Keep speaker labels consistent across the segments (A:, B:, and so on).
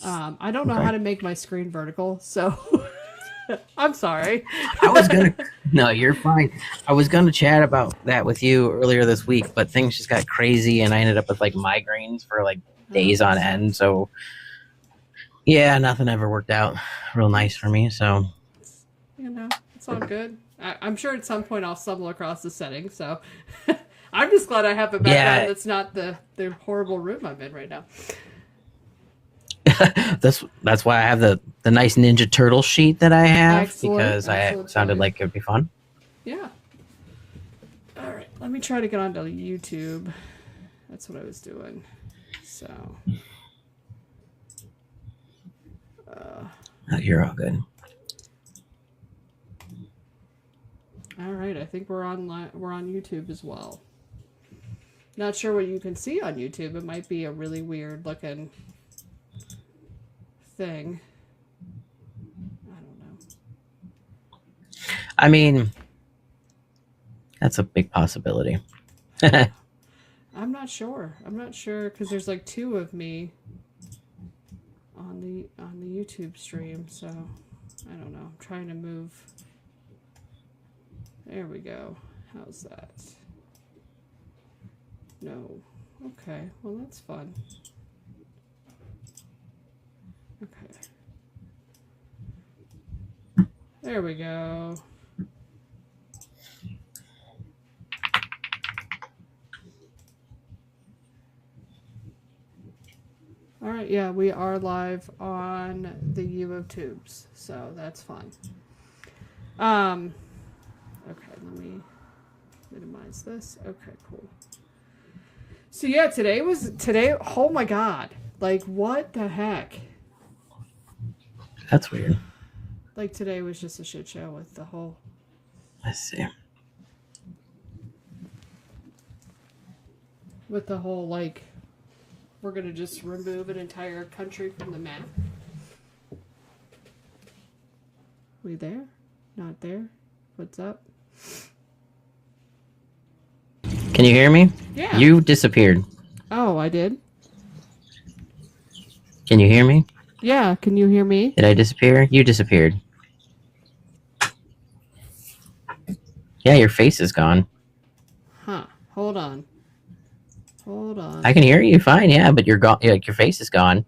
A: I don't know how to make my screen vertical, so I'm sorry.
B: No, you're fine. I was gonna chat about that with you earlier this week, but things just got crazy, and I ended up with like migraines for like days on end. So yeah, nothing ever worked out real nice for me. So
A: it's all good. I'm sure at some point I'll stumble across the settings. So I'm just glad I have a background that's not the horrible room I'm in right now.
B: that's why I have the nice Ninja Turtle sheet that I have.
A: Excellent,
B: because
A: excellent
B: I sounded like it'd be fun.
A: Yeah. All right, let me try to get onto YouTube. That's what I was doing. So.
B: You're all good.
A: All right, I think we're on YouTube as well. Not sure what you can see on YouTube. It might be a really weird looking thing. I don't know.
B: I mean, that's a big possibility.
A: I'm not sure. I'm not sure because there's like two of me on the YouTube stream, so I don't know. I'm trying to move. There we go. How's that? No. Okay. Well, that's fun. Okay. There we go. All right, yeah, we are live on the YouTubes, so that's fun. Okay, let me minimize this. Okay, cool. So yeah, today, oh my god. Like, what the heck?
B: That's weird.
A: Like, today was just a shit show with the whole...
B: Let's see.
A: With the whole, like, we're going to just remove an entire country from the map. We there? Not there? What's up?
B: Can you hear me?
A: Yeah.
B: You disappeared.
A: Oh, I did?
B: Can you hear me?
A: Yeah, can you hear me?
B: Did I disappear? You disappeared. Yeah, your face is gone.
A: Huh. Hold on. Hold on.
B: I can hear you fine, yeah, but you're gone. Like, your face is gone.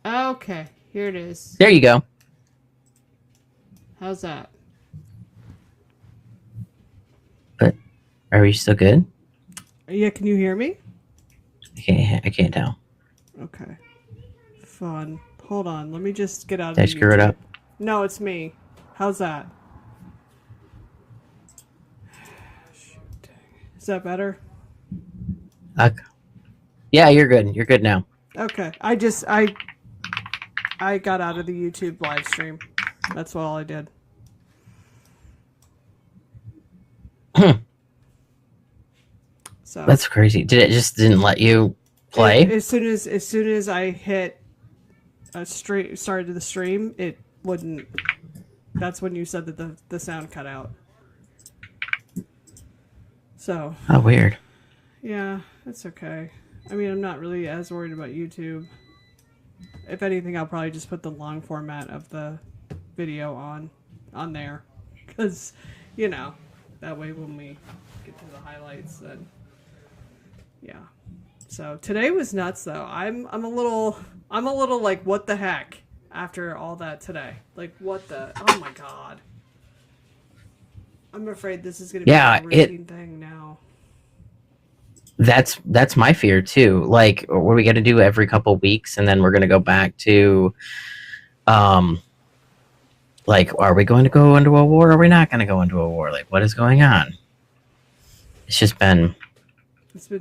A: Okay, here it is.
B: There you go.
A: How's that?
B: But are we still good?
A: Yeah, can you hear me?
B: I can't tell.
A: Okay. Fun. Hold on, let me just get out of
B: Did I screw it up?
A: No, it's me. How's that? Shoot, dang. Is that better?
B: Yeah, you're good. You're good now.
A: Okay. I got out of the YouTube live stream. That's all I did. So
B: That's crazy. Did it just didn't let you play?
A: As soon as I hit started the stream, it wouldn't. That's when you said that the sound cut out. So.
B: Oh, weird.
A: Yeah, that's okay. I mean, I'm not really as worried about YouTube. If anything, I'll probably just put the long format of the video on there, because that way when we get to the highlights, then yeah. So today was nuts, though. I'm a little like, what the heck after all that today? Like, what the? Oh my god! I'm afraid this is gonna be a routine thing now.
B: That's my fear too. Like, what are we gonna do every couple weeks, and then we're gonna go back to, like, are we going to go into a war? Or are we not going to go into a war? Like, what is going on? It's just been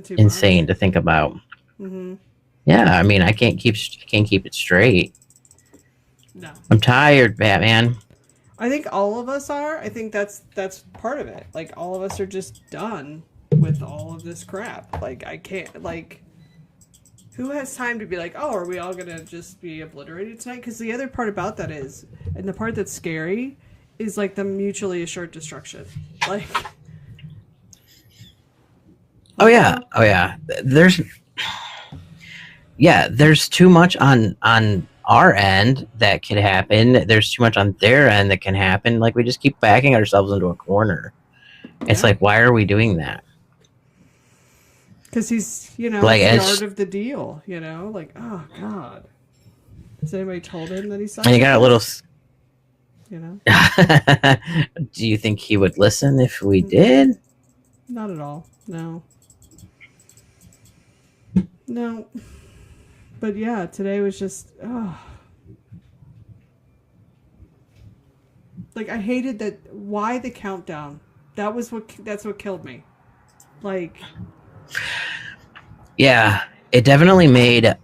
A: too
B: insane to think about.
A: Mm-hmm.
B: Yeah, I mean, I can't keep it straight.
A: No,
B: I'm tired, Batman.
A: I think all of us are. I think that's part of it. Like, all of us are just done with all of this crap. Like, I can't, like, who has time to be like, oh, are we all gonna just be obliterated tonight? Because the other part about that is, and the part that's scary, is like the mutually assured destruction. Like,
B: oh yeah. There's too much on our end that could happen. There's too much on their end that can happen. Like, we just keep backing ourselves into a corner. It's
A: Yeah.
B: like, why are we doing that?
A: Because he's,
B: Like,
A: it's the art
B: it's,
A: of the deal, Like, oh, God. Has anybody told him that he sucks
B: and you
A: at
B: got a little.
A: this?
B: Do you think he would listen if we did?
A: Not at all. No. No. But yeah, today was just, oh. Like, I hated that. Why the countdown? That's what killed me. Like,
B: Yeah, it definitely made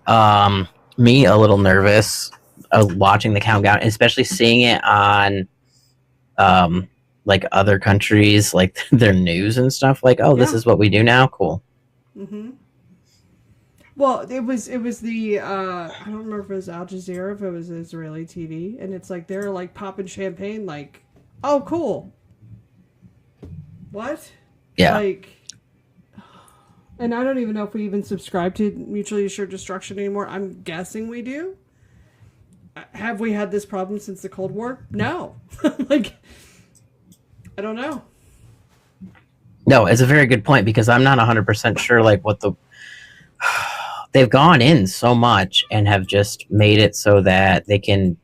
B: me a little nervous watching the countdown, especially seeing it on like other countries, like their news and stuff. Like, oh, this
A: yeah.
B: is what we do now. Cool.
A: Mm-hmm. Well, it was the I don't remember if it was Al Jazeera, if it was Israeli TV, and it's like they're like popping champagne, like, oh, cool. What?
B: Yeah.
A: Like, and I don't even know if we even subscribe to mutually assured destruction anymore. I'm guessing we do. Have we had this problem since the Cold War? No. Like, I don't know.
B: No, it's a very good point, because I'm not 100% sure like what the they've gone in so much and have just made it so that they can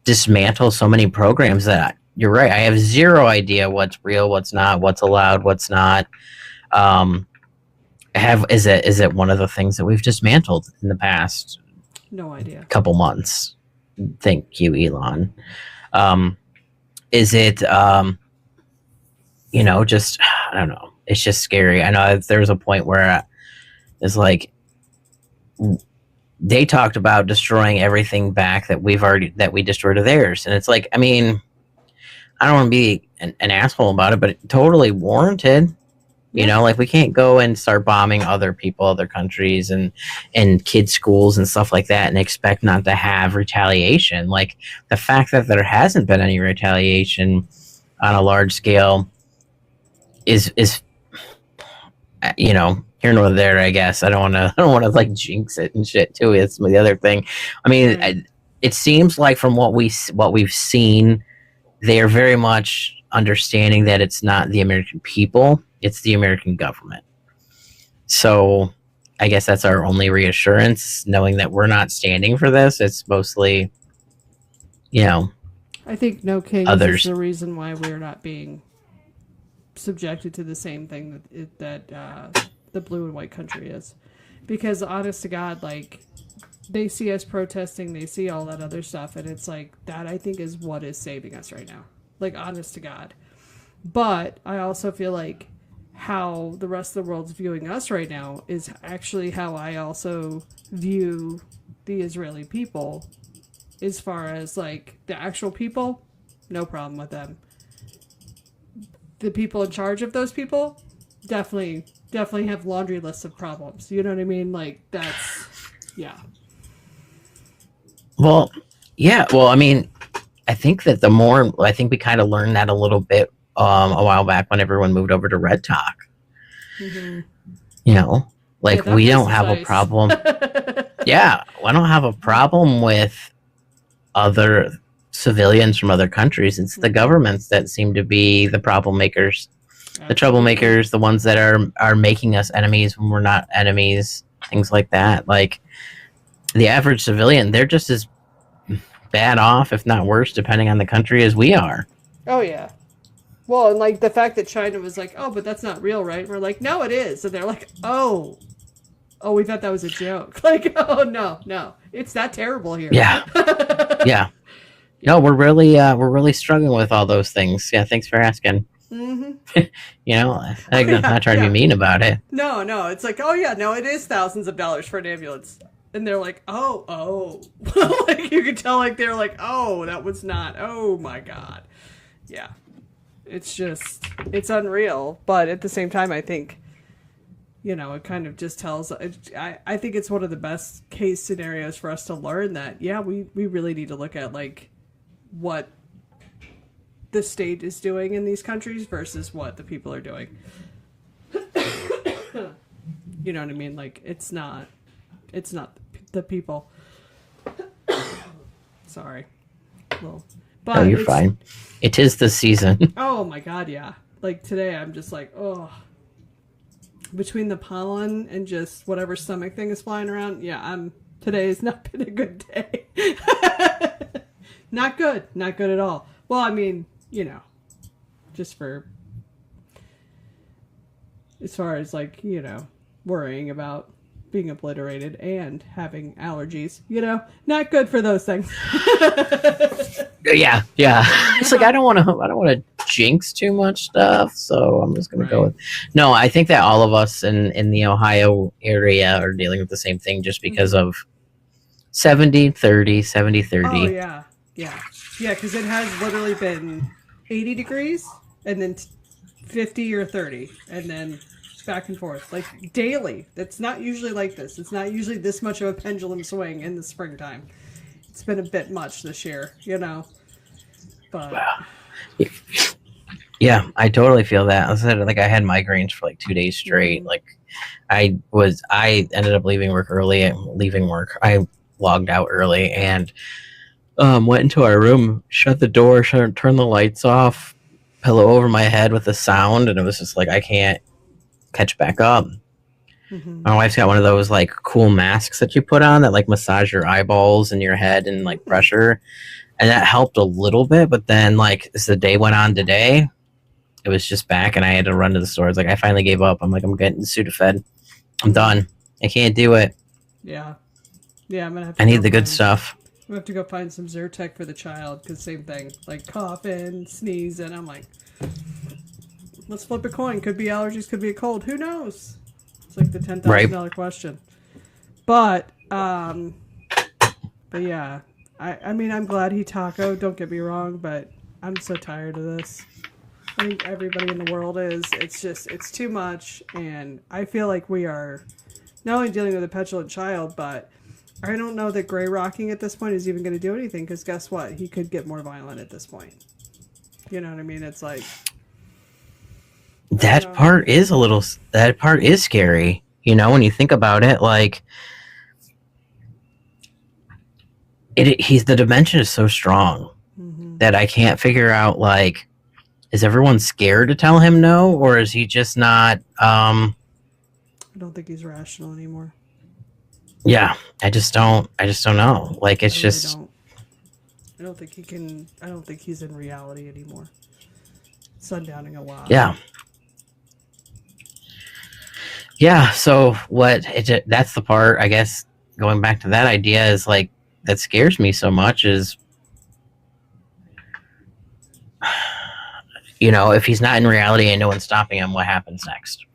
B: dismantle so many programs that you're right. I have zero idea what's real, what's not, what's allowed, what's not. Is it one of the things that we've dismantled in the past
A: No idea.
B: couple months? Thank you, Elon. Is it just, I don't know. It's just scary. I know there was a point where it's like they talked about destroying everything back that we destroyed of theirs, and it's like, I mean, I don't want to be an asshole about it, but it totally warranted.
A: Yeah.
B: Like, we can't go and start bombing other people, other countries, and kids' schools and stuff like that, and expect not to have retaliation. Like, the fact that there hasn't been any retaliation on a large scale is here nor there, I guess. I don't want to like jinx it and shit too. It's the other thing. I mean, it seems like from what we've seen, they are very much understanding that it's not the American people, it's the American government. So I guess that's our only reassurance, knowing that we're not standing for this. It's mostly,
A: I think no kings
B: others.
A: is the reason why we're not being subjected to the same thing that the blue and white country is. Because honest to God, like, they see us protesting, they see all that other stuff, and it's like, that I think is what is saving us right now. Like, honest to God. But I also feel like how the rest of the world's viewing us right now is actually how I also view the Israeli people, as far as like the actual people, no problem with them. The people in charge of those people definitely have laundry lists of problems. You know what I mean? Like, that's, yeah.
B: Well, yeah. Well, I mean, I think that I think we kind of learned that a little bit a while back when everyone moved over to Red Talk.
A: Mm-hmm.
B: Like,
A: Yeah,
B: we don't have a problem. Yeah, I don't have a problem with other civilians from other countries. It's the governments that seem to be the problem makers, the troublemakers, the ones that are making us enemies when we're not enemies, things like that. Like, the average civilian, they're just as bad off, if not worse, depending on the country, as we are.
A: Oh, yeah. Well, and like the fact that China was like, oh, but that's not real, right? And we're like, no, it is. And they're like, oh, we thought that was a joke. Like, oh, no, it's that terrible here.
B: Yeah. Yeah. No, we're really struggling with all those things. Yeah, thanks for asking.
A: Mm-hmm.
B: I'm not trying to be mean about it.
A: No, it's like, oh yeah, no, it is thousands of dollars for an ambulance. And they're like, oh. Like, you could tell, like, they're like, oh, that was not, oh my God. Yeah. It's just, it's unreal. But at the same time, I think, it kind of just tells, I think it's one of the best case scenarios for us to learn that, yeah, we really need to look at, like, what the state is doing in these countries versus what the people are doing. You know what I mean? Like, it's not the people. Sorry. Well,
B: But oh, you're fine. It is the season.
A: Oh my god, yeah. Like today, I'm just like, oh. Between the pollen and just whatever stomach thing is flying around, yeah, today has not been a good day. Not good. Not good at all. Well, I mean, just as far as like, worrying about being obliterated and having allergies, not good for those things.
B: Yeah. It's like I don't want to jinx too much stuff, so I'm just gonna go with. No, I think that all of us in the Ohio area are dealing with the same thing, just because of 70-30, 70-30.
A: Oh yeah, because it has literally been 80 degrees and then 50 or 30, and then back and forth like daily. It's not usually like this. It's not usually this much of a pendulum swing in the springtime. It's been a bit much this year, but
B: wow. Yeah, I totally feel that. I said, like, I had migraines for like 2 days straight. Like I ended up leaving work early. I logged out early and went into our room, shut the door, turn the lights off, pillow over my head with a sound, and it was just like I can't catch back up. My wife's got one of those like cool masks that you put on that like massage your eyeballs and your head and like pressure, and that helped a little bit. But then like as the day went on today, it was just back, and I had to run to the store. It's like I finally gave up. I'm like, I'm getting Sudafed. I'm done. I can't do it.
A: Yeah, I'm gonna have.
B: I need the good stuff.
A: We have to go find some Zyrtec for the child, because same thing, like coughing, sneezing. I'm like, let's flip a coin. Could be allergies, could be a cold. Who knows? It's like the $10,000 question. But yeah, I mean, I'm glad he tacoed. Don't get me wrong, but I'm so tired of this. I think everybody in the world is. It's too much, and I feel like we are not only dealing with a petulant child, but I don't know that gray rocking at this point is even going to do anything, because guess what? He could get more violent at this point. You know what I mean? It's like...
B: That part is scary. When you think about it, like... the dimension is so strong that I can't figure out, like... Is everyone scared to tell him no, or is he just not... I
A: don't think he's rational anymore.
B: Yeah, I just don't know. Like, it's just...
A: I don't think he can... I don't think he's in reality anymore. Sundowning a lot.
B: Yeah. Yeah, so that's the part, I guess, going back to that idea is, like, that scares me so much is... if he's not in reality and no one's stopping him, what happens next?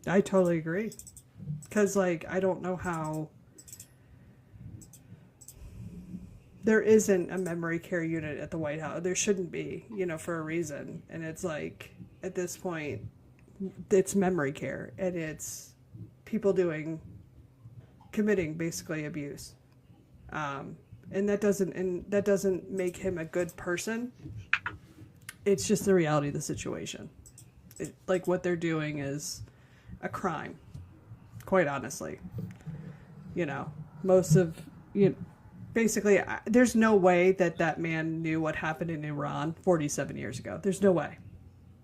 A: I totally agree. Because, like, I don't know how... There isn't a memory care unit at the White House. There shouldn't be, for a reason. And it's like, at this point, it's memory care. And it's people committing, basically, abuse. And that doesn't make him a good person. It's just the reality of the situation. Like, what they're doing is a crime, quite honestly. Basically, there's no way that man knew what happened in Iran 47 years ago. There's no way.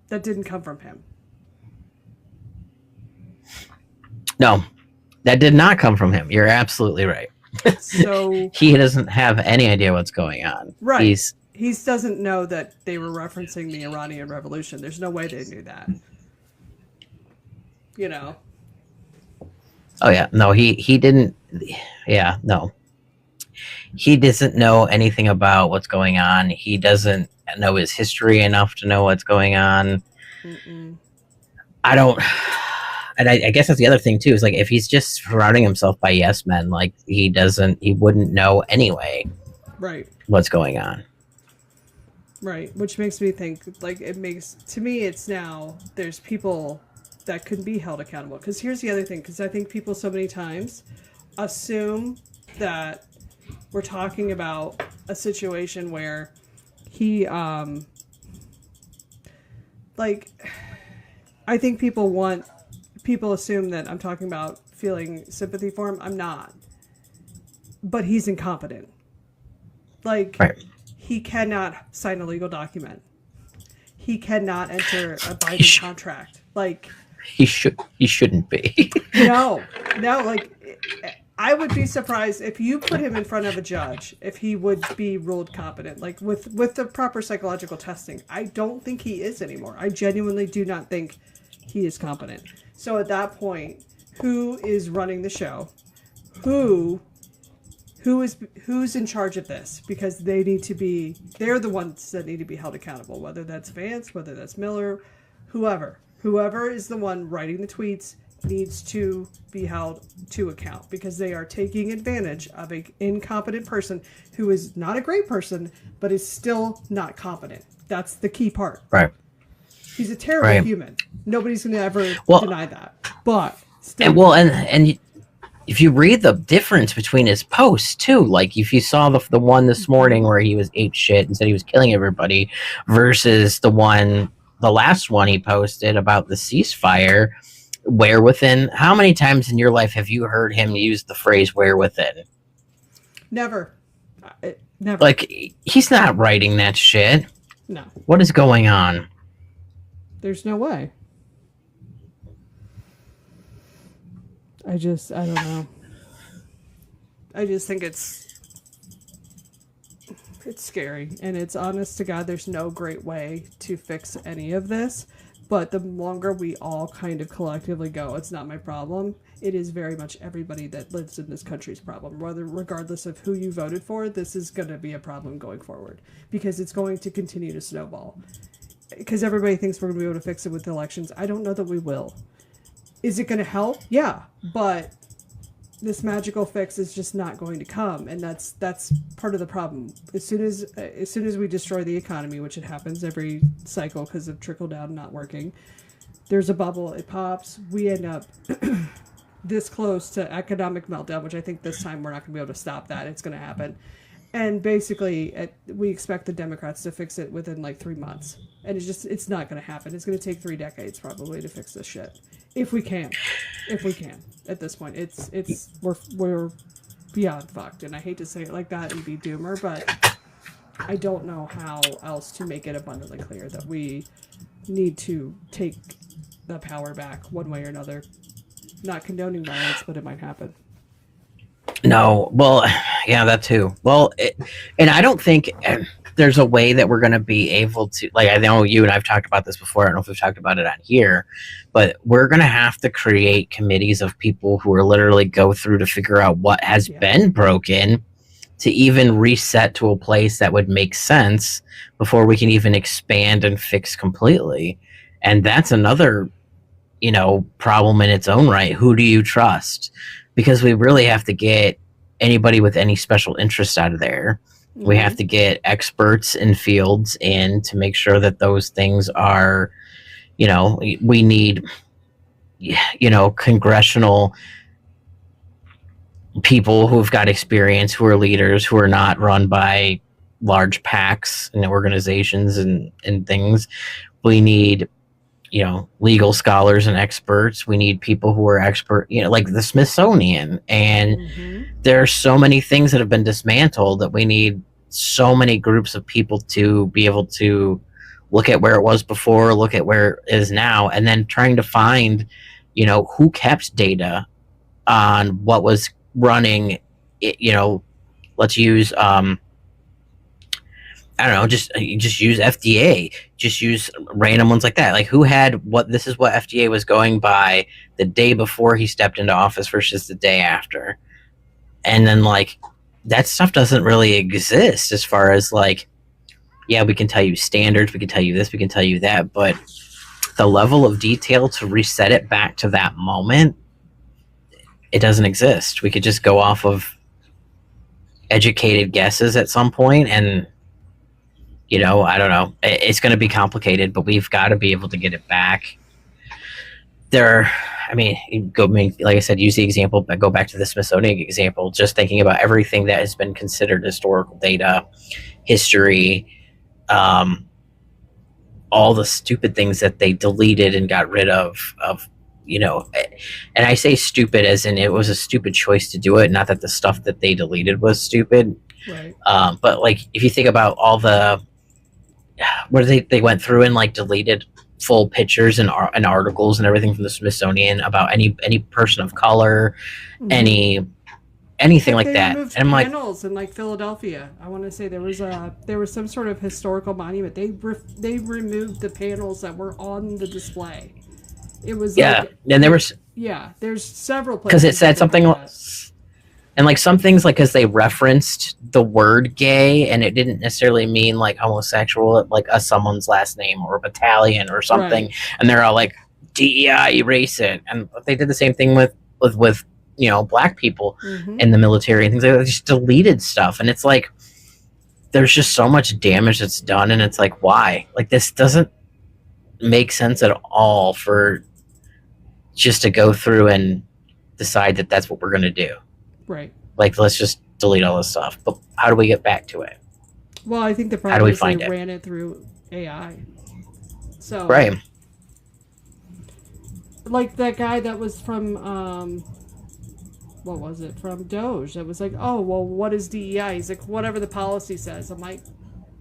A: That didn't come from him.
B: No, that did not come from him. You're absolutely right.
A: So
B: he doesn't have any idea what's going on.
A: Right. He doesn't know that they were referencing the Iranian Revolution. There's no way they knew that.
B: Oh yeah, no, he didn't. Yeah, no, he doesn't know anything about what's going on. He doesn't know his history enough to know what's going on. I don't. And I guess that's the other thing too, is like, if he's just surrounding himself by yes men, like he wouldn't know anyway.
A: Right.
B: What's going on.
A: Right. Which makes me think, like, to me, it's now, there's people that can be held accountable. Because here's the other thing, because I think people so many times assume that we're talking about a situation where he, like, I think people assume that I'm talking about feeling sympathy for him. I'm not. but he's incompetent. Like,
B: Right.
A: he cannot sign a legal document. He cannot enter a
B: He,
A: binding
B: sh-
A: contract. Like,
B: he shouldn't be.
A: no, no, like, I would be surprised if you put him in front of a judge if he would be ruled competent, like with the proper psychological testing. I don't think he is anymore. I genuinely do not think he is competent. So at that point, who is running the show? Who who's in charge of this? Because they're the ones that need to be held accountable, whether that's Vance, whether that's Miller, whoever is the one writing the tweets needs to be held to account, because they are taking advantage of an incompetent person who is not a great person, but is still not competent. That's the key part.
B: Right.
A: He's a terrible
B: Right.
A: human. Nobody's going to ever
B: Well,
A: deny that. But still,
B: and if you read the difference between his posts too, like if you saw the one this morning where he was ate shit and said he was killing everybody, versus the last one he posted about the ceasefire, where within, how many times in your life have you heard him use the phrase where within?
A: never. Never.
B: Like, he's not writing that shit.
A: No.
B: What is going on?
A: There's no way. I don't know. I just think it's scary, and it's honest to God, there's no great way to fix any of this. But the longer we all kind of collectively go, it's not my problem. It is very much everybody that lives in this country's problem. Regardless of who you voted for, this is going to be a problem going forward, because it's going to continue to snowball. Because everybody thinks we're going to be able to fix it with elections. I don't know that we will. Is it going to help? Yeah, but this magical fix is just not going to come, and that's part of the problem. As soon as we destroy the economy, which it happens every cycle because of trickle down not working, there's a bubble, it pops, we end up this close to economic meltdown, which I think this time we're not going to be able to stop that. It's going to happen. And basically, we expect the Democrats to fix it within like 3 months. And it's not going to happen. It's going to take 3 decades probably to fix this shit. If we can. At this point, we're beyond fucked. And I hate to say it like that and be doomer, but I don't know how else to make it abundantly clear that we need to take the power back one way or another. Not condoning violence, but it might happen.
B: No, well, yeah, that too. Well, and I don't think there's a way that we're going to be able to, like, I know you and I've talked about this before. I don't know if we've talked about it on here, but we're going to have to create committees of people who are literally go through to figure out what has been broken to even reset to a place that would make sense before we can even expand and fix completely. And that's another, problem in its own right. Who do you trust? Because we really have to get anybody with any special interest out of there. Mm-hmm. We have to get experts in fields in to make sure that those things are, we need, congressional people who've got experience, who are leaders, who are not run by large PACs and organizations and things. We need, legal scholars and experts. We need people who are expert, like the Smithsonian. And there are so many things that have been dismantled that we need so many groups of people to be able to look at where it was before, look at where it is now, and then trying to find, who kept data on what was running. Let's use, I don't know, just use FDA, just use random ones like that. Like, who had what? This is what FDA was going by the day before he stepped into office versus the day after. And then, like, that stuff doesn't really exist as far as, like, yeah, we can tell you standards, we can tell you this, we can tell you that, but the level of detail to reset it back to that moment, it doesn't exist. We could just go off of educated guesses at some point, and I don't know. It's going to be complicated, but we've got to be able to get it back. Like I said, use the example, but go back to the Smithsonian example, just thinking about everything that has been considered historical data, history, all the stupid things that they deleted and got rid of you know, and I say stupid as in it was a stupid choice to do it, not that the stuff that they deleted was stupid.
A: Right.
B: But like if you think about all the where they went through and like deleted full pictures and articles and everything from the Smithsonian about any person of color,
A: Mm-hmm.
B: any anything
A: Heck,
B: like
A: they
B: that.
A: removed
B: And I'm like,
A: panels in like Philadelphia. I want to say there was some sort of historical monument. They removed the panels that were on the display. It was
B: yeah.
A: like
B: And there was
A: yeah. There's several
B: because it
A: places that
B: said
A: did
B: something,
A: that.
B: and like some things like because they referenced the word gay and it didn't necessarily mean like homosexual, like someone's last name or battalion or something,
A: Right.
B: and they're all like DEI erase it, and they did the same thing with black people
A: Mm-hmm.
B: in the military and things like that. They just deleted stuff, and it's like there's just so much damage that's done, and it's like why? Like this doesn't make sense at all for just to go through and decide that that's what we're gonna do.
A: Right.
B: Like, let's just delete all this stuff. But how do we get back to it?
A: Well, I think the
B: How do
A: problem
B: we
A: is they
B: find it?
A: ran it through AI. So,
B: Right.
A: like that guy that was from what was it from Doge? That was like, oh well, what is DEI? He's like, whatever the policy says. I'm like,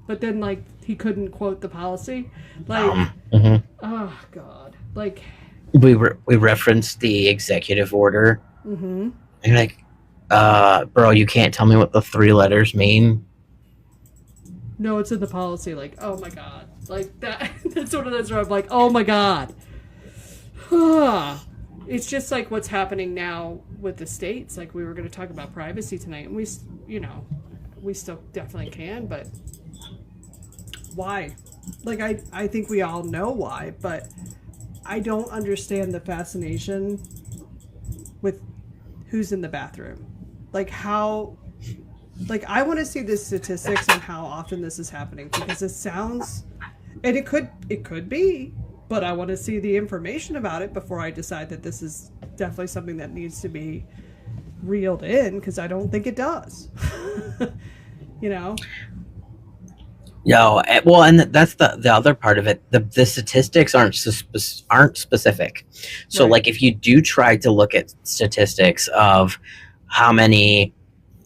A: but then like he couldn't quote the policy. Like,
B: Mhm.
A: oh god, like,
B: we referenced the executive order.
A: mm-hmm.
B: And you're like, bro, you can't tell me what the three letters mean.
A: No, it's in the policy. Like, oh my god, like that. That's one of those where I'm like, oh my god. It's just like what's happening now with the states. Like we were going to talk about privacy tonight, and we still definitely can, but why? Like I think we all know why, but I don't understand the fascination with who's in the bathroom. Like how, like I want to see the statistics on how often this is happening because it sounds, and it could be, but I want to see the information about it before I decide that this is definitely something that needs to be reeled in because I don't think it does. you know?
B: No, well, and that's the other part of it. The statistics aren't specific. So,
A: Right.
B: like, if you do try to look at statistics of how many,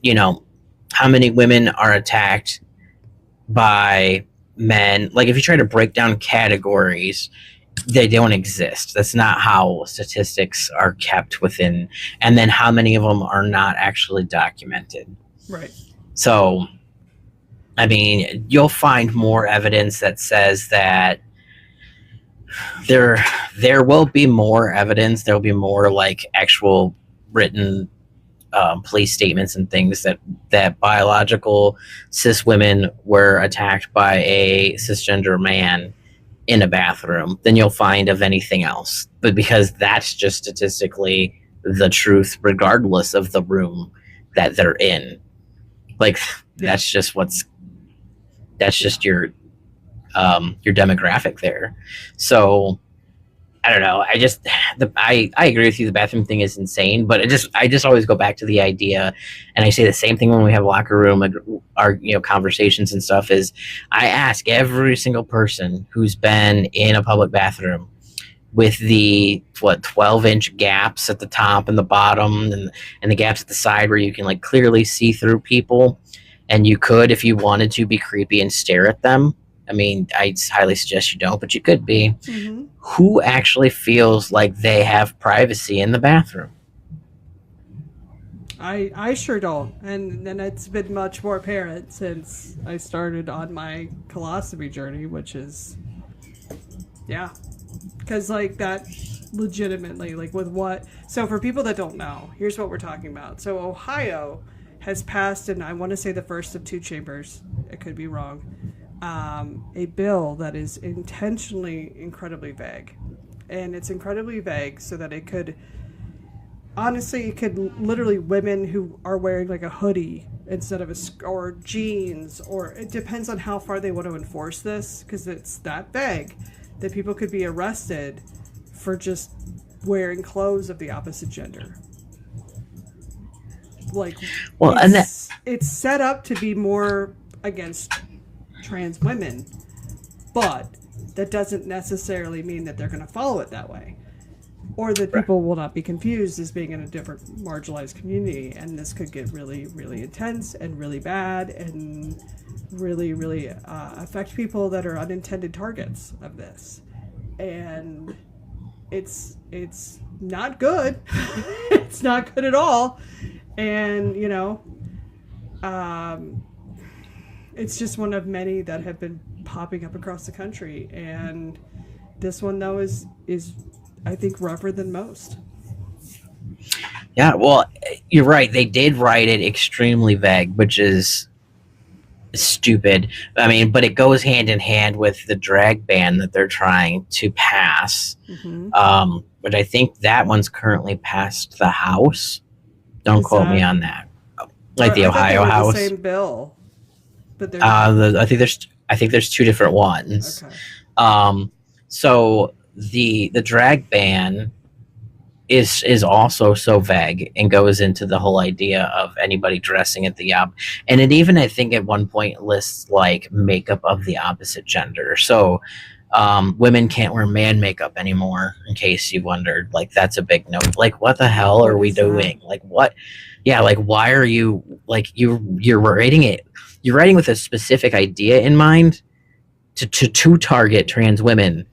B: how many women are attacked by men, like if you try to break down categories, they don't exist. That's not how statistics are kept within. And then how many of them are not actually documented.
A: Right.
B: So, I mean, you'll find more evidence that says that there will be more evidence. There will be more like actual written police statements and things that biological cis women were attacked by a cisgender man in a bathroom than you'll find of anything else. But because that's just statistically the truth, regardless of the room that they're in. Like that's just your demographic there. So I don't know. I agree with you. The bathroom thing is insane, but I just always go back to the idea, and I say the same thing when we have locker room, our conversations and stuff. Is I ask every single person who's been in a public bathroom with the 12-inch gaps at the top and the bottom, and the gaps at the side where you can like clearly see through people, and you could, if you wanted to, be creepy and stare at them. I mean, I highly suggest you don't, but you could be.
A: Mm-hmm.
B: Who actually feels like they have privacy in the bathroom?
A: I sure don't, and it's been much more apparent since I started on my colostomy journey, which is, yeah, because like that legitimately, like with what, so for people that don't know, here's what we're talking about. So Ohio has passed, and I want to say the first of two chambers, it could be wrong, a bill that is intentionally incredibly vague. And it's incredibly vague so that it could, honestly, it could literally women who are wearing like a hoodie instead of or jeans, or it depends on how far they want to enforce this, because it's that vague that people could be arrested for just wearing clothes of the opposite gender. Like,
B: well,
A: it's set up to be more against trans women, but that doesn't necessarily mean that they're going to follow it that way. or that people will not be confused as being in a different marginalized community, and this could get really, really intense and really bad and really, really affect people that are unintended targets of this. And it's not good. It's not good at all. And it's just one of many that have been popping up across the country. And this one, though, is I think rougher than most.
B: Yeah, well, you're right. They did write it extremely vague, which is stupid. I mean, but it goes hand in hand with the drag ban that they're trying to pass. But I think that one's currently passed the House. Don't quote me on that. Like the Ohio House.
A: The same bill, but
B: I think there's two different ones.
A: Okay.
B: So the drag ban is also so vague and goes into the whole idea of anybody dressing at the and it even, I think, at one point lists like makeup of the opposite gender. So women can't wear man makeup anymore, in case you wondered. Like, that's a big note. Like, what the hell are we doing? Like, what? Yeah, like, why are you, like, you're writing it, you're writing with a specific idea in mind to target trans women.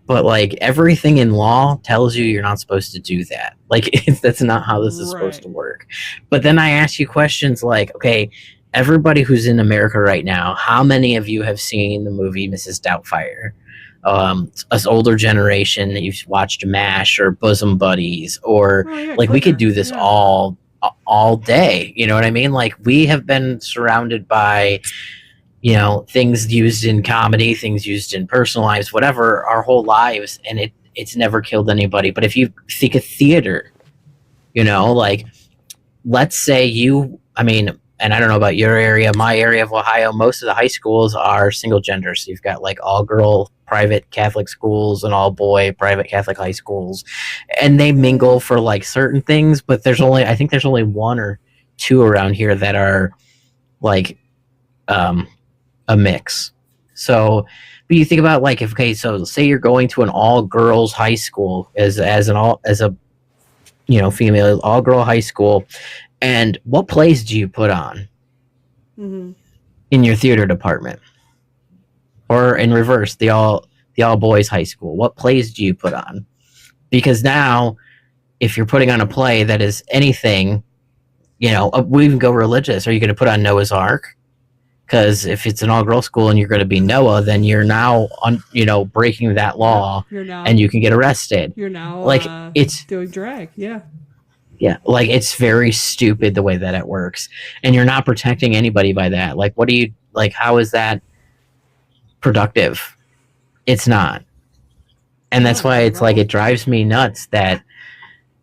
B: But, like, everything in law tells you you're not supposed to do that. Like, that's not how this is supposed to work. But then I ask you questions like, okay, everybody who's in America right now, how many of you have seen the movie Mrs. Doubtfire? Us older generation, you've watched MASH or Bosom Buddies, or like, we could do this all day. You know what I mean? Like, we have been surrounded by, things used in comedy, things used in personal lives, whatever, our whole lives, and it's never killed anybody. But if you think of theater, like, let's say and I don't know about your area, my area of Ohio, most of the high schools are single gender. So you've got like all girl private Catholic schools and all boy private Catholic high schools, and they mingle for like certain things, but I think there's only one or two around here that are like a mix. So, but you think about like, so say you're going to an all girls high school as a female all girl high school, and what plays do you put on in your theater department? Or in reverse, the all boys high school, what plays do you put on? Because now, if you're putting on a play that is anything, we even go religious. Are you going to put on Noah's Ark? Because if it's an all-girl school and you're going to be Noah, then you're now, breaking that law, and you can get arrested.
A: You're now
B: like it's
A: doing drag, yeah.
B: Yeah, like, it's very stupid the way that it works, and you're not protecting anybody by that. Like, what do you like? How is that productive? It's not, and that's why it's like, it drives me nuts that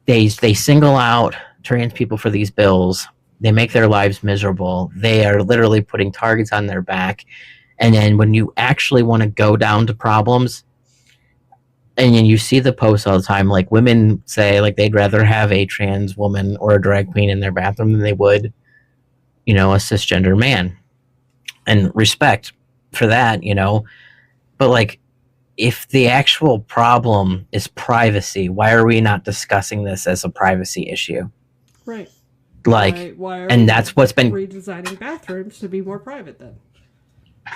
B: they single out trans people for these bills. They make their lives miserable. They are literally putting targets on their back. And then when you actually want to go down to problems, and then you see the posts all the time, like, women say like they'd rather have a trans woman or a drag queen in their bathroom than they would, a cisgender man. And respect for that, But like, if the actual problem is privacy, why are we not discussing this as a privacy issue?
A: Right.
B: Like,
A: why are
B: and that's what's been
A: redesigning bathrooms to be more private then?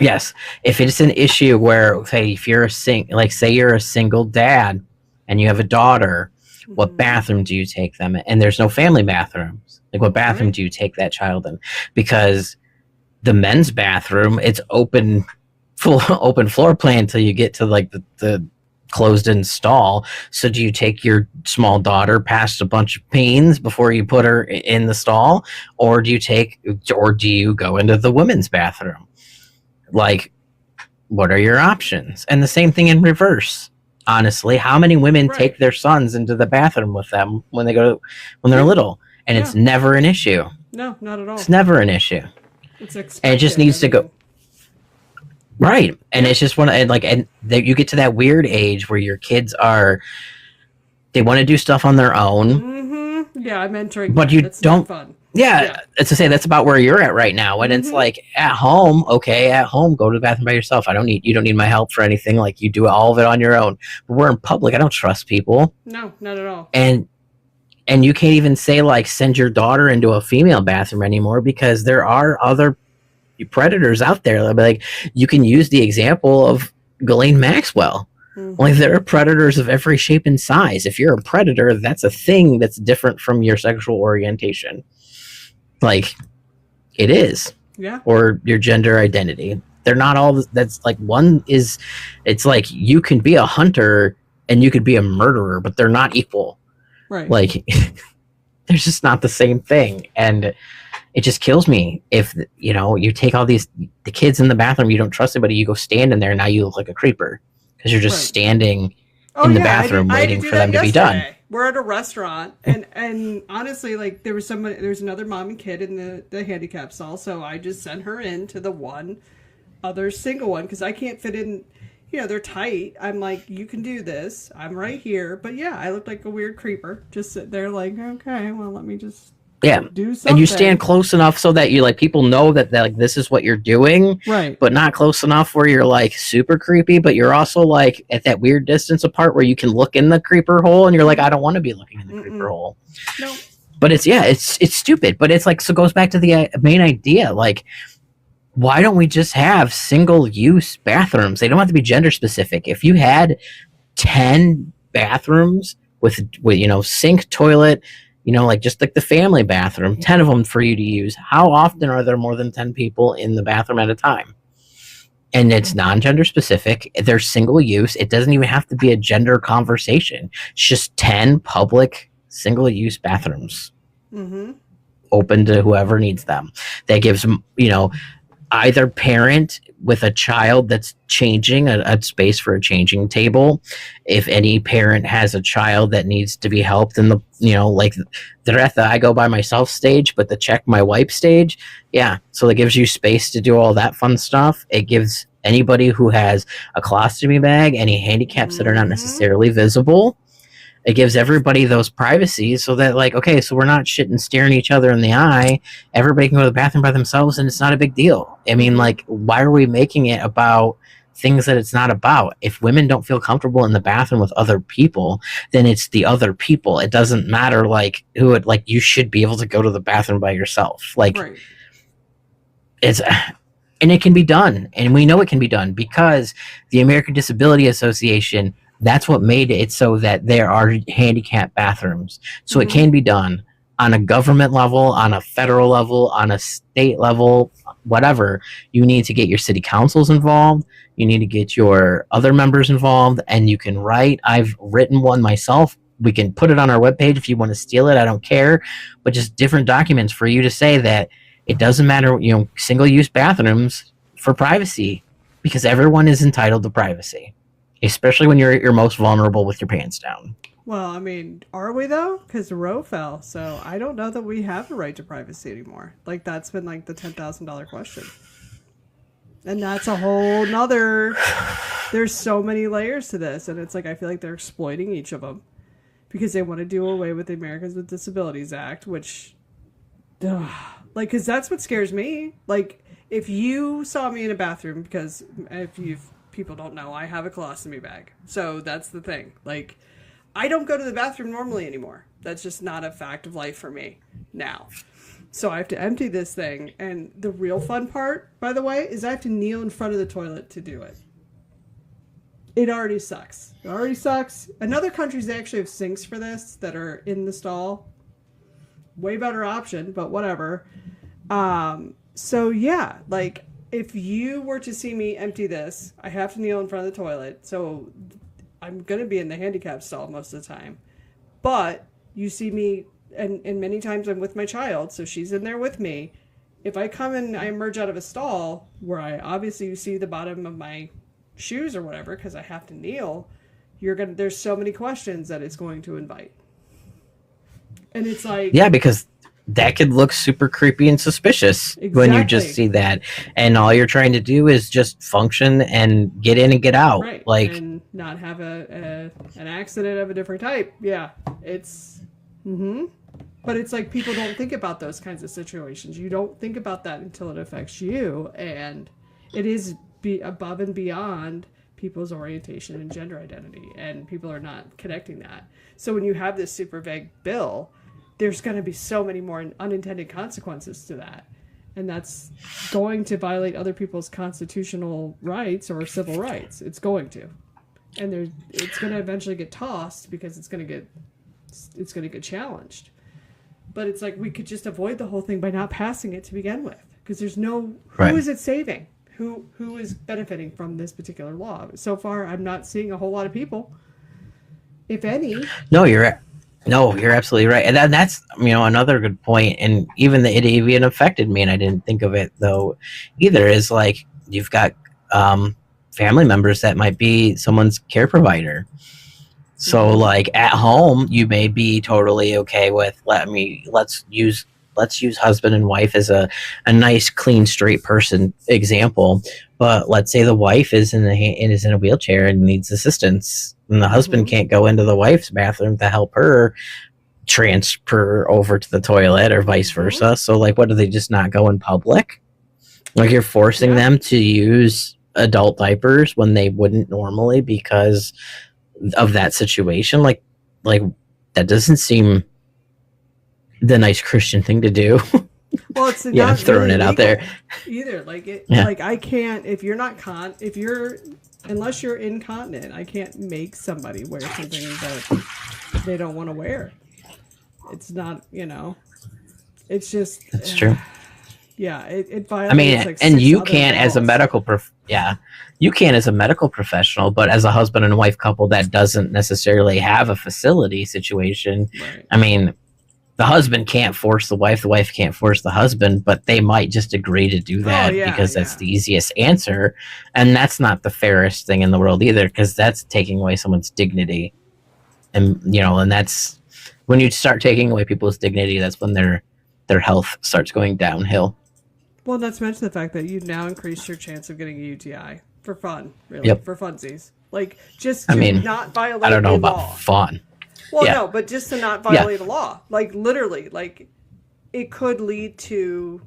B: Yes, if it's an issue where, say, if you're say you're a single dad and you have a daughter, what bathroom do you take them in? And there's no family bathrooms. Like, what bathroom do you take that child in? Because the men's bathroom, it's open floor plan until you get to like the closed-in stall. So do you take your small daughter past a bunch of pains before you put her in the stall, or do you go into the women's bathroom? Like, what are your options? And the same thing in reverse. Honestly, how many women take their sons into the bathroom with them when they're little, and it's never an issue?
A: No, not at all.
B: It's never an issue.
A: It's expected.
B: And it just needs to go. Right, and it's just you get to that weird age where your kids they want to do stuff on their own.
A: Yeah, I'm entering.
B: But you don't. Yeah, to say that's about where you're at right now. And it's like at home, okay, at home, go to the bathroom by yourself. You don't need my help for anything. Like you do all of it on your own. But we're in public. I don't trust people.
A: No, not at all.
B: And you can't even say like send your daughter into a female bathroom anymore because there are other predators out there. Like you can use the example of Ghislaine Maxwell. Like there are predators of every shape and size. If you're a predator, that's a thing that's different from your sexual orientation. Like it is.
A: Yeah.
B: Or your gender identity. They're not all that's like one is it's like you can be a hunter and you could be a murderer, but they're not equal.
A: Right.
B: Like they're just not the same thing. And it just kills me if you take all the kids in the bathroom, you don't trust anybody, you go stand in there, and now you look like a creeper because you're just standing in the bathroom waiting for them to be done.
A: We're at a restaurant, and honestly, like there was another mom and kid in the handicap stall, so I just sent her into the one other single one because I can't fit in. They're tight. I'm like, you can do this. I'm right here, but yeah, I looked like a weird creeper, just sit there like, okay, well, let me just. Do something.
B: And you stand close enough so that you like people know that like this is what you're doing,
A: right?
B: But not close enough where you're like super creepy, but you're also like at that weird distance apart where you can look in the creeper hole, and you're like, I don't want to be looking in the creeper hole.
A: No.
B: But it's stupid. But it's like so it goes back to the main idea, like why don't we just have single use bathrooms? They don't have to be gender specific. If you had 10 bathrooms with sink, toilet. Like just like the family bathroom, 10 of them for you to use. How often are there more than 10 people in the bathroom at a time? And it's non-gender specific. They're single use. It doesn't even have to be a gender conversation. It's just 10 public single use bathrooms open to whoever needs them. That gives either parent with a child that's changing a space for a changing table. If any parent has a child that needs to be helped in the like they're at the I go by myself stage, but the check my wipe stage, so it gives you space to do all that fun stuff. It gives anybody who has a colostomy bag any handicaps that are not necessarily visible. It gives everybody those privacies so that like, okay, so we're not shitting staring each other in the eye. Everybody can go to the bathroom by themselves and it's not a big deal. I mean, like, why are we making it about things that it's not about? If women don't feel comfortable in the bathroom with other people, then it's the other people. It doesn't matter like who it like you should be able to go to the bathroom by yourself. Like and it can be done. And we know it can be done because the American Disability Association, that's what made it so that there are handicapped bathrooms. So it can be done on a government level, on a federal level, on a state level, whatever. You need to get your city councils involved. You need to get your other members involved, and you can write. I've written one myself. We can put it on our webpage if you want to steal it. I don't care. But just different documents for you to say that it doesn't matter, single-use bathrooms for privacy, because everyone is entitled to privacy. Especially when you're at your most vulnerable with your pants down.
A: Well, I mean, are we though? Because Roe fell, so I don't know that we have a right to privacy anymore. Like that's been like the $10,000 question, and that's a whole nother. There's so many layers to this, and it's like I feel like they're exploiting each of them because they want to do away with the Americans with Disabilities Act, which, because that's what scares me. Like if you saw me in a bathroom, because people don't know, I have a colostomy bag. So that's the thing. Like, I don't go to the bathroom normally anymore. That's just not a fact of life for me now. So I have to empty this thing. And the real fun part, by the way, is I have to kneel in front of the toilet to do it. It already sucks. In other countries, they actually have sinks for this that are in the stall. Way better option, but whatever. So yeah, like, if you were to see me empty this, I have to kneel in front of the toilet. So I'm going to be in the handicap stall most of the time. But you see me, and many times I'm with my child, so she's in there with me. If I come and I emerge out of a stall where you see the bottom of my shoes or whatever, because I have to kneel, there's so many questions that it's going to invite. And it's like...
B: Yeah, because that could look super creepy and suspicious when you just see that. And all you're trying to do is just function and get in and get out.
A: Right.
B: Like,
A: and not have an accident of a different type. Yeah. It's... But it's like people don't think about those kinds of situations. You don't think about that until it affects you, and it is above and beyond people's orientation and gender identity, and people are not connecting that. So when you have this super vague bill, there's going to be so many more unintended consequences to that, and that's going to violate other people's constitutional rights or civil rights. It's going to, and it's going to eventually get tossed because it's going to get challenged. But it's like we could just avoid the whole thing by not passing it to begin with, because there's no who is it saving? Who is benefiting from this particular law? So far, I'm not seeing a whole lot of people, if any.
B: No, you're absolutely right, and that's another good point. And even it even affected me, and I didn't think of it though either. Is like you've got family members that might be someone's care provider. So like at home, you may be totally okay with let's use husband and wife as a nice, clean, straight person example. But let's say the wife is in a wheelchair and needs assistance, and the husband can't go into the wife's bathroom to help her transfer over to the toilet or vice versa. So like, what do they just not go in public? Like you're forcing them to use adult diapers when they wouldn't normally because of that situation. Like that doesn't seem the nice Christian thing to do.
A: Well, it's not
B: throwing it out there
A: either. Like like I can't, if you're not unless you're incontinent, I can't make somebody wear something that they don't want to wear. It's not, it's just.
B: That's true.
A: Yeah, it violates. Like,
B: and you can't as a medical you can as a medical professional, but as a husband and wife couple that doesn't necessarily have a facility situation. Right. I mean, the husband can't force the wife can't force the husband, but they might just agree to do that because that's the easiest answer, and that's not the fairest thing in the world either, because that's taking away someone's dignity, and and that's when you start taking away people's dignity, that's when their health starts going downhill.
A: Well, not to mention the fact that you now increase your chance of getting a UTI for fun, really, for funsies. Like, just to not violate the law. I don't know about
B: fun.
A: Well, no, but just to not violate a law. Like, literally, like, it could lead to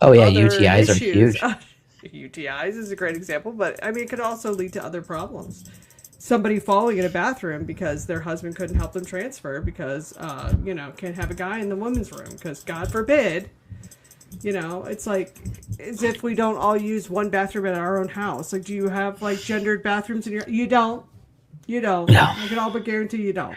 B: UTIs issues. Are
A: huge. UTIs is a great example, but, I mean, it could also lead to other problems. Somebody falling in a bathroom because their husband couldn't help them transfer because, can't have a guy in the women's room because, God forbid... it's like as if we don't all use one bathroom at our own house. Like, do you have like gendered bathrooms in your? You don't. No. I can all but guarantee you don't.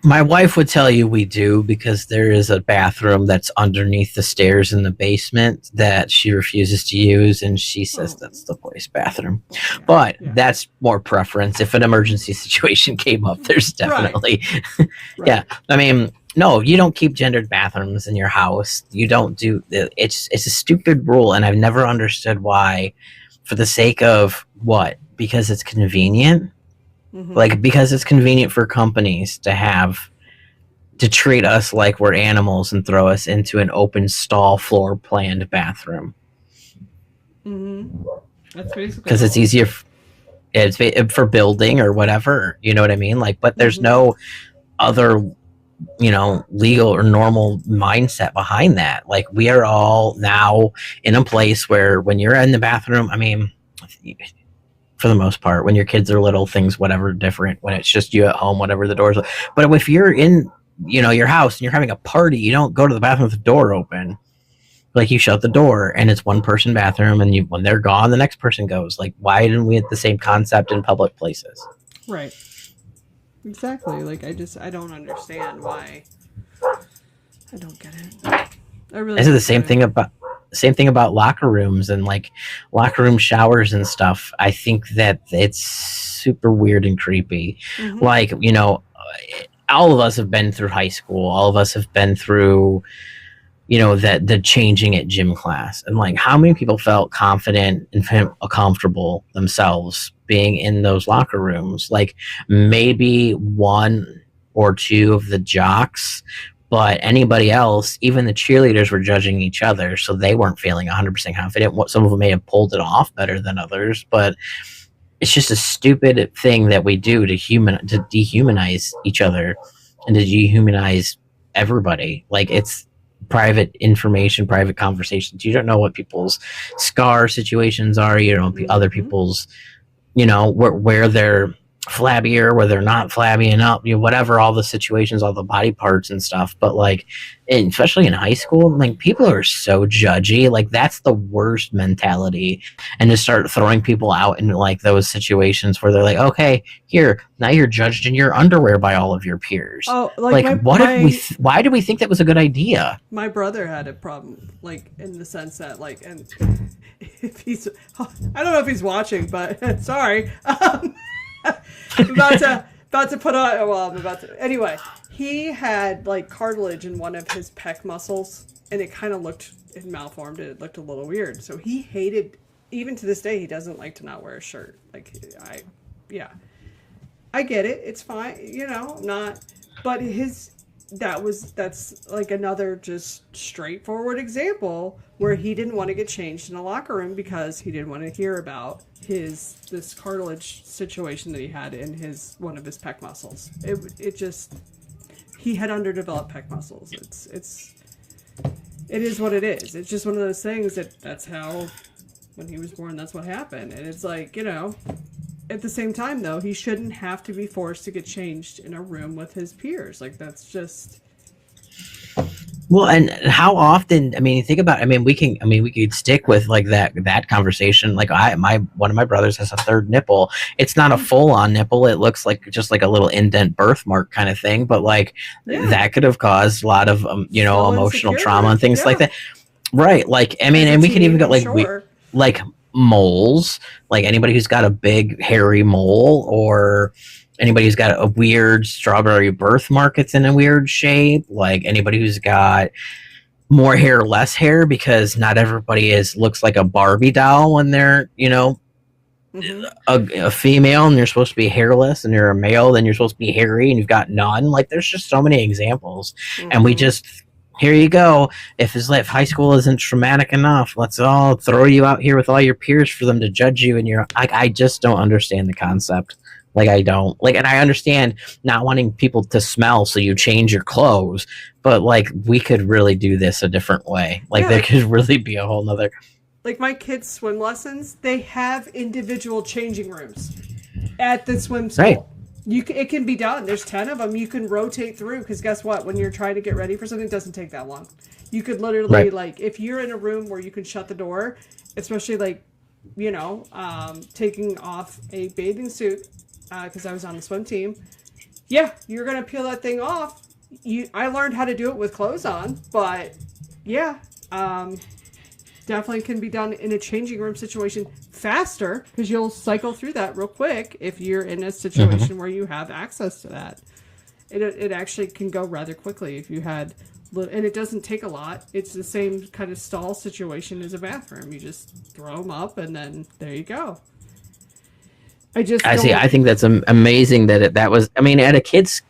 B: My wife would tell you we do, because there is a bathroom that's underneath the stairs in the basement that she refuses to use, and she says that's the boys' bathroom. Yeah, but that's more preference. If an emergency situation came up, there's definitely, right. I mean. No, you don't keep gendered bathrooms in your house. You don't do it's a stupid rule, and I've never understood why. For the sake of what? Because it's convenient? Like, because it's convenient for companies to treat us like we're animals and throw us into an open stall floor planned bathroom.
A: That's basically
B: because it's easier it's for building or whatever, you know what I mean? Like, but there's no other legal or normal mindset behind that. Like, we are all now in a place where when you're in the bathroom, I mean, for the most part, when your kids are little, things, whatever, different. When it's just you at home, whatever, the doors. But if you're in, your house and you're having a party, you don't go to the bathroom with the door open. Like, you shut the door and it's one person bathroom, and when they're gone, the next person goes. Like, why didn't we have the same concept in public places?
A: Right. Exactly. Like, I don't understand why. I don't get it. I really.
B: Is it the same thing about locker rooms and like locker room showers and stuff? I think that it's super weird and creepy. Like, all of us have been through high school. All of us have been through, the changing at gym class, and like, how many people felt confident and comfortable themselves being in those locker rooms? Like, maybe one or two of the jocks, but anybody else, even the cheerleaders, were judging each other, so they weren't feeling 100% confident. Some of them may have pulled it off better than others, but it's just a stupid thing that we do to dehumanize each other and to dehumanize everybody. Like, it's private information, private conversations. You don't know what people's scar situations are. You don't know other people's, where they're flabbier, where they're not flabby enough, whatever, all the situations, all the body parts and stuff. But like, especially in high school, like, people are so judgy. Like, that's the worst mentality. And to start throwing people out in like those situations where they're like, okay, here, now you're judged in your underwear by all of your peers.
A: Oh, like
B: why did we think that was a good idea?
A: My brother had a problem, like, in the sense that, like, and if he's, I don't know if he's watching, but sorry. I'm about to put on. Well, I'm about to. Anyway, he had like cartilage in one of his pec muscles, and it kind of it malformed. It looked a little weird. So he hated. Even to this day, he doesn't like to not wear a shirt. Like, I get it. It's fine. Not. But that's like another just straightforward example where he didn't want to get changed in a locker room because he didn't want to hear about this cartilage situation that he had in one of his pec muscles. He had underdeveloped pec muscles. It is what it is. It's just one of those things that's how, when he was born, that's what happened. And it's like, at the same time, though, he shouldn't have to be forced to get changed in a room with his peers. Like, that's just...
B: Well, and how often, think about, we could stick with like that conversation. Like, one of my brothers has a third nipple. It's not a full on nipple. It looks like just like a little indent birthmark kind of thing. But like, that could have caused a lot of, emotional trauma and things like that. Right. Like, and we can even get like moles, like anybody who's got a big hairy mole, or anybody who's got a weird strawberry birthmark that's in a weird shape, like anybody who's got more hair, less hair, because not everybody looks like a Barbie doll when they're, a female, and you're supposed to be hairless, and you're a male, then you're supposed to be hairy and you've got none. Like, there's just so many examples. And we just, here you go. If high school isn't traumatic enough, let's all throw you out here with all your peers for them to judge you. And I just don't understand the concept. Like, I don't like, and I understand not wanting people to smell, so you change your clothes, but like, we could really do this a different way. Like, there could really be a whole nother.
A: Like, my kids' swim lessons, they have individual changing rooms at the swim school.
B: Right.
A: It can be done. There's 10 of them. You can rotate through, because guess what? When you're trying to get ready for something, it doesn't take that long. You could literally, like, if you're in a room where you can shut the door, especially like, taking off a bathing suit, because I was on the swim team. Yeah, you're going to peel that thing off. I learned how to do it with clothes on, but yeah, definitely can be done in a changing room situation faster, because you'll cycle through that real quick if you're in a situation where you have access to that. It actually can go rather quickly if you had, and it doesn't take a lot. It's the same kind of stall situation as a bathroom. You just throw them up, and then there you go. I
B: think that's amazing that was, at a kids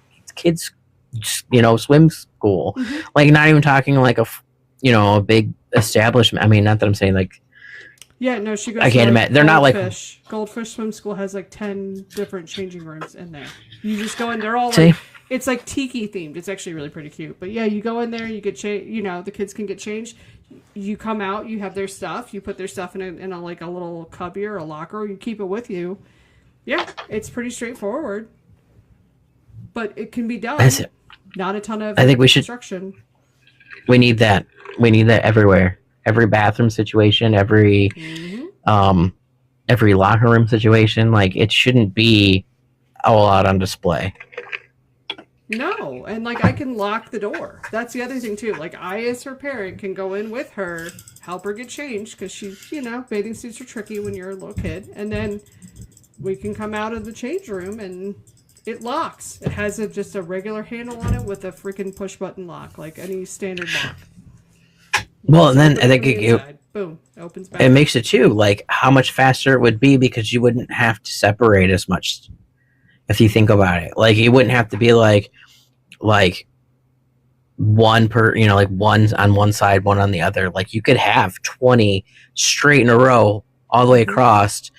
B: swim school, like, not even talking like a big establishment. Not that I'm saying like,
A: yeah, no, she goes.
B: I can't imagine. They're not like
A: Goldfish Swim School has like 10 different changing rooms in there. You just go in. They're all like, it's like tiki themed. It's actually really pretty cute. But yeah, you go in there, you get the kids can get changed. You come out, you have their stuff. You put their stuff in a like a little cubby or a locker. You keep it with you. Yeah, it's pretty straightforward, but it can be done.
B: That's it.
A: Not a ton of
B: I think we should.
A: Construction.
B: We need that. We need that everywhere. Every bathroom situation, every locker room situation. Like, it shouldn't be all out on display.
A: No, and like, I can lock the door. That's the other thing too. Like, I, as her parent, can go in with her, help her get changed, because she's, bathing suits are tricky when you're a little kid, and then we can come out of the change room and it locks. It has just a regular handle on it with a freaking push button lock, like any standard lock.
B: Well, and then I think it
A: boom, opens back.
B: It makes it too, like, how much faster it would be, because you wouldn't have to separate as much. If you think about it, like, you wouldn't have to be like one per, like, one's on one side, one on the other. Like, you could have 20 straight in a row all the way across.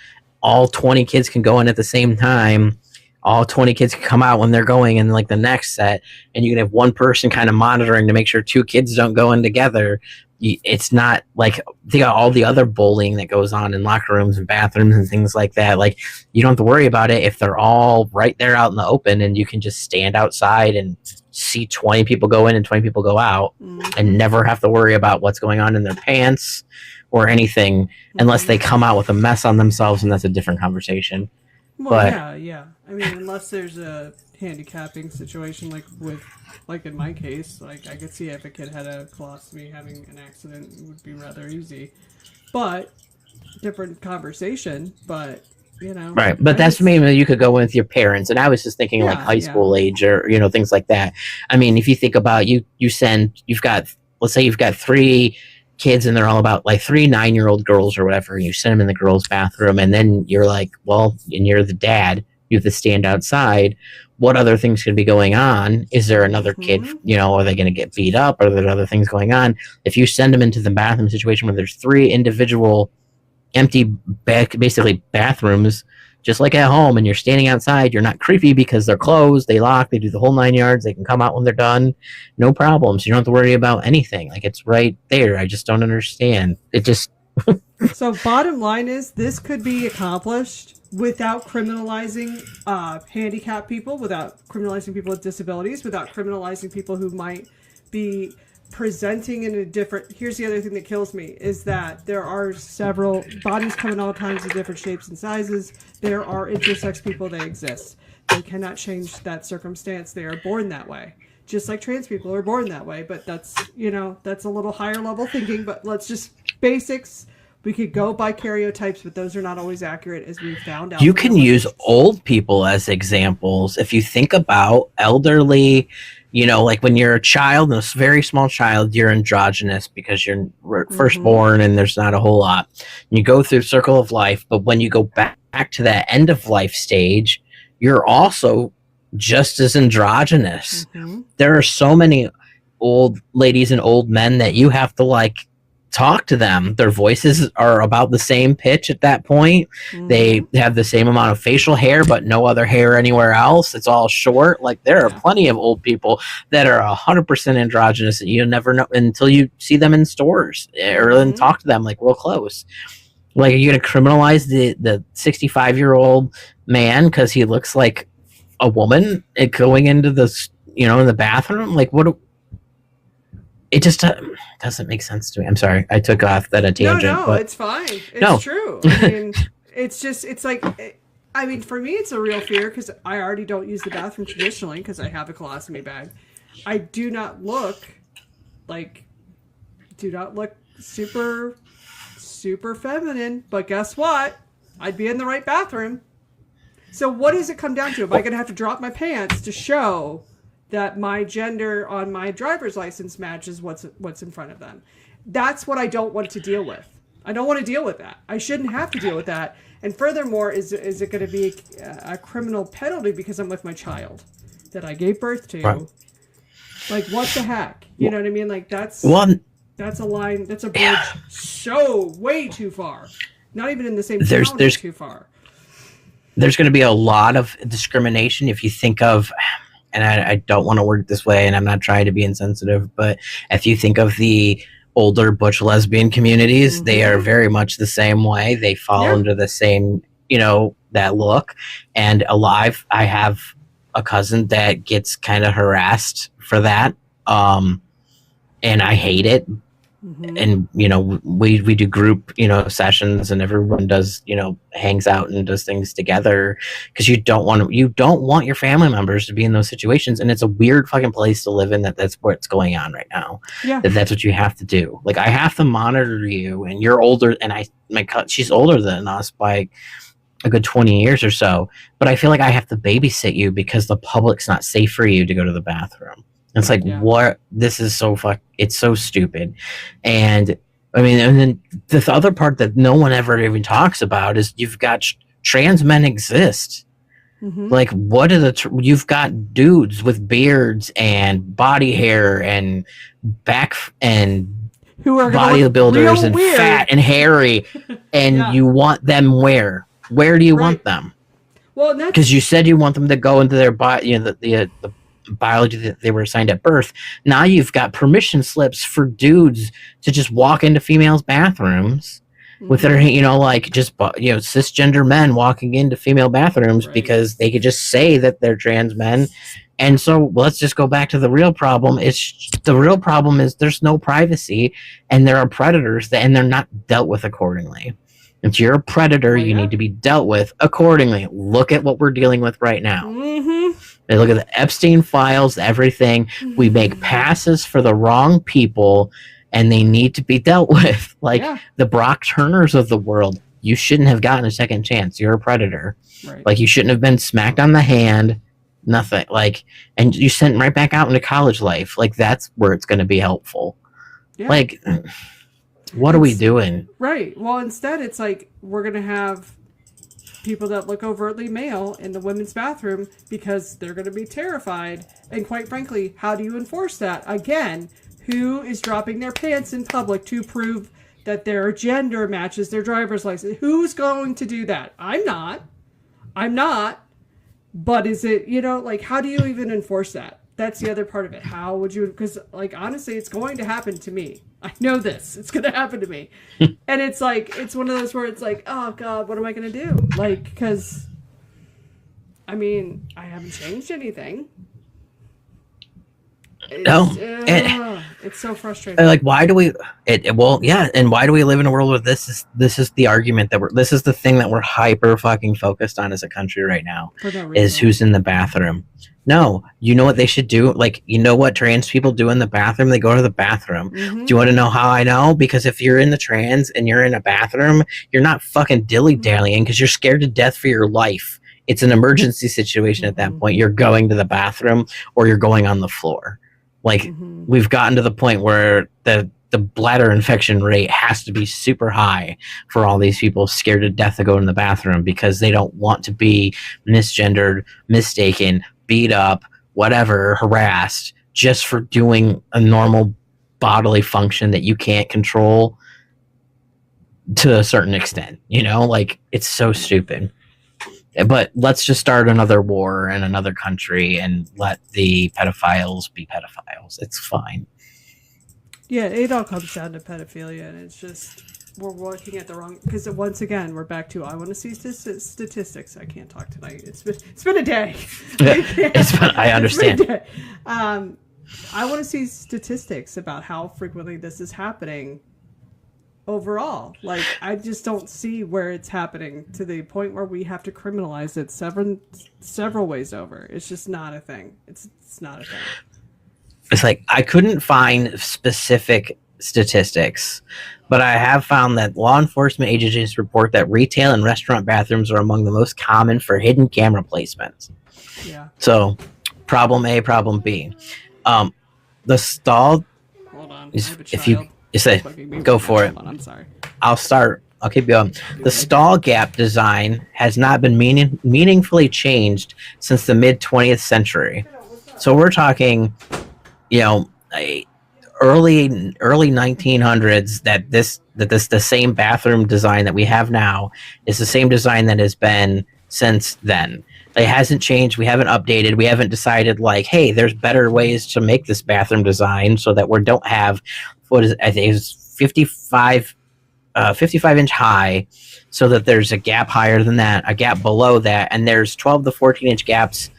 B: All 20 kids can go in at the same time. all 20 kids can come out when they're going in like the next set, and you can have one person kind of monitoring to make sure two kids don't go in together. It's not like think of all the other bullying that goes on in locker rooms and bathrooms and things like that. Like, you don't have to worry about it if they're all right there out in the open, and you can just stand outside and see 20 people go in and 20 people go out, and never have to worry about what's going on in their pants or anything, unless they come out with a mess on themselves, and that's a different conversation.
A: Well,
B: But
A: yeah. I mean, unless there's a handicapping situation, like in my case, like I could see if a kid had a colostomy, having an accident would be rather easy. But different conversation. But
B: right, but that's maybe you could go with your parents, and I was just thinking like high school age or things like that. I mean, if you think about you've got, let's say you've got 3 kids and they're all about like 3 9-year-old girls or whatever, and you send them in the girls' bathroom, and then you're like, well, and you're the dad, you have to stand outside. What other things could be going on? Is there another kid? Are they going to get beat up? Are there other things going on? If you send them into the bathroom situation where there's 3 individual empty basically bathrooms, just like at home, and you're standing outside, you're not creepy because they're closed, they lock, they do the whole 9 yards, they can come out when they're done, no problems. You don't have to worry about anything. Like, it's right there. I just don't understand it. Just
A: So bottom line is, this could be accomplished without criminalizing handicapped people, without criminalizing people with disabilities, without criminalizing people who might be presenting in a different. Here's the other thing that kills me, is that there are several bodies come in all kinds of different shapes and sizes. There are intersex people, they exist. They cannot change that circumstance. They are born that way, just like trans people are born that way. But that's that's a little higher level thinking. But let's just basics. We could go by stereotypes, but those are not always accurate, as we've found out.
B: You can use old people as examples. If you think about elderly, like when you're a child, a very small child, you're androgynous because you're firstborn and there's not a whole lot. You go through circle of life, but when you go back to that end of life stage, you're also just as androgynous. There are so many old ladies and old men that you have to talk to them. Their voices are about the same pitch at that point. They have the same amount of facial hair, but no other hair anywhere else. It's all short. Like, there are plenty of old people that are 100% androgynous, and you never know until you see them in stores or then talk to them real close. Like, are you going to criminalize the 65-year-old man because he looks like a woman going into the in the bathroom? Like, what? It just doesn't make sense to me. I'm sorry, I took off that a tangent.
A: No,
B: but
A: it's fine. It's true. I mean, I mean, for me, it's a real fear because I already don't use the bathroom traditionally because I have a colostomy bag. I do not look super, super feminine, but guess what? I'd be in the right bathroom. So what does it come down to? Am I going to have to drop my pants to show that my gender on my driver's license matches what's in front of them? That's what I don't want to deal with. I don't want to deal with that. I shouldn't have to deal with that. And furthermore, is it going to be a criminal penalty because I'm with my child that I gave birth to?
B: Right.
A: Like, what the heck? You know what I mean? Like, that's a line, that's a bridge so way too far. Not even in the same town, there's too far.
B: There's going to be a lot of discrimination if you think of, and I don't want to word it this way, and I'm not trying to be insensitive, but if you think of the older butch lesbian communities, they are very much the same way. They fall under the same, that look. And I have a cousin that gets kind of harassed for that. And I hate it. And, we do group, sessions, and everyone does, hangs out and does things together because you don't want your family members to be in those situations. And it's a weird fucking place to live in that's what's going on right now. Yeah. That's what you have to do. Like, I have to monitor you, and you're older, and she's older than us by a good 20 years or so, but I feel like I have to babysit you because the public's not safe for you to go to the bathroom. It's like, what? This is so it's so stupid. And I mean, and then the other part that no one ever even talks about is you've got trans men exist. Like, what are you've got dudes with beards and body hair and back and
A: who are
B: bodybuilders and fat and hairy, and you want them where? Where do you want them?
A: Well, that's
B: Because you said you want them to go into their body, the biology that they were assigned at birth. Now you've got permission slips for dudes to just walk into females' bathrooms with their, like just cisgender men walking into female bathrooms
A: right.
B: because they could just say that they're trans men. And so let's just go back to the real problem. The real problem is there's no privacy, and there are predators and they're not dealt with accordingly. If you're a predator, you need to be dealt with accordingly. Look at what we're dealing with right now. They look at the Epstein files, everything. We make passes for the wrong people, and they need to be dealt with. Like the Brock Turners of the world. You shouldn't have gotten a second chance. You're a predator.
A: Right.
B: Like, you shouldn't have been smacked on the hand. Nothing. Like, and you sent right back out into college life. Like, that's where it's going to be helpful. Yeah. Like, what are we doing?
A: Right. Well, instead, it's like we're going to have people that look overtly male in the women's bathroom because they're going to be terrified. And quite frankly, how do you enforce that? Again, who is dropping their pants in public to prove that their gender matches their driver's license? Who's going to do that? I'm not. But is it, like, how do you even enforce that? That's the other part of it. How would you, because, like, honestly, it's going to happen to me. I know this. It's going to happen to me. And it's like, it's one of those where it's like, oh, God, what am I going to do? Like, because, I mean, I haven't changed anything. It's so frustrating.
B: Like, why do we? And why do we live in a world where this is the argument that this is the thing that we're hyper fucking focused on as a country right now? Is who's in the bathroom? No, you know what they should do? Like, you know what trans people do in the bathroom? They go to the bathroom. Do you want to know how I know? Because if you're in the trans and you're in a bathroom, you're not fucking dilly-dallying because you're scared to death for your life. It's an emergency situation at that point. You're going to the bathroom or you're going on the floor. Like, we've gotten to the point where the bladder infection rate has to be super high for all these people scared to death to go in the bathroom because they don't want to be misgendered, mistaken, beat up, whatever, harassed, just for doing a normal bodily function that you can't control to a certain extent. Like, it's so stupid. But let's just start another war in another country and let the pedophiles be pedophiles. It's fine.
A: Yeah, it all comes down to pedophilia, and it's just we're looking at the wrong. Because once again, we're back to I want to see statistics. I can't talk tonight. It's been a day.
B: I understand.
A: I want to see statistics about how frequently this is happening. Overall, like, I just don't see where it's happening to the point where we have to criminalize it several ways over. It's just not a thing. It's not a thing.
B: It's like, I couldn't find specific statistics, but I have found that law enforcement agencies report that retail and restaurant bathrooms are among the most common for hidden camera placements. Yeah. So, problem A, problem B. The stall. Hold on. If you say, go for it.
A: I'm sorry.
B: I'll start. I'll keep going. The stall gap design has not been meaningfully changed since the mid 20th century. So we're talking, early 1900s that the same bathroom design that we have now is the same design that has been since then. It hasn't changed. We haven't updated. We haven't decided, like, hey, there's better ways to make this bathroom design so that we don't have I think it's 55 inch high, so that there's a gap higher than that, a gap below that, and there's 12 to 14 inch gaps,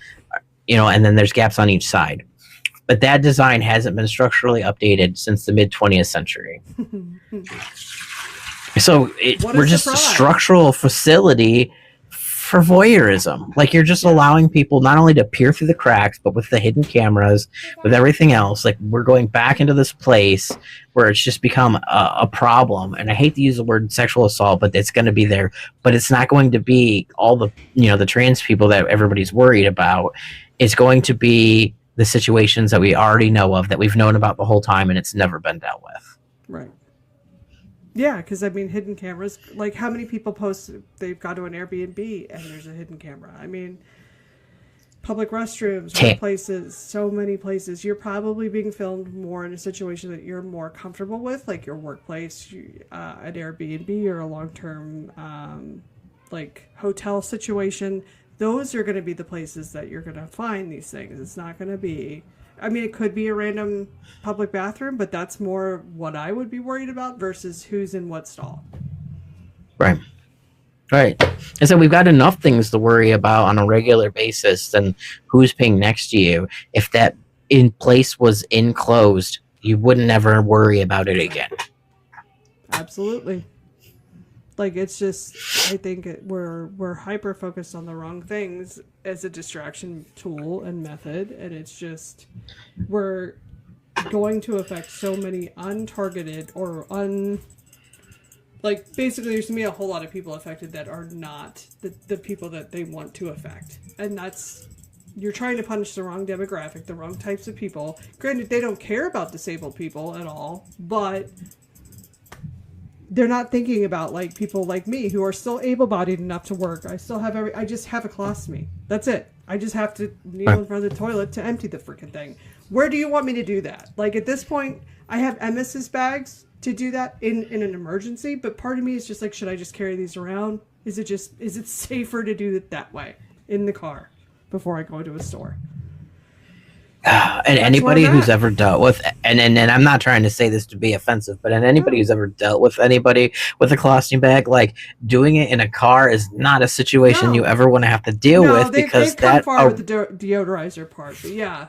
B: and then there's gaps on each side. But that design hasn't been structurally updated since the mid 20th century. So we're just a structural facility for voyeurism. Like, you're just allowing people not only to peer through the cracks, but with the hidden cameras, with everything else. Like, we're going back into this place where it's just become a problem. And I hate to use the word sexual assault, but it's going to be there. But it's not going to be all the the trans people that everybody's worried about. It's going to be the situations that we already know of, that we've known about the whole time, and it's never been dealt with.
A: Right. Yeah, because, I mean, hidden cameras, like, how many people post they've gone to an Airbnb and there's a hidden camera? I mean, public restrooms, places, so many places. You're probably being filmed more in a situation that you're more comfortable with, like your workplace, an Airbnb, or a long-term, hotel situation. those are going to be the places that you're going to find these things. It's not going to be, I mean, it could be a random public bathroom, but that's more what I would be worried about versus who's in what stall.
B: Right. Right. And so we've got enough things to worry about on a regular basis than who's paying next to you. If that in place was enclosed, you wouldn't ever worry about it again.
A: Absolutely. Like, it's just, I think we're hyper focused on the wrong things as a distraction tool and method, and it's just, we're going to affect so many untargeted or like, basically there's going to be a whole lot of people affected that are not the people that they want to affect. And that's, you're trying to punish the wrong demographic, the wrong types of people. Granted, they don't care about disabled people at all, but they're not thinking about, like, people like me who are still able-bodied enough to work. I still have I just have a colostomy. That's it. I just have to kneel in front of the toilet to empty the freaking thing. Where do you want me to do that? Like, at this point, I have emesis bags to do that in an emergency, but part of me is just like, should I just carry these around? Is it safer to do it that way in the car before I go into a store?
B: And anybody who's ever dealt with, and I'm not trying to say this to be offensive, but anybody who's ever dealt with anybody with a colostomy bag, like, doing it in a car is not a situation you ever want to have to deal with, because
A: they've come far with the deodorizer part, but yeah.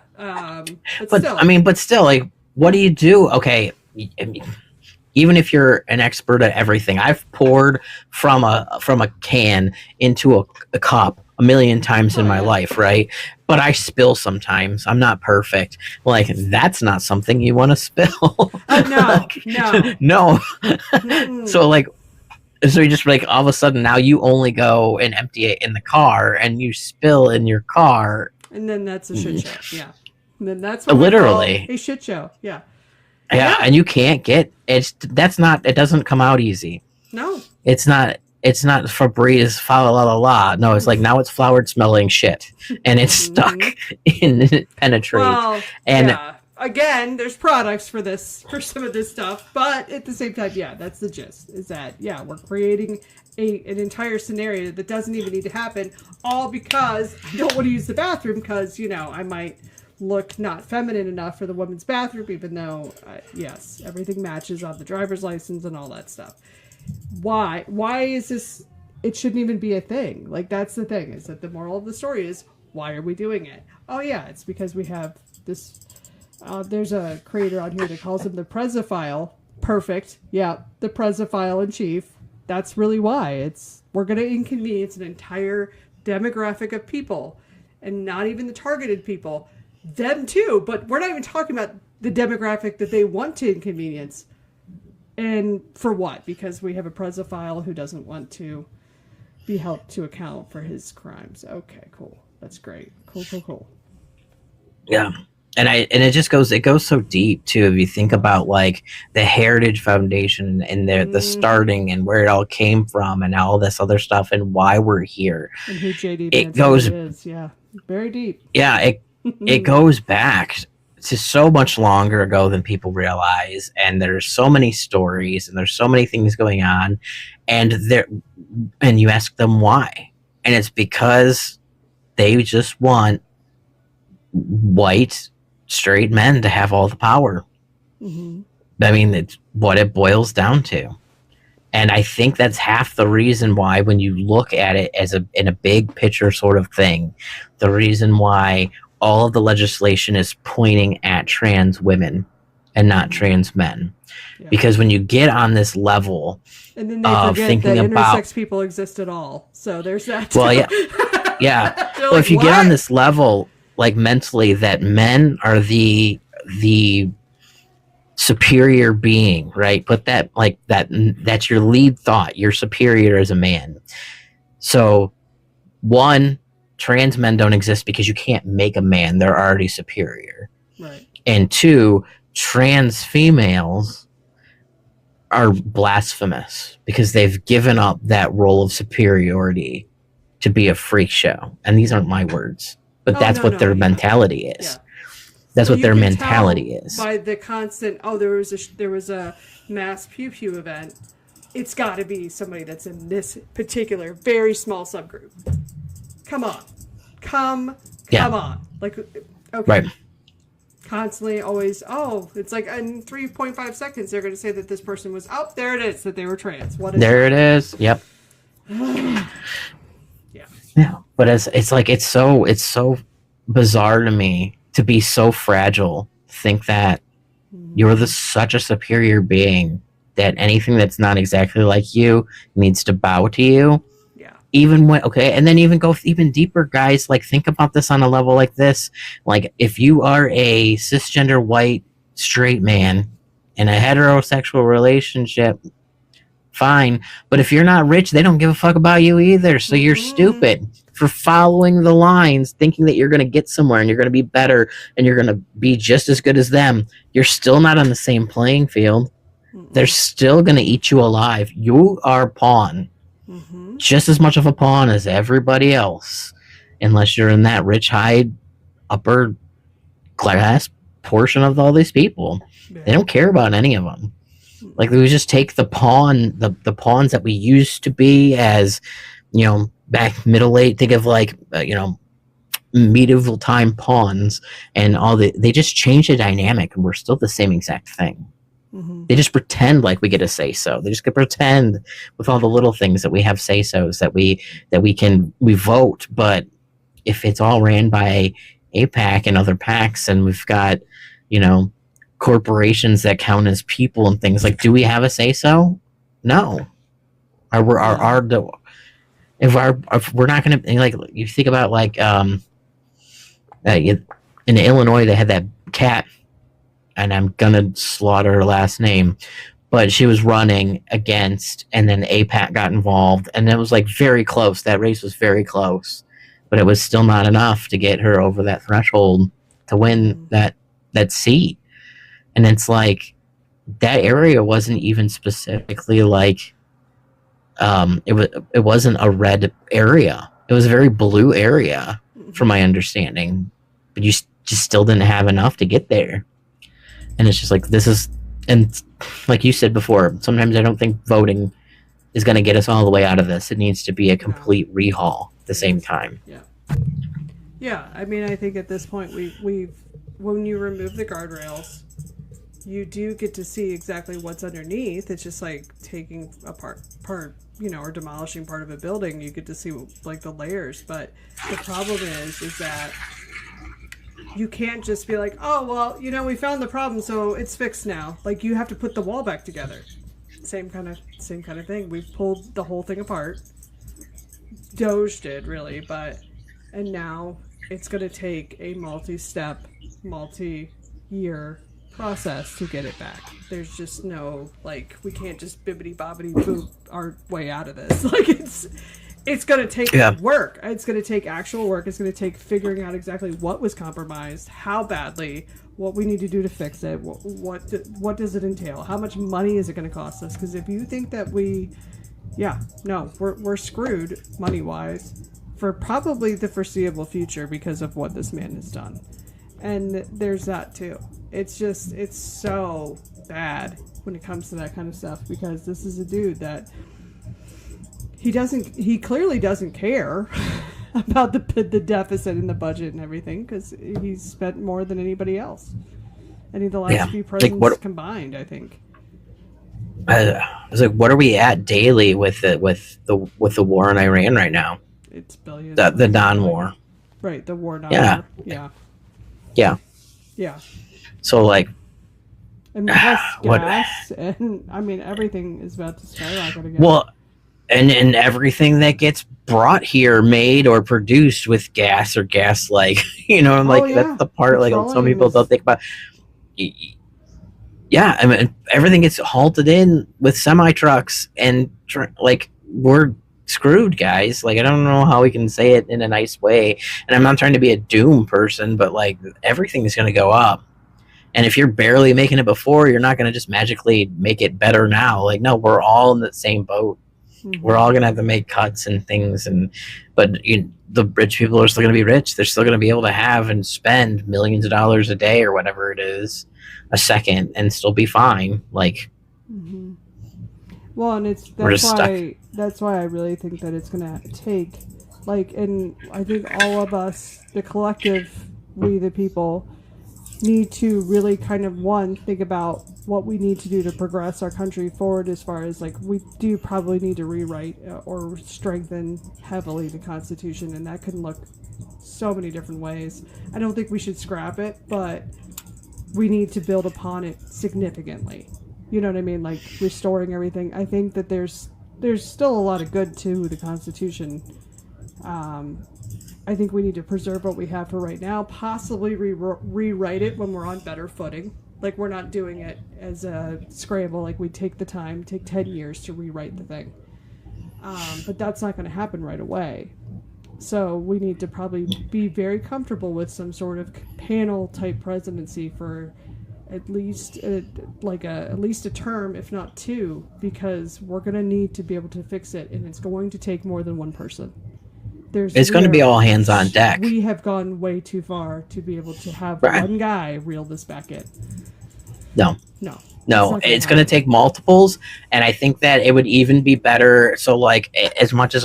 B: But still, like, what do you do? Okay, even if you're an expert at everything, I've poured from a can into a cup a million times in my life, right? But I spill sometimes. I'm not perfect. Like, that's not something you want to spill. No. So you just, like, all of a sudden now you only go and empty it in the car, and you spill in your car,
A: and then that's a shit show. Yeah, and then that's
B: what literally
A: a shit show. Yeah.
B: Yeah, and you can't get it doesn't come out easy.
A: No.
B: It's not Febreze fa la la la. No, it's like, now it's flowered smelling shit, and it's stuck in penetrate. Well, and
A: yeah. Again, there's products for some of this stuff, but at the same time, yeah, that's the gist. Is that, yeah, we're creating an entire scenario that doesn't even need to happen, all because I don't want to use the bathroom because, I might look not feminine enough for the women's bathroom, even though, yes, everything matches on the driver's license and all that stuff. Why is this? It shouldn't even be a thing. Like, that's the thing, is that the moral of the story is, why are we doing it? Oh yeah, it's because we have this. There's a creator on here that calls him the Presophile. Perfect. Yeah, the Presophile in chief. That's really why. We're going to inconvenience an entire demographic of people, and not even the targeted people. Them too, but we're not even talking about the demographic that they want to inconvenience. And for what? Because we have a Presophile who doesn't want to be held to account for his crimes. Okay, cool. That's great. Cool.
B: Yeah. And it goes so deep too, if you think about, like, the Heritage Foundation and the starting and where it all came from and all this other stuff and why we're here.
A: And who JD is. Yeah. Very deep.
B: Yeah, it goes back to so much longer ago than people realize, and there's so many stories and there's so many things going on, and you ask them why, and it's because they just want white straight men to have all the power. I mean, it's what it boils down to. And I think that's half the reason why, when you look at it in a big picture sort of thing, the reason why all of the legislation is pointing at trans women and not trans men. Yeah. Because when you get on this level
A: and then they forget thinking that intersex people exist at all. So there's that too.
B: Well, yeah. Well, if you get on this level, like, mentally, that men are the superior being, right? Put that, like, that's your lead thought. You're superior as a man. So, one, trans men don't exist because you can't make a man. They're already superior.
A: Right.
B: And two, trans females are blasphemous because they've given up that role of superiority to be a freak show. And these aren't my words, but that's what their mentality is. Yeah. That's what their mentality is.
A: By the constant, there was a mass pew event. It's got to be somebody that's in this particular very small subgroup. come on. Come
B: Yeah.
A: on. Like, okay.
B: Right.
A: Constantly, always, oh, it's like in 3.5 seconds, they're going to say that this person was, oh, there it is, that they were trans. What is
B: There it is. Yep.
A: Yeah.
B: Yeah. But it's like, it's so bizarre to me to be so fragile, think that you're such a superior being that anything that's not exactly like you needs to bow to you.
A: Yeah.
B: Even when, okay, and then even go even deeper, guys. Like, think about this on a level like this. Like, if you are a cisgender white straight man in a heterosexual relationship, fine. But if you're not rich, they don't give a fuck about you either. So you're stupid for following the lines, thinking that you're going to get somewhere and you're going to be better and you're going to be just as good as them. You're still not on the same playing field. They're still going to eat you alive. You are a pawn. Just as much of a pawn as everybody else, unless you're in that rich, high, upper class portion of all these people. They don't care about any of them. Like, we just take the pawns that we used to be as, back middle age. Think of like, medieval time pawns and all they just change the dynamic, and we're still the same exact thing. They just pretend like we get a say so. They just pretend with all the little things that we have say so's, that we vote. But if it's all ran by APAC and other PACs, and we've got, corporations that count as people and things, like, do we have a say so? No. If we're not going to, like, you think about, like, in Illinois, they had that cat, and I'm gonna slaughter her last name, but she was running against, and then APAC got involved, and it was like very close. That race was very close, but it was still not enough to get her over that threshold to win that seat. And it's like, that area wasn't even specifically like, it wasn't a red area. It was a very blue area, from my understanding, but you just still didn't have enough to get there. And it's just like, and like you said before, sometimes I don't think voting is going to get us all the way out of this. It needs to be a complete rehaul at the same time.
A: Yeah. Yeah. I mean, I think at this point, when you remove the guardrails, you do get to see exactly what's underneath. It's just like taking apart part, or demolishing part of a building. You get to see like the layers. But the problem is that you can't just be like, oh, well, we found the problem, so it's fixed now. Like, you have to put the wall back together. Same kind of thing. We've pulled the whole thing apart. Doge did, really, and now it's going to take a multi-step, multi-year process to get it back. There's just no, like, we can't just bibbity-bobbity boop our way out of this. Like, it's going to take work. It's going to take actual work. It's going to take figuring out exactly what was compromised, how badly, what we need to do to fix it, what does it entail, how much money is it going to cost us? Because if you think that we're screwed money-wise for probably the foreseeable future because of what this man has done. And there's that too. It's so bad when it comes to that kind of stuff, because this is a dude that he clearly doesn't care about the deficit in the budget and everything, because he's spent more than anybody else. Any of the last few presidents combined, I think.
B: I was like, what are we at daily with the war in Iran right now?
A: It's billions.
B: The non-war.
A: Right, the war non-war. Yeah. So,
B: like,
A: and plus gas, and I mean, everything is about to skyrocket again.
B: Well, and everything that gets brought here, made or produced with gas or gas, like, that's the part, like, some people don't think about. Yeah, I mean, everything gets halted in with semi-trucks, and like, we're screwed, guys. Like, I don't know how we can say it in a nice way, and I'm not trying to be a doom person, but like, everything is going to go up. And if you're barely making it before, you're not going to just magically make it better now. Like, no, we're all in the same boat. We're all going to have to make cuts and things, but the rich people are still going to be rich. They're still going to be able to have and spend millions of dollars a day or whatever it is, a second, and still be fine. Like,
A: well, and that's why I really think that it's going to take Like, and I think all of us, the collective, we the people, need to really kind of think about what we need to do to progress our country forward, as far as like we do probably need to rewrite or strengthen heavily the Constitution, and that can look so many different ways. I don't think we should scrap it, but we need to build upon it significantly. You know what I mean? Like restoring everything. I think that there's still a lot of good to the Constitution. I think we need to preserve what we have for right now, possibly rewrite it when we're on better footing. Like, we're not doing it as a scramble, like we take 10 years to rewrite the thing. But that's not going to happen right away. So we need to probably be very comfortable with some sort of panel-type presidency for at least at least a term, if not two, because we're going to need to be able to fix it, and it's going to take more than one person. It's
B: going to be all hands on deck.
A: We have gone way too far to be able to have one guy reel this back in.
B: No, it's going to take multiples, and I think that it would even be better. So, like, as much as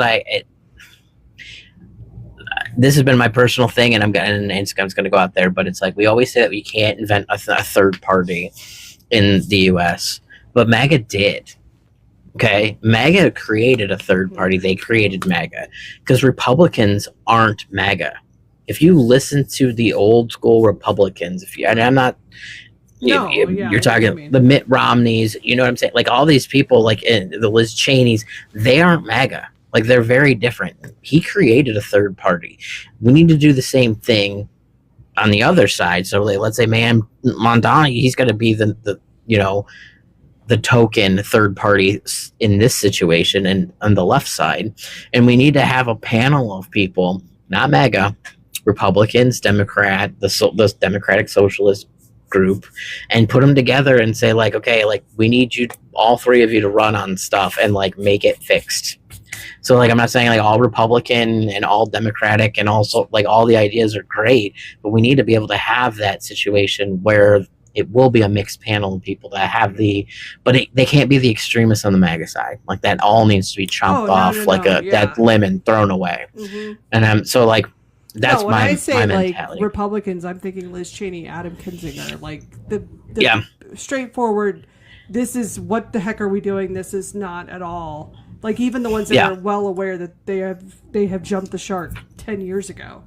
B: this has been my personal thing, and it's going to go out there, but it's like we always say that we can't invent a third party in the U.S., but MAGA did. Okay, MAGA created a third party. They created MAGA because Republicans aren't MAGA. If you listen to the old school Republicans, and I'm not, you're talking the Mitt Romneys, you know what I'm saying? Like all these people, like the Liz Cheneys, they aren't MAGA. Like they're very different. He created a third party. We need to do the same thing on the other side. So like, let's say, Mondani, he's going to be the token third party in this situation and on the left side. And we need to have a panel of people, not MAGA, Republicans, the Democratic Socialist group, and put them together and say like, okay, like we need you, all three of you, to run on stuff and like make it fixed. So like, I'm not saying like all Republican and all Democratic and also like all the ideas are great, but we need to be able to have that situation where it will be a mixed panel of people that have they can't be the extremists on the MAGA side. Like that all needs to be chopped off that lemon thrown away. Mm-hmm. And so like that's
A: when
B: my
A: I say
B: mentality.
A: Like Republicans, I'm thinking Liz Cheney, Adam Kinzinger, like the straightforward. This is what the heck are we doing? This is not at all. Like even the ones that are well aware that they have jumped the shark 10 years ago.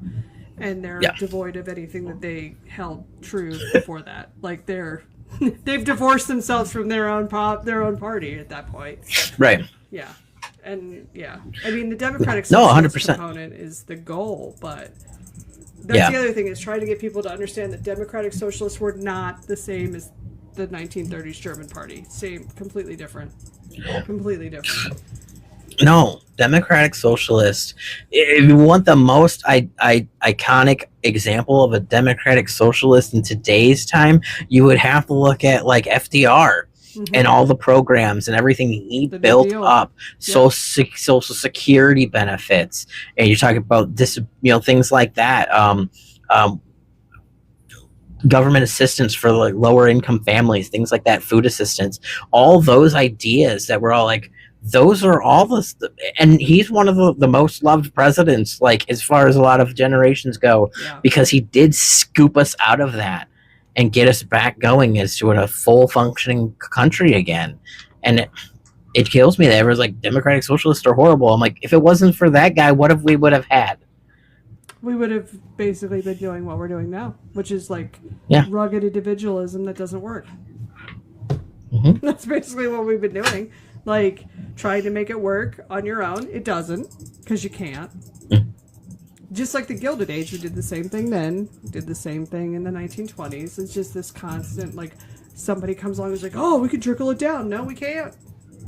A: And they're devoid of anything that they held true before that. Like they've divorced themselves from their own party at that point.
B: Right.
A: Yeah. And I mean the Democratic Socialist component is the goal, but that's the other thing, is trying to get people to understand that Democratic Socialists were not the same as the 1930s German Party. Completely different. Completely different.
B: No, Democratic Socialist. If you want the most iconic example of a Democratic Socialist in today's time, you would have to look at like FDR and all the programs and everything he built up. Social Security benefits, and you're talking about this, things like that. Government assistance for like lower income families, things like that, food assistance, all those ideas that were all like, those are all and he's one of the most loved presidents, like as far as a lot of generations go, because he did scoop us out of that and get us back going as to a full functioning country again. And it kills me that everyone's like Democratic Socialists are horrible. I'm like, if it wasn't for that guy, what if we would have had?
A: We would have basically been doing what we're doing now, which is like rugged individualism that doesn't work. Mm-hmm. That's basically what we've been doing. Like trying to make it work on your own. It doesn't, because you can't. Just like the Gilded Age, we did the same thing then. We did the same thing in the 1920s. It's just this constant, like, somebody comes along and is like, oh, we can trickle it down. No, we can't.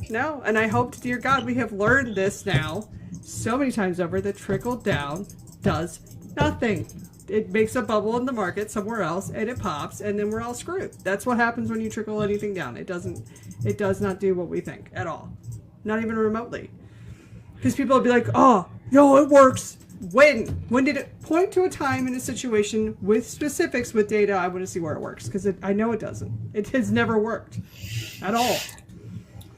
A: No. And I hope to dear God we have learned this now so many times over that trickle down does nothing. It makes a bubble in the market somewhere else and it pops and then we're all screwed. That's what happens when you trickle anything down. It does not do what we think at all. Not even remotely. Because people will be like, oh, no, it works. When did it point to a time in a situation with specifics, with data? I want to see where it works, because I know it doesn't. It has never worked at all.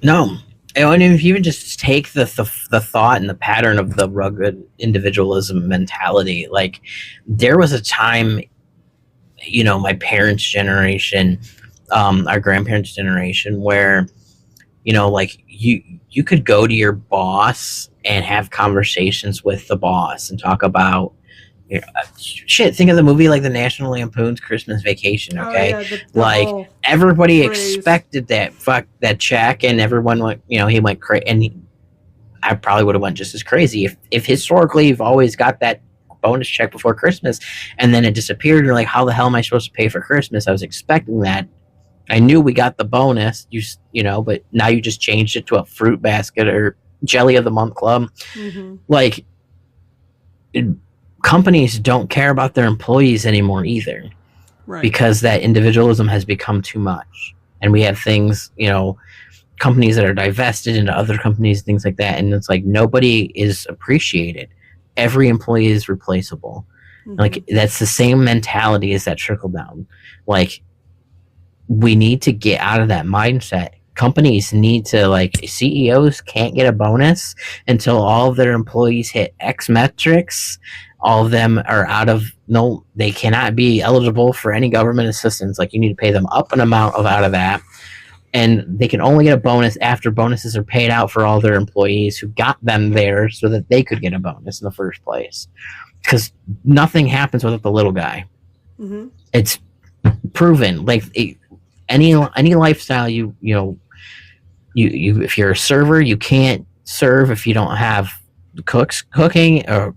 B: No. And if you even just take the thought and the pattern of the rugged individualism mentality, like there was a time, my parents' generation, our grandparents' generation, where like you could go to your boss and have conversations with the boss and talk about shit. Think of the movie like the National Lampoon's Christmas Vacation.
A: Oh
B: Okay,
A: yeah, the
B: like
A: whole
B: everybody
A: phrase.
B: expected that check, and everyone went. He went crazy, and I probably would have went just as crazy if historically you've always got that bonus check before Christmas, and then it disappeared. You're like, how the hell am I supposed to pay for Christmas? I was expecting that. I knew we got the bonus, but now you just changed it to a fruit basket or jelly of the month club.
A: Mm-hmm.
B: Like, companies don't care about their employees anymore either,
A: Right.
B: because that individualism has become too much, and we have things, companies that are divested into other companies, things like that, and it's like nobody is appreciated. Every employee is replaceable.
A: Mm-hmm.
B: Like that's the same mentality as that trickle down. Like, we need to get out of that mindset. Companies need to, like, CEOs can't get a bonus until all of their employees hit X metrics. All of them are they cannot be eligible for any government assistance. Like, you need to pay them up an amount out of that. And they can only get a bonus after bonuses are paid out for all their employees who got them there so that they could get a bonus in the first place. Because nothing happens without the little guy.
A: Mm-hmm.
B: It's proven. Like, any lifestyle, you if you're a server, you can't serve if you don't have cooks cooking or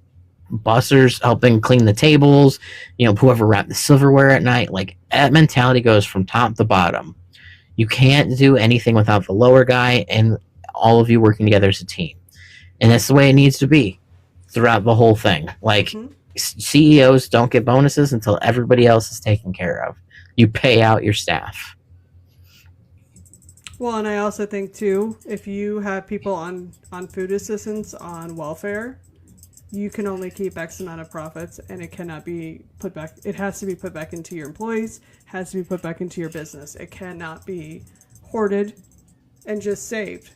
B: bussers helping clean the tables, whoever wrapped the silverware at night. Like, that mentality goes from top to bottom. You can't do anything without the lower guy and all of you working together as a team. And that's the way it needs to be throughout the whole thing. Like, mm-hmm. CEOs don't get bonuses until everybody else is taken care of. You pay out your staff.
A: Well, and I also think, too, if you have people on food assistance, on welfare, you can only keep X amount of profits, and it cannot be put back. It has to be put back into your employees, has to be put back into your business. It cannot be hoarded and just saved.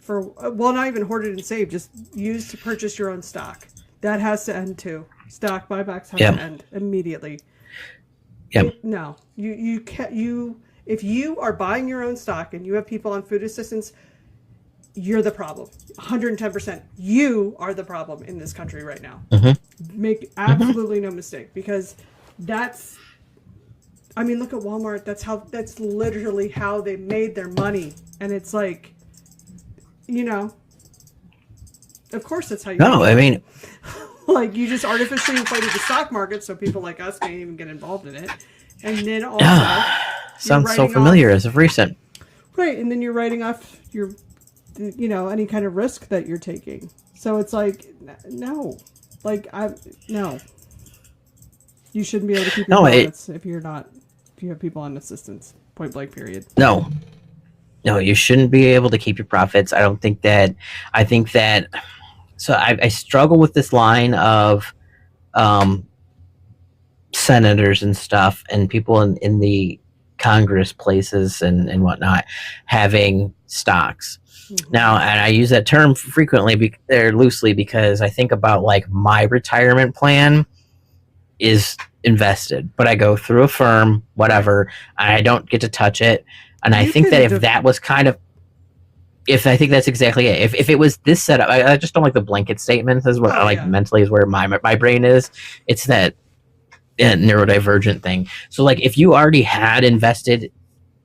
A: Not even hoarded and saved, just used to purchase your own stock. That has to end, too. Stock buybacks have to end immediately.
B: Yep.
A: No. You can't... If you are buying your own stock and you have people on food assistance, you're the problem. 110%. You are the problem in this country right now. Mm-hmm. Make absolutely no mistake, because look at Walmart. That's literally how they made their money. And it's like, of course that's how you like, you just artificially inflated the stock market so people like us can't even get involved in it. And then also...
B: Sounds so familiar as of recent.
A: Right, and then you're writing off your, any kind of risk that you're taking. So it's like, no. No. You shouldn't be able to keep your profits if you have people on assistance. Point blank, period.
B: No, you shouldn't be able to keep your profits. I think that, so I struggle with this line of senators and stuff and people in the Congress places and whatnot having stocks. Mm-hmm. Now, and I use that term frequently loosely because I think about, like, my retirement plan is invested, but I go through a firm, whatever, and I don't get to touch it. And I think that if that was kind of, I think that's exactly it. If it was this setup, I just don't like the blanket statements. Is what mentally is where my brain is. It's that neurodivergent thing. So, like, if you already had invested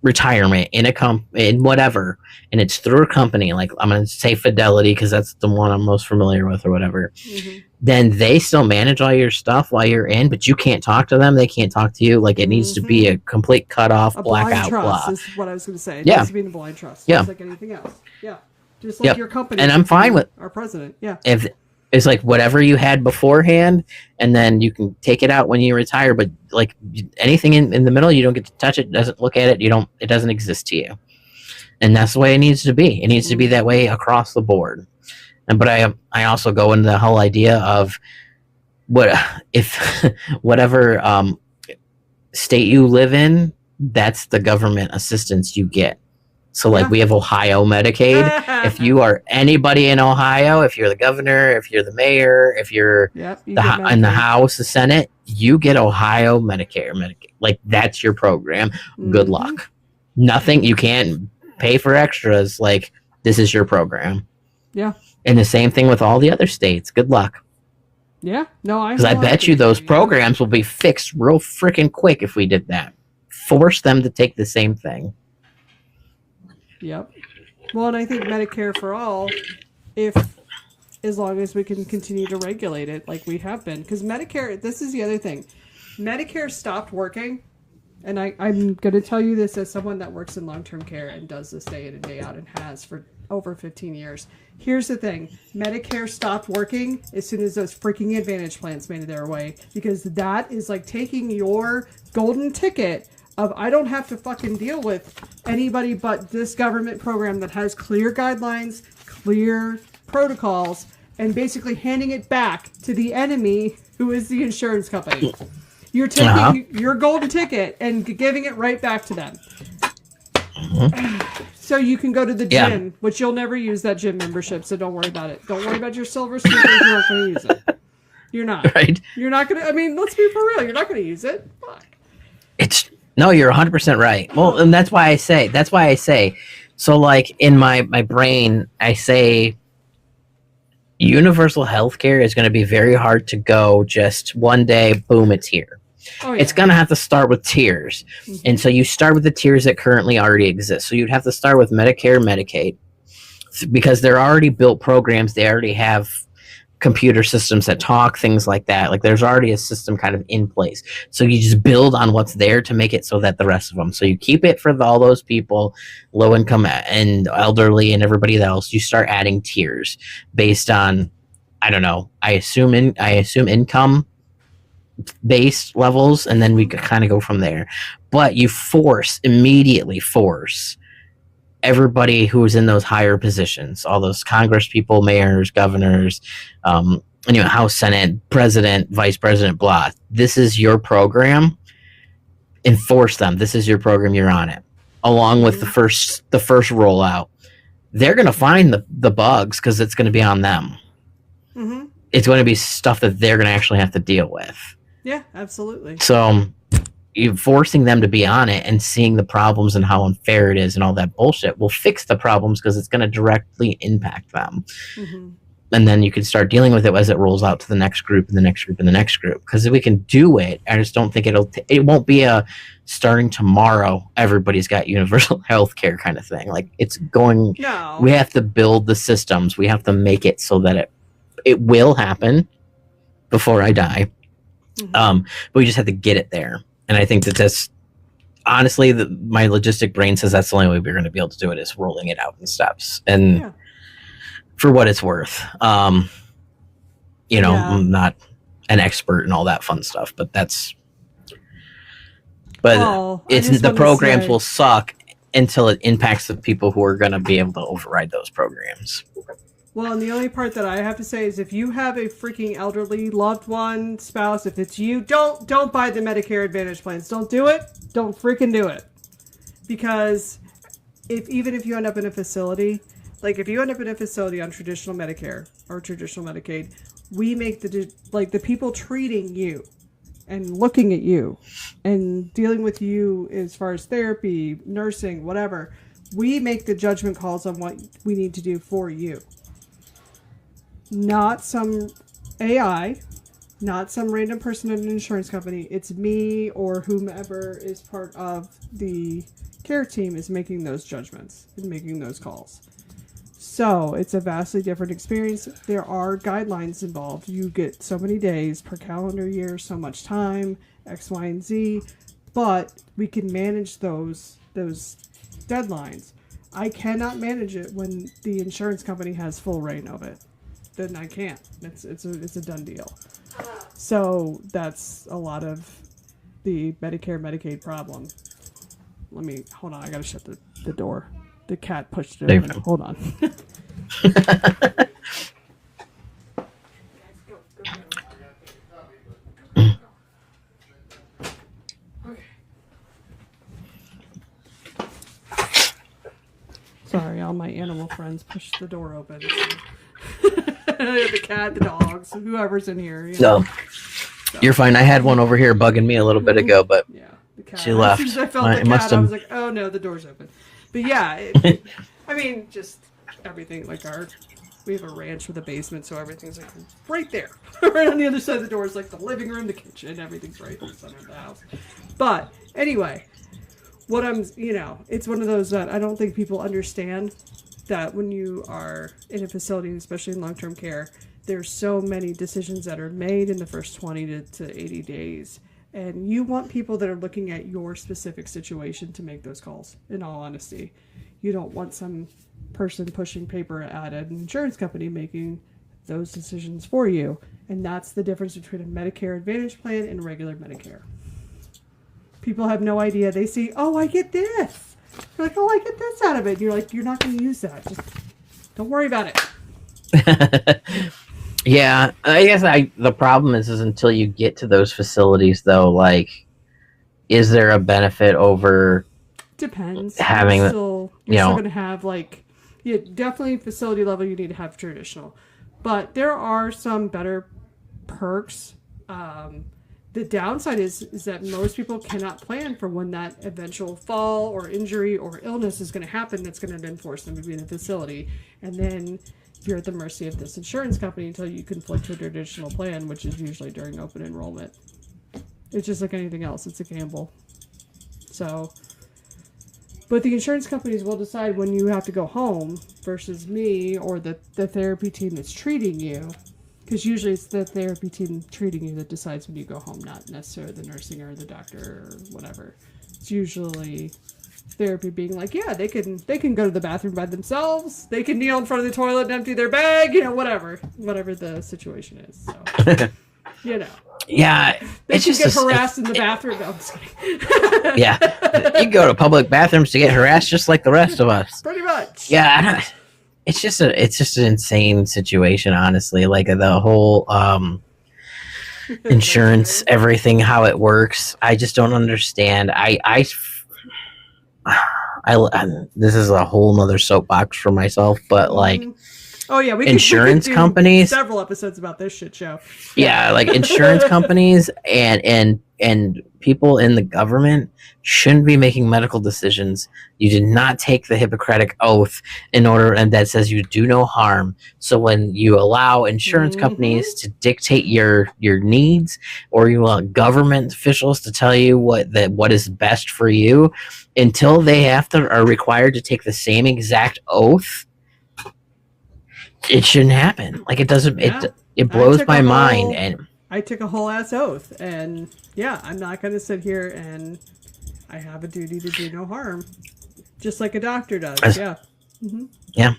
B: retirement in in whatever, and it's through a company, like, I'm going to say Fidelity because that's the one I'm most familiar with or whatever, mm-hmm. then they still manage all your stuff while you're in, but you can't talk to them. They can't talk to you. Like, it needs to be a complete cutoff, blackout,
A: trust
B: blah.
A: Is what I was going to say. It needs to be in a blind trust. Just like anything else. Yeah. Just like your company.
B: And I'm fine with
A: our president. Yeah.
B: If it's like whatever you had beforehand, and then you can take it out when you retire. But, like, anything in the middle, you don't get to touch it. Doesn't look at it. It doesn't exist to you. And that's the way it needs to be. It needs to be that way across the board. But I also go into the whole idea of whatever state you live in, that's the government assistance you get. So like we have Ohio Medicaid. If you are anybody in Ohio, if you're the governor, if you're the mayor, if you're in the House, the Senate, you get Ohio Medicare, Medicaid. Like that's your program. Good luck. Nothing. You can't pay for extras. Like this is your program.
A: Yeah.
B: And the same thing with all the other states. Good luck.
A: Yeah. No,
B: because I bet you those programs will be fixed real freaking quick if we did that. Force them to take the same thing.
A: Yep. Well, and I think Medicare for all, as long as we can continue to regulate it like we have been. Because Medicare, this is the other thing. Medicare stopped working, and I'm going to tell you this as someone that works in long-term care and does this day in and day out and has for over 15 years. Here's the thing. Medicare stopped working as soon as those freaking Advantage plans made their way. Because that is like taking your golden ticket of I don't have to fucking deal with anybody but this government program that has clear guidelines, clear protocols, and basically handing it back to the enemy who is the insurance company. You're taking your golden ticket and giving it right back to them. So you can go to the gym, which you'll never use that gym membership, so don't worry about it. Don't worry about your silver sneakers, you're not going to use it. You're not. Right. You're not going to, I mean, let's be for real, you're not going to use it. Fuck.
B: No, you're 100% right. Well, and that's why I say, so like in my brain, I say universal healthcare is going to be very hard to go just one day, boom, it's here. Oh, yeah. It's going to have to start with tiers. Mm-hmm. And so you start with the tiers that currently already exist. So you'd have to start with Medicare, Medicaid, because they're already built programs. They already have computer systems that talk, things like that. Like there's already a system kind of in place. So you just build on what's there to make it so that the rest of them. So you keep it for all those people, low income and elderly and everybody else. You start adding tiers based on, I don't know, I assume income based levels, and then we could kind of go from there. But you immediately force everybody who is in those higher positions, all those Congress people, mayors, governors, House, Senate, president, vice president, blah. This is your program. Enforce them. This is your program. You're on it. Along with the first rollout, they're going to find the bugs because it's going to be on them. Mm-hmm. It's going to be stuff that they're going to actually have to deal with.
A: Yeah, absolutely.
B: So you forcing them to be on it and seeing the problems and how unfair it is and all that bullshit will fix the problems because it's going to directly impact them. Mm-hmm. And then you can start dealing with it as it rolls out to the next group and the next group and the next group. Because if we can do it, I just don't think it won't be a starting tomorrow, everybody's got universal health care kind of thing. Like it's going, no. We have to build the systems. We have to make it so that it will happen before I die. Mm-hmm. But we just have to get it there. And I think that's honestly, my logistic brain says that's the only way we're going to be able to do it is rolling it out in steps. And for what it's worth, I'm not an expert in all that fun stuff, but the programs will suck until it impacts the people who are going to be able to override those programs.
A: Well, and the only part that I have to say is if you have a freaking elderly loved one, spouse, if it's you, don't buy the Medicare Advantage plans. Don't do it. Don't freaking do it. Because even if you end up in a facility, like if you end up in a facility on traditional Medicare or traditional Medicaid, we make the people treating you and looking at you and dealing with you as far as therapy, nursing, whatever, we make the judgment calls on what we need to do for you. Not some AI, not some random person at an insurance company. It's me or whomever is part of the care team is making those judgments and making those calls. So it's a vastly different experience. There are guidelines involved. You get so many days per calendar year, so much time, X, Y, and Z. But we can manage those deadlines. I cannot manage it when the insurance company has full reign of it. Then I can't. It's a done deal. So that's a lot of the Medicare Medicaid problem. Hold on. I gotta shut the door. The cat pushed it open. Hold on. friends push the door open. The cat, the dogs, whoever's in here. You know.
B: So, you're fine. I had one over here bugging me a little bit ago, but
A: yeah, the cat.
B: she left.
A: As soon as I felt the cat, I was like, oh no, the door's open. But yeah, I mean, just everything. Like we have a ranch with a basement, so everything's like right there. Right on the other side of the door is like the living room, the kitchen, everything's right in the center of the house. But anyway, it's one of those that I don't think people understand, that when you are in a facility, especially in long-term care, there's so many decisions that are made in the first 20 to 80 days. And you want people that are looking at your specific situation to make those calls, in all honesty. You don't want some person pushing paper at an insurance company making those decisions for you. And that's the difference between a Medicare Advantage plan and regular Medicare. People have no idea. They see, oh, I get this. You're like, oh, I get this out of it. And you're like, you're not going to use that. Just don't worry about it.
B: Yeah, I guess the problem is until you get to those facilities, though, like, is there a benefit over
A: depends
B: having
A: you're still going to have, like, yeah, definitely facility level you need to have traditional, but there are some better perks. The downside is that most people cannot plan for when that eventual fall or injury or illness is going to happen. That's going to then force them to be in a facility, and then you're at the mercy of this insurance company until you conflict with your traditional plan, which is usually during open enrollment. It's just like anything else. It's a gamble. So, but the insurance companies will decide when you have to go home versus me or the therapy team that's treating you. Because usually it's the therapy team treating you that decides when you go home, not necessarily the nursing or the doctor or whatever. It's usually therapy being like, yeah, they can go to the bathroom by themselves. They can kneel in front of the toilet and empty their bag, whatever the situation is. So,
B: Yeah,
A: they can get harassed in the bathroom. No, I'm just kidding.
B: Yeah, you go to public bathrooms to get harassed just like the rest of us.
A: Pretty much.
B: Yeah, it's just an insane situation, honestly. Like the whole insurance, everything, how it works. I just don't understand. I this is a whole nother soapbox for myself, but like,
A: oh yeah, we
B: insurance
A: could
B: companies,
A: several episodes about this shit show.
B: Yeah, like insurance companies and people in the government shouldn't be making medical decisions. You did not take the Hippocratic Oath and that says you do no harm. So when you allow insurance companies to dictate your needs, or you allow government officials to tell you what is best for you, until they are required to take the same exact oath, it shouldn't happen. Like, it doesn't. Yeah. It blows my mind. And
A: I took a whole ass oath, and yeah, I'm not going to sit here and I have a duty to do no harm, just like a doctor does. Yeah.
B: Yeah,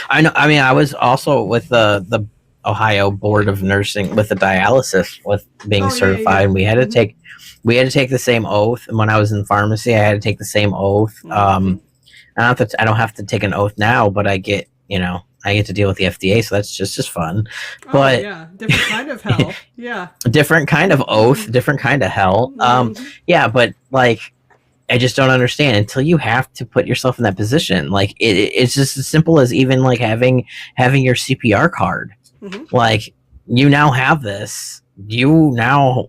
B: I know. I mean, I was also with the Ohio Board of Nursing with the dialysis, with being certified. And we had to take the same oath. And when I was in pharmacy, I had to take the same oath. I don't have to take an oath now, but I get to deal with the FDA, so that's just fun. But
A: yeah, different kind of hell. Yeah,
B: different kind of oath, different kind of hell. Yeah, but like, I just don't understand until you have to put yourself in that position. Like, it's just as simple as even like having your CPR card. Like, you now have this. You now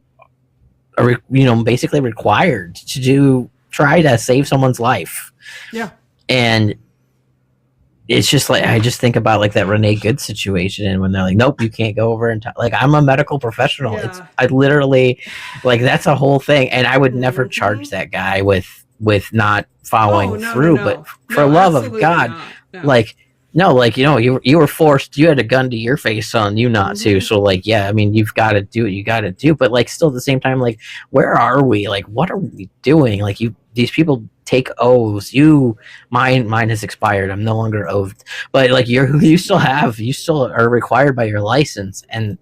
B: are basically required to try to save someone's life.
A: Yeah,
B: and it's just like, I just think about like that Renee Good situation, and when they're like, nope, you can't go over and like, I'm a medical professional. Yeah. I literally, like, that's a whole thing, and I would never charge that guy with not following through. No. But for love of God, like, no, like, you were forced, you had a gun to your face telling you not to. So like, yeah, I mean, you've got to do what you got to do, but like, still at the same time, like, where are we? Like, what are we doing? Like, these people take oaths. Mine has expired. I'm no longer oathed, but like, you still are required by your license, and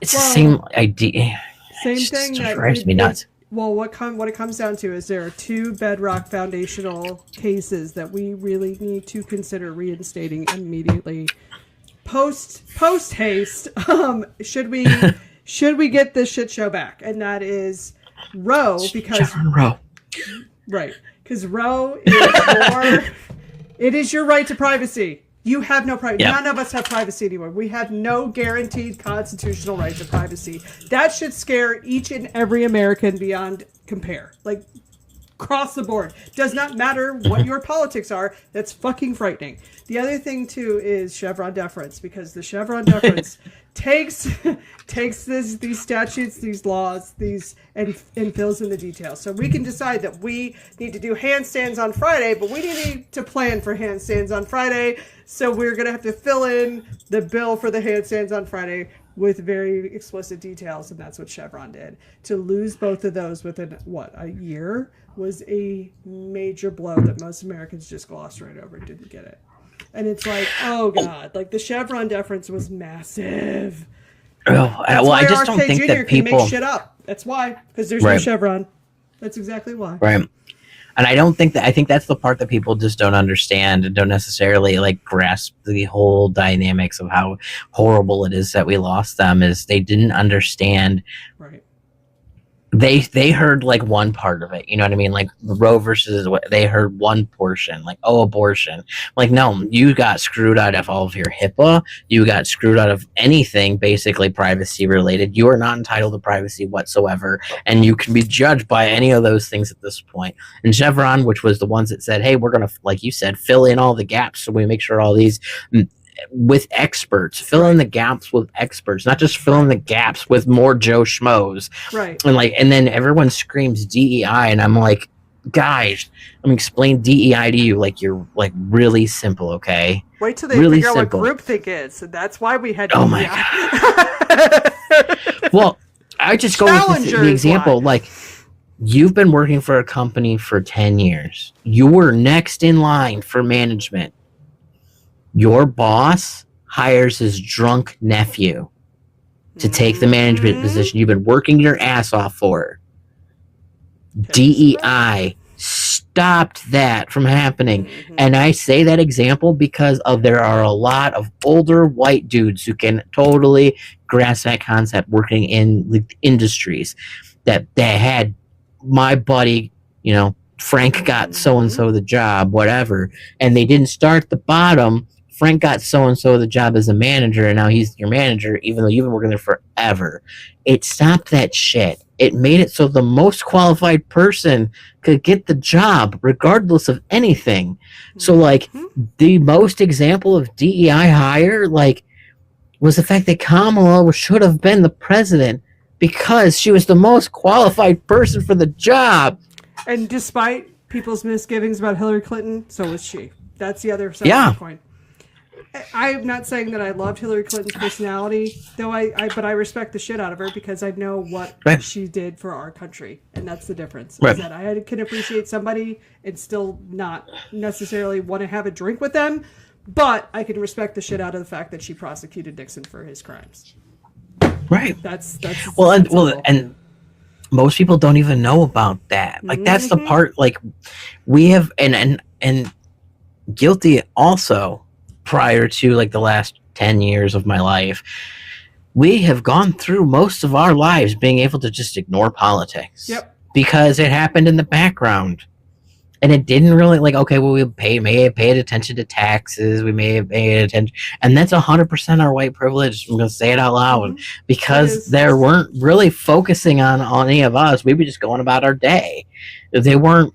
B: it's the same idea.
A: Same thing.
B: That drives me nuts.
A: What it comes down to is there are two bedrock foundational cases that we really need to consider reinstating immediately. Post haste. Should we get this shit show back? And that is Roe, because
B: Roe.
A: Right, because Roe is it is your right to privacy. You have no privacy.
B: Yep.
A: None of us have privacy anymore. We have no guaranteed constitutional right to privacy. That should scare each and every American beyond compare. Like, across the board. Does not matter what your politics are. That's fucking frightening. The other thing, too, is Chevron deference, because the Chevron deference takes these statutes, these laws, and fills in the details. So we can decide that we need to do handstands on Friday, but we need to plan for handstands on Friday. So we're going to have to fill in the bill for the handstands on Friday with very explicit details, and that's what Chevron did. To lose both of those within, a year was a major blow that most Americans just glossed right over and didn't get it. And it's like, oh, God, like the Chevron deference was massive.
B: Oh, well, I just don't think that people
A: can make shit up. That's why, because there's no Chevron. That's exactly why.
B: Right. And I think that's the part that people just don't understand and don't necessarily like grasp the whole dynamics of how horrible it is that we lost them, is they didn't understand.
A: Right.
B: They heard like one part of it, you know what I mean? Like Roe versus, they heard one portion, like, oh, abortion. Like, no, you got screwed out of all of your HIPAA. You got screwed out of anything basically privacy related. You are not entitled to privacy whatsoever, and you can be judged by any of those things at this point. And Chevron, which was the ones that said, hey, we're going to, like you said, fill in all the gaps so we make sure all these with experts, fill in the gaps with experts, not just fill in the gaps with more Joe Schmoes.
A: Right.
B: And then everyone screams DEI, and I'm like, guys, let me explain DEI to you. Like, you're like really simple, okay?
A: Wait till they
B: really
A: figure
B: simple.
A: out what groupthink is. And that's why we had
B: DEI. Oh my God. Well, I just go with the example. Like, you've been working for a company for 10 years. You were next in line for management. Your boss hires his drunk nephew to take the management position you've been working your ass off for. DEI stopped that from happening. And I say that example because there are a lot of older white dudes who can totally grasp that concept working in the industries that they had. My buddy, Frank got so-and-so the job, whatever, and they didn't start at the bottom. Frank got so-and-so the job as a manager, and now he's your manager, even though you've been working there forever. It stopped that shit. It made it so the most qualified person could get the job, regardless of anything. So, like, the most example of DEI hire, like, was the fact that Kamala should have been the president because she was the most qualified person for the job.
A: And despite people's misgivings about Hillary Clinton, so was she. That's the other side of the coin. I'm not saying that I loved Hillary Clinton's personality, though but I respect the shit out of her because I know what she did for our country, and that's the difference. Is that I can appreciate somebody and still not necessarily want to have a drink with them, but I can respect the shit out of the fact that she prosecuted Nixon for his crimes.
B: Right.
A: That's
B: and most people don't even know about that. Like, that's the part. Like, we have and guilty also. Prior to like the last 10 years of my life, we have gone through most of our lives being able to just ignore politics. Yep. Because it happened in the background. And it didn't really, like, okay, well, may have paid attention to taxes, we may have paid attention, and that's 100% our white privilege. I'm going to say it out loud, because they weren't really focusing on any of us. We were just going about our day. They weren't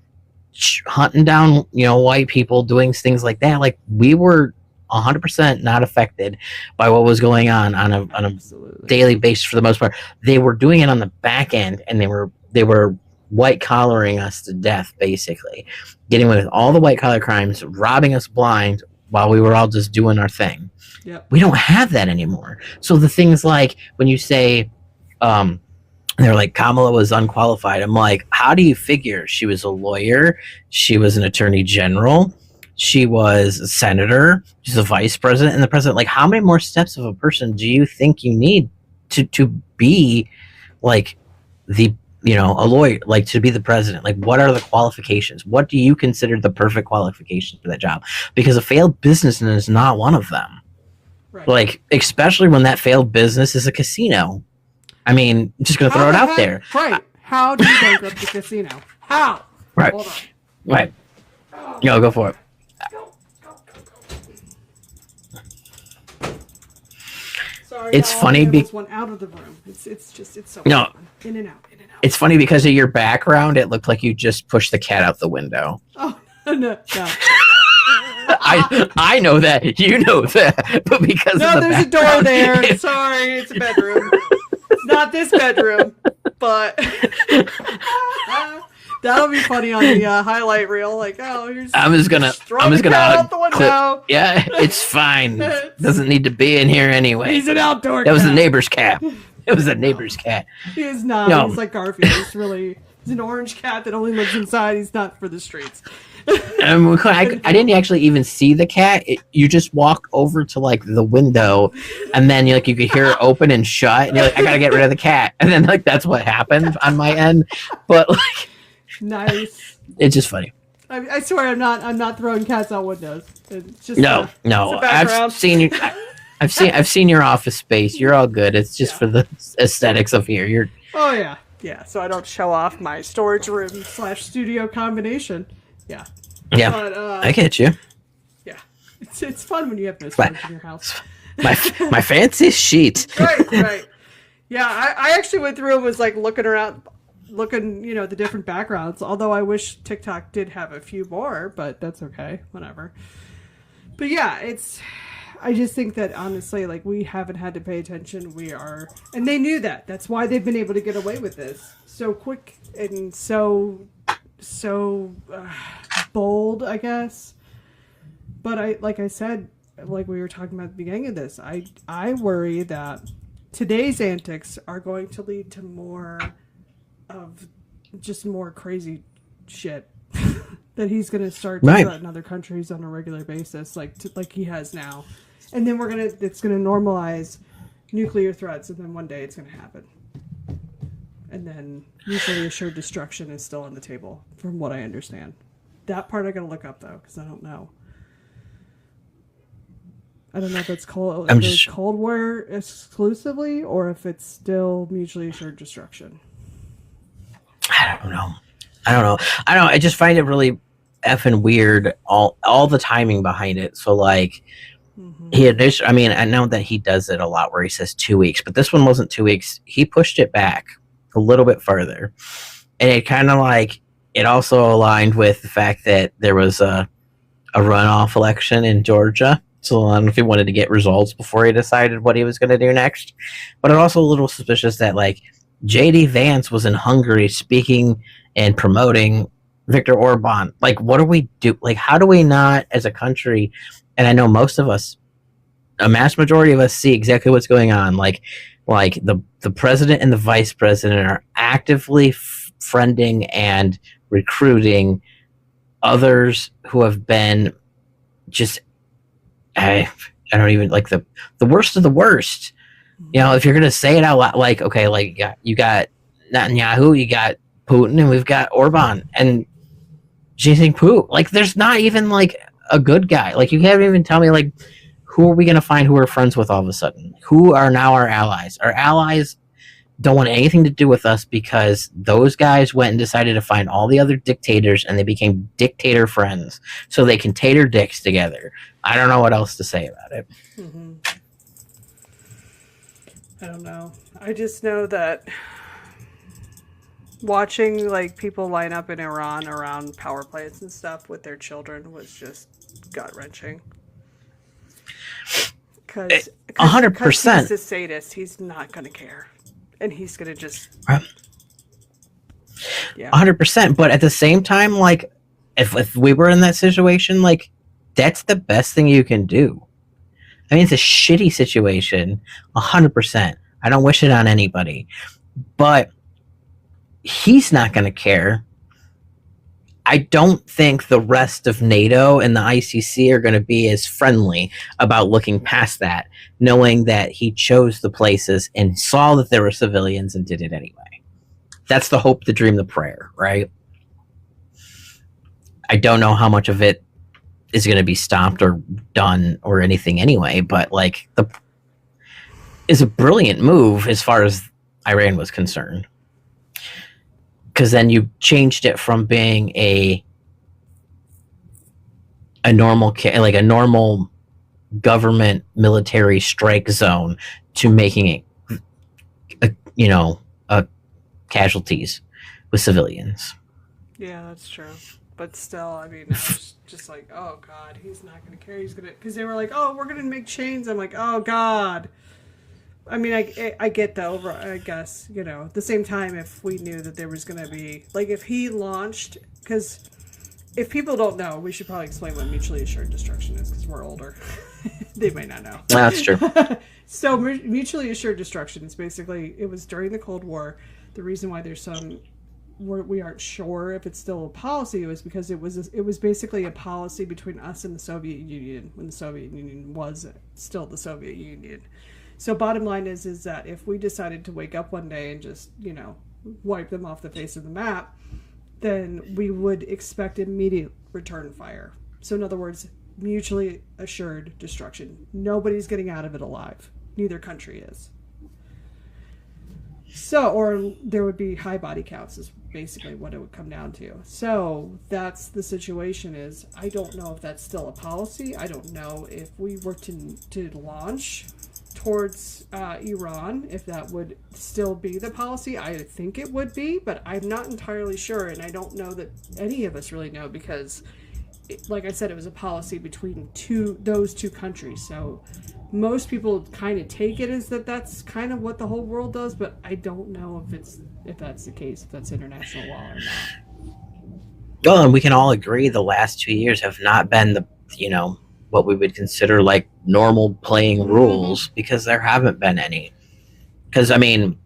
B: hunting down, white people, doing things like that. Like, we were 100% not affected by what was going on a daily basis for the most part. They were doing it on the back end, and they were white collaring us to death, basically, getting away with all the white collar crimes, robbing us blind while we were all just doing our thing. Yep. We don't have that anymore. So the things like when you say they're like, Kamala was unqualified, I'm like, how do you figure? She was a lawyer, she was an attorney general, she was a senator, she's a vice president, and the president. Like, how many more steps of a person do you think you need to be like a lawyer, like to be the president? Like, what are the qualifications? What do you consider the perfect qualifications for that job? Because a failed businessman is not one of them. Right. Like, especially when that failed business is a casino. I mean, I'm just going to throw it out there.
A: Right. How do you bankrupt the casino? How?
B: Right.
A: Hold on.
B: Right. Go for it.
A: Sorry,
B: It's
A: now all
B: funny
A: the animals went out of the room. It's so
B: No.
A: fun. In and out, in and out.
B: It's funny because of your background. It looked like you just pushed the cat out the window.
A: Oh no.
B: I know that. You know that. But because
A: No,
B: of the
A: there's a door
B: background,
A: there. Sorry, it's a bedroom. It's not this bedroom, but that'll be funny on the highlight reel. Like, oh, here's
B: I'm just gonna
A: out the window.
B: Yeah, it's fine. Doesn't need to be in here anyway.
A: He's an outdoor.
B: That was the neighbor's cat. It was a neighbor's cat.
A: He is not.
B: No.
A: He's like Garfield. He's an orange cat that only lives inside. He's not for the streets.
B: I didn't actually even see the cat. You just walk over to like the window, and then you could hear it open and shut, and you're like, I gotta get rid of the cat, and then like that's what happened on my end. But like,
A: nice.
B: It's just funny.
A: I swear I'm not throwing cats out windows. It's just
B: no. I've seen you. I've seen your office space. You're all good. It's just for the aesthetics of here.
A: Oh yeah. So I don't show off my storage room / studio combination. Yeah.
B: Yeah.
A: But,
B: I get you.
A: Yeah. It's fun when you have no storage in your house.
B: my fancy sheet.
A: Right. Yeah. I actually went through and was like looking the different backgrounds. Although I wish TikTok did have a few more, but that's okay. Whatever. But yeah, I just think that honestly, like, we haven't had to pay attention. And they knew that. That's why they've been able to get away with this so quick and so bold, I guess. But like I said, like we were talking about at the beginning of this, I worry that today's antics are going to lead to more of just more crazy shit that he's going to start to threaten other countries on a regular basis, like he has now. And then it's gonna normalize nuclear threats, and then one day it's gonna happen. And then mutually assured destruction is still on the table, from what I understand. That part I gotta look up though, because I don't know. I don't know if it's Cold War exclusively, or if it's still mutually assured destruction.
B: I don't know. I just find it really effing weird. All the timing behind it. So like. Mm-hmm. I know that he does it a lot where he says 2 weeks, but this one wasn't 2 weeks. He pushed it back a little bit further. And it kind of like, it also aligned with the fact that there was a runoff election in Georgia. So I don't know if he wanted to get results before he decided what he was going to do next. But I'm also a little suspicious that like J.D. Vance was in Hungary speaking and promoting Viktor Orban. Like, what do we do? Like, how do we not as a country... And I know most of us, a mass majority of us, see exactly what's going on. Like the president and the vice president are actively friending and recruiting others who have been just, I don't even like the worst of the worst. You know, if you're gonna say it out loud, like okay, like you got Netanyahu, you got Putin, and we've got Orban and Xi Jinping. Like, there's not even like a good guy. Like, you can't even tell me like who are we going to find who we're friends with all of a sudden? Who are now our allies? Our allies don't want anything to do with us because those guys went and decided to find all the other dictators and they became dictator friends so they can tater dicks together. I don't know what else to say about it.
A: Mm-hmm. I don't know. I just know that watching like people line up in Iran around power plants and stuff with their children was just gut-wrenching. Because
B: 100%.
A: He's a sadist. He's not going to care. And he's going to just...
B: Yeah. 100%. But at the same time, like, if we were in that situation, like, that's the best thing you can do. I mean, it's a shitty situation. 100%. I don't wish it on anybody. But he's not going to care. I don't think the rest of NATO and the ICC are going to be as friendly about looking past that, knowing that he chose the places and saw that there were civilians and did it anyway. That's the hope, the dream, the prayer, right? I don't know how much of it is going to be stopped or done or anything anyway, but like is a brilliant move as far as Iran was concerned. Because then you changed it from being a normal government military strike zone to making it, casualties with civilians.
A: Yeah, that's true. But still, I mean, I was just like, oh god, he's not going to care. He's going to, because they were like, oh, we're going to make chains. I'm like, oh god. I mean, I get the over. I guess at the same time, if we knew that there was going to be like if he launched, because if people don't know, we should probably explain what mutually assured destruction is because we're older. They might not know.
B: That's true.
A: So mutually assured destruction is basically it was during the Cold War. The reason why there's some we aren't sure if it's still a policy was because it was basically a policy between us and the Soviet Union when the Soviet Union was still the Soviet Union. So bottom line is that if we decided to wake up one day and just, wipe them off the face of the map, then we would expect immediate return fire. So in other words, mutually assured destruction. Nobody's getting out of it alive. Neither country is. So, or there would be high body counts is basically what it would come down to. So that's the situation is, I don't know if that's still a policy. I don't know if we were to launch towards Iran, if that would still be the policy. I think it would be, but I'm not entirely sure, and I don't know that any of us really know because, like I said, it was a policy between those two countries. So most people kind of take it as that's kind of what the whole world does, but I don't know if that's the case, if that's international law or not.
B: Well, and we can all agree the last 2 years have not been the what we would consider like normal playing rules because there haven't been any. Because, I mean,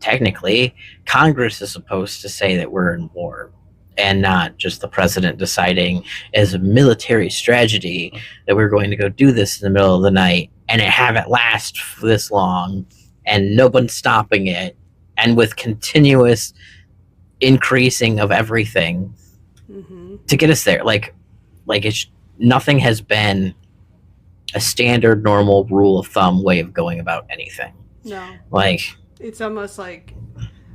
B: technically, Congress is supposed to say that we're in war and not just the president deciding as a military strategy that we're going to go do this in the middle of the night and have it last this long and no one's stopping it and with continuous increasing of everything to get us there. Like it's nothing has been a standard, normal rule of thumb way of going about anything.
A: No.
B: Like,
A: it's almost like,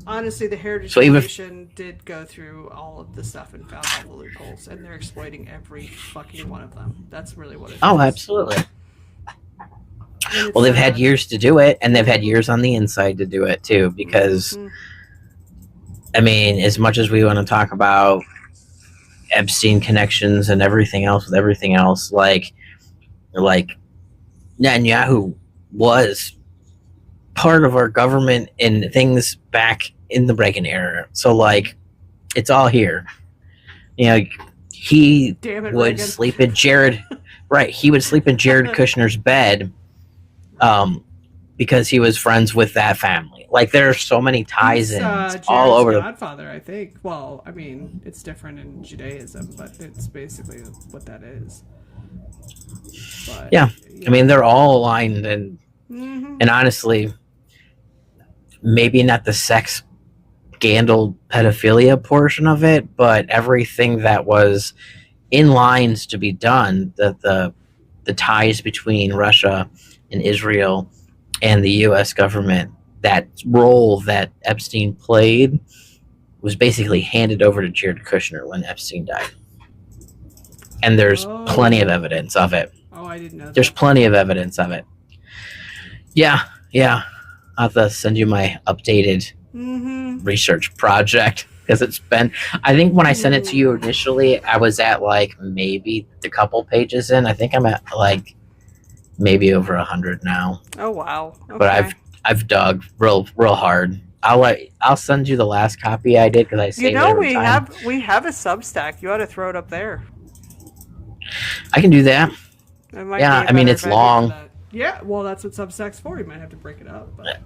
A: honestly, the Heritage Foundation did go through all of the stuff and found all the loopholes, and they're exploiting every fucking one of them. That's really what it is.
B: Oh, absolutely. Well, they've had years to do it, and they've had years on the inside to do it, too, because, I mean, as much as we want to talk about Epstein connections and everything else with everything else, like Netanyahu was part of our government and things back in the Reagan era. So like it's all here. He would sleep in Jared he would sleep in Jared Kushner's bed because he was friends with that family. Like there are so many ties in all over.
A: Godfather, I think. Well, I mean, it's different in Judaism, but it's basically what that is. But,
B: yeah, I mean, they're all aligned, and and honestly, maybe not the sex scandal pedophilia portion of it, but everything that was in lines to be done, the ties between Russia and Israel and the U.S. government, that role that Epstein played was basically handed over to Jared Kushner when Epstein died. And there's plenty of evidence of it.
A: Oh, I didn't know that.
B: There's plenty of evidence of it. Yeah. I'll have to send you my updated research project because it's been, I think when I sent it to you initially, I was at like maybe a couple pages in. I think I'm at like maybe over 100 now.
A: Oh, wow. Okay.
B: But I've dug real hard. I'll send you the last copy I did because I saved it every time.
A: we have a Substack. You ought to throw it up there.
B: I can do that. Yeah, I mean it's long.
A: Yeah, well, that's what Substack's for. You might have to break it up. But...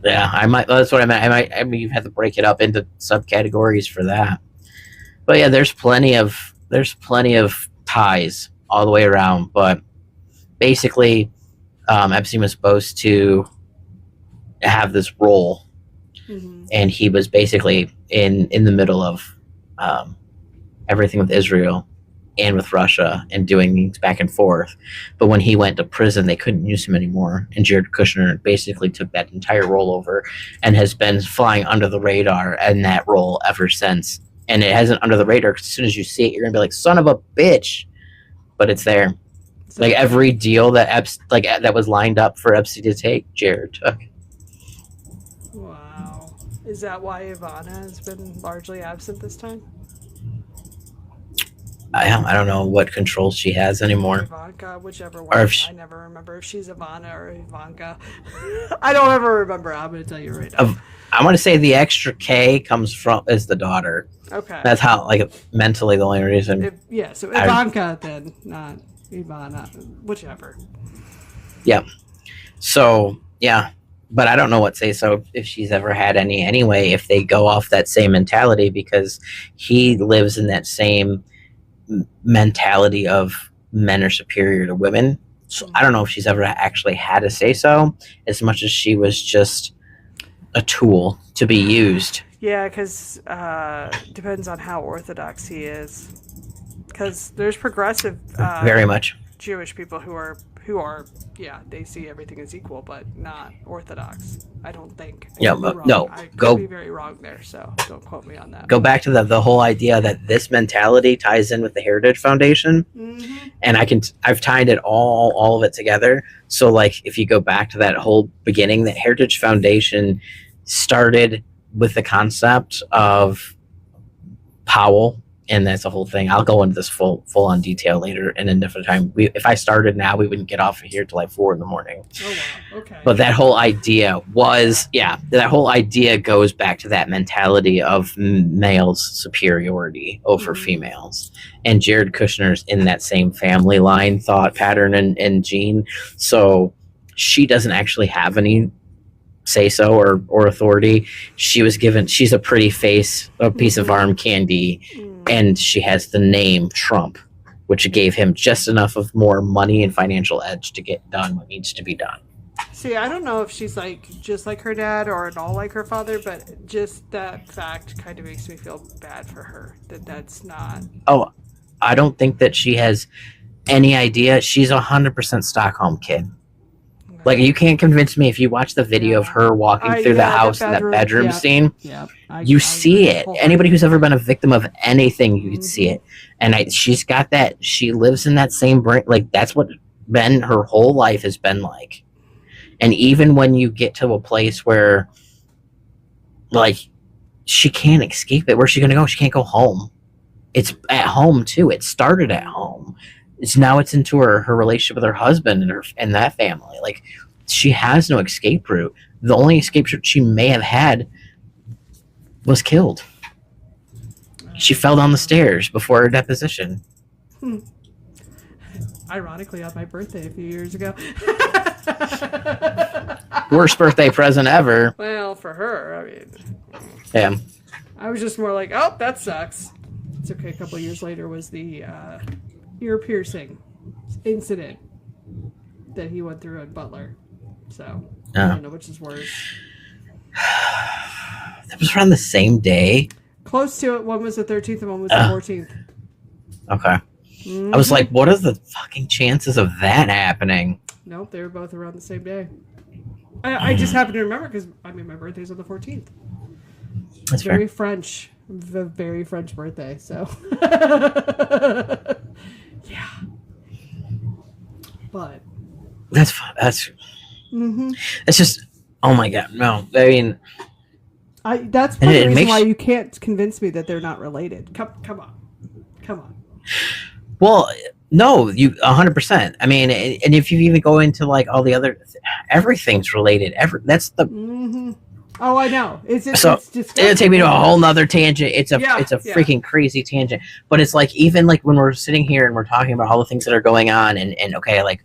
B: Yeah, I might. That's what I meant. I mean, you have to break it up into subcategories for that. But yeah, there's plenty of ties all the way around. But basically, Epstein was supposed to have this role, and he was basically in the middle of everything with Israel and with Russia and doing things back and forth. But when he went to prison, they couldn't use him anymore. And Jared Kushner basically took that entire role over and has been flying under the radar in that role ever since. And it hasn't under the radar because as soon as you see it, you're going to be like, son of a bitch. But it's there.
A: So,
B: Like every deal that that was lined up for Epstein to take, Jared took.
A: wow. Is that why Ivana has been largely absent this time?
B: I don't know what control she has
A: Or
B: anymore,
A: Ivanka, whichever
B: or
A: one.
B: if
A: I never remember if she's Ivana or Ivanka. I don't ever remember. I'm going to tell you right now.
B: I want to say the extra K comes from is the daughter.
A: Okay.
B: That's how like mentally the only reason.
A: So Ivanka then, not Ivana, whichever.
B: Yeah. So yeah, but I don't know what say so if she's ever had any anyway. If they go off that same mentality, because he lives in that same mentality of men are superior to women. So I don't know if she's ever actually had a say so, as much as she was just a tool to be used.
A: Yeah, because depends on how orthodox he is. Because there's progressive
B: Very much
A: Jewish people who are yeah, they see everything as equal, but not orthodox. I don't think.
B: Yeah, no.
A: I could be very wrong there, so don't quote me on that.
B: Go back to the whole idea that this mentality ties in with the Heritage Foundation, and I've tied it all of it together. So like if you go back to that whole beginning, the Heritage Foundation started with the concept of Powell. And that's the whole thing. I'll go into this full on detail later in a different time. If I started now, we wouldn't get off of here till like 4 a.m.
A: Oh wow, okay.
B: But that whole idea that whole idea goes back to that mentality of males' superiority over females. And Jared Kushner's in that same family line thought pattern and gene. So she doesn't actually have any say so or authority. She's a pretty face, a piece of arm candy. And she has the name Trump, which gave him just enough of more money and financial edge to get done what needs to be done.
A: See, I don't know if she's like just like her dad or at all like her father, but just that fact kind of makes me feel bad for her. That's not.
B: Oh, I don't think that she has any idea. She's 100% Stockholm kid. Like, you can't convince me if you watch the video of her walking through the house in that bedroom scene.
A: Yeah,
B: you see it. Anybody who's ever been a victim of anything, you can see it. And she's got that. She lives in that same brain. Like, that's what her whole life has been like. And even when you get to a place where, like, she can't escape it, where's she going to go? She can't go home. It's at home, too. It started at home. It's into her relationship with her husband and that family. Like, she has no escape route. The only escape route she may have had was killed. She fell down the stairs before her deposition.
A: Ironically, on my birthday a few years ago.
B: Worst birthday present ever.
A: Well, for her, I mean.
B: Yeah.
A: I was just more like, oh, that sucks. It's okay. A couple of years later was the ear piercing incident that he went through at Butler. So I don't know which is worse.
B: That was around the same day.
A: Close to it. One was the 13th and one was the 14th.
B: Okay. I was like, what are the fucking chances of that happening?
A: Nope, they were both around the same day. I just happen to remember because my birthday's on the 14th.
B: That's
A: very
B: fair.
A: French. The very French birthday. So yeah. But
B: that's it's just, oh my god, no. I mean,
A: that's part of the reason why you can't convince me that they're not related. Come on.
B: Well, no, you 100%. I mean, and if you even go into like all the other, everything's related. That's the.
A: Oh, I know. It's just
B: it'll take me to a whole nother tangent. It's a freaking crazy tangent. But it's like, even like when we're sitting here and we're talking about all the things that are going on, and okay, like,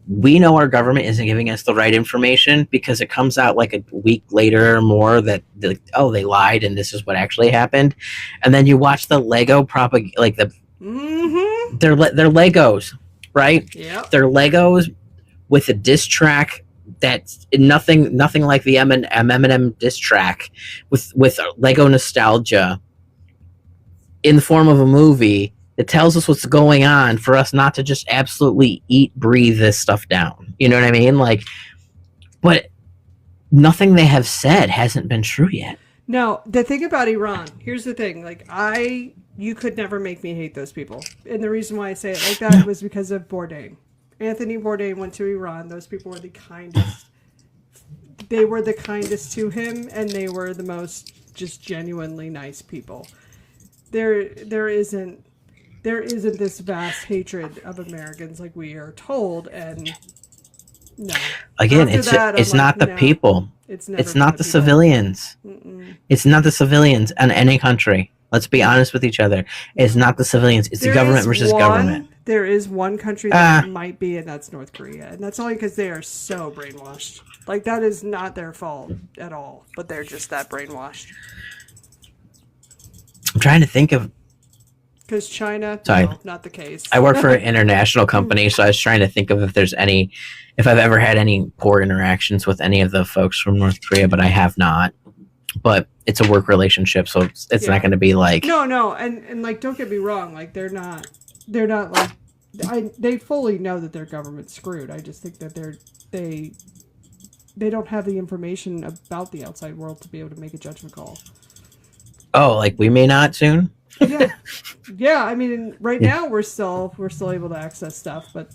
B: we know our government isn't giving us the right information because it comes out like a week later or more that they lied and this is what actually happened. And then you watch the Lego like the they're Legos, right?
A: Yeah.
B: They're Legos with a diss track that's nothing like the Eminem diss track with Lego nostalgia in the form of a movie that tells us what's going on for us not to just absolutely breathe this stuff down. You know what I mean? Like, but nothing they have said hasn't been true yet.
A: No, the thing about Iran, here's the thing. Like, I You could never make me hate those people. And the reason why I say it like that was because of Bourdain. Anthony Bourdain went to Iran. Those people were the kindest. They were the kindest to him, and they were the most just genuinely nice people. There isn't this vast hatred of Americans like we are told, and no.
B: Again,
A: After that,
B: it's
A: I'm
B: not
A: like,
B: the
A: no,
B: people.
A: It's never
B: It's
A: been
B: not
A: the
B: the
A: people.
B: civilians.
A: Mm-mm.
B: It's not the civilians in any country. Let's be honest with each other. It's not the civilians. It's the government versus government.
A: There is one country that might be, and that's North Korea. And that's only because they are so brainwashed. Like, that is not their fault at all, but they're just that brainwashed.
B: I'm trying to think of.
A: Because China,
B: Sorry.
A: no, not the case.
B: I work for an international company, so I was trying to think of if I've ever had any poor interactions with any of the folks from North Korea, but I have not. But it's a work relationship, so it's not going to be like.
A: No, and like, don't get me wrong, like, they're not like, they fully know that their government's screwed. I just think that they don't have the information about the outside world to be able to make a judgment call.
B: Oh, like we may not soon.
A: Yeah. I mean, right now we're still able to access stuff, but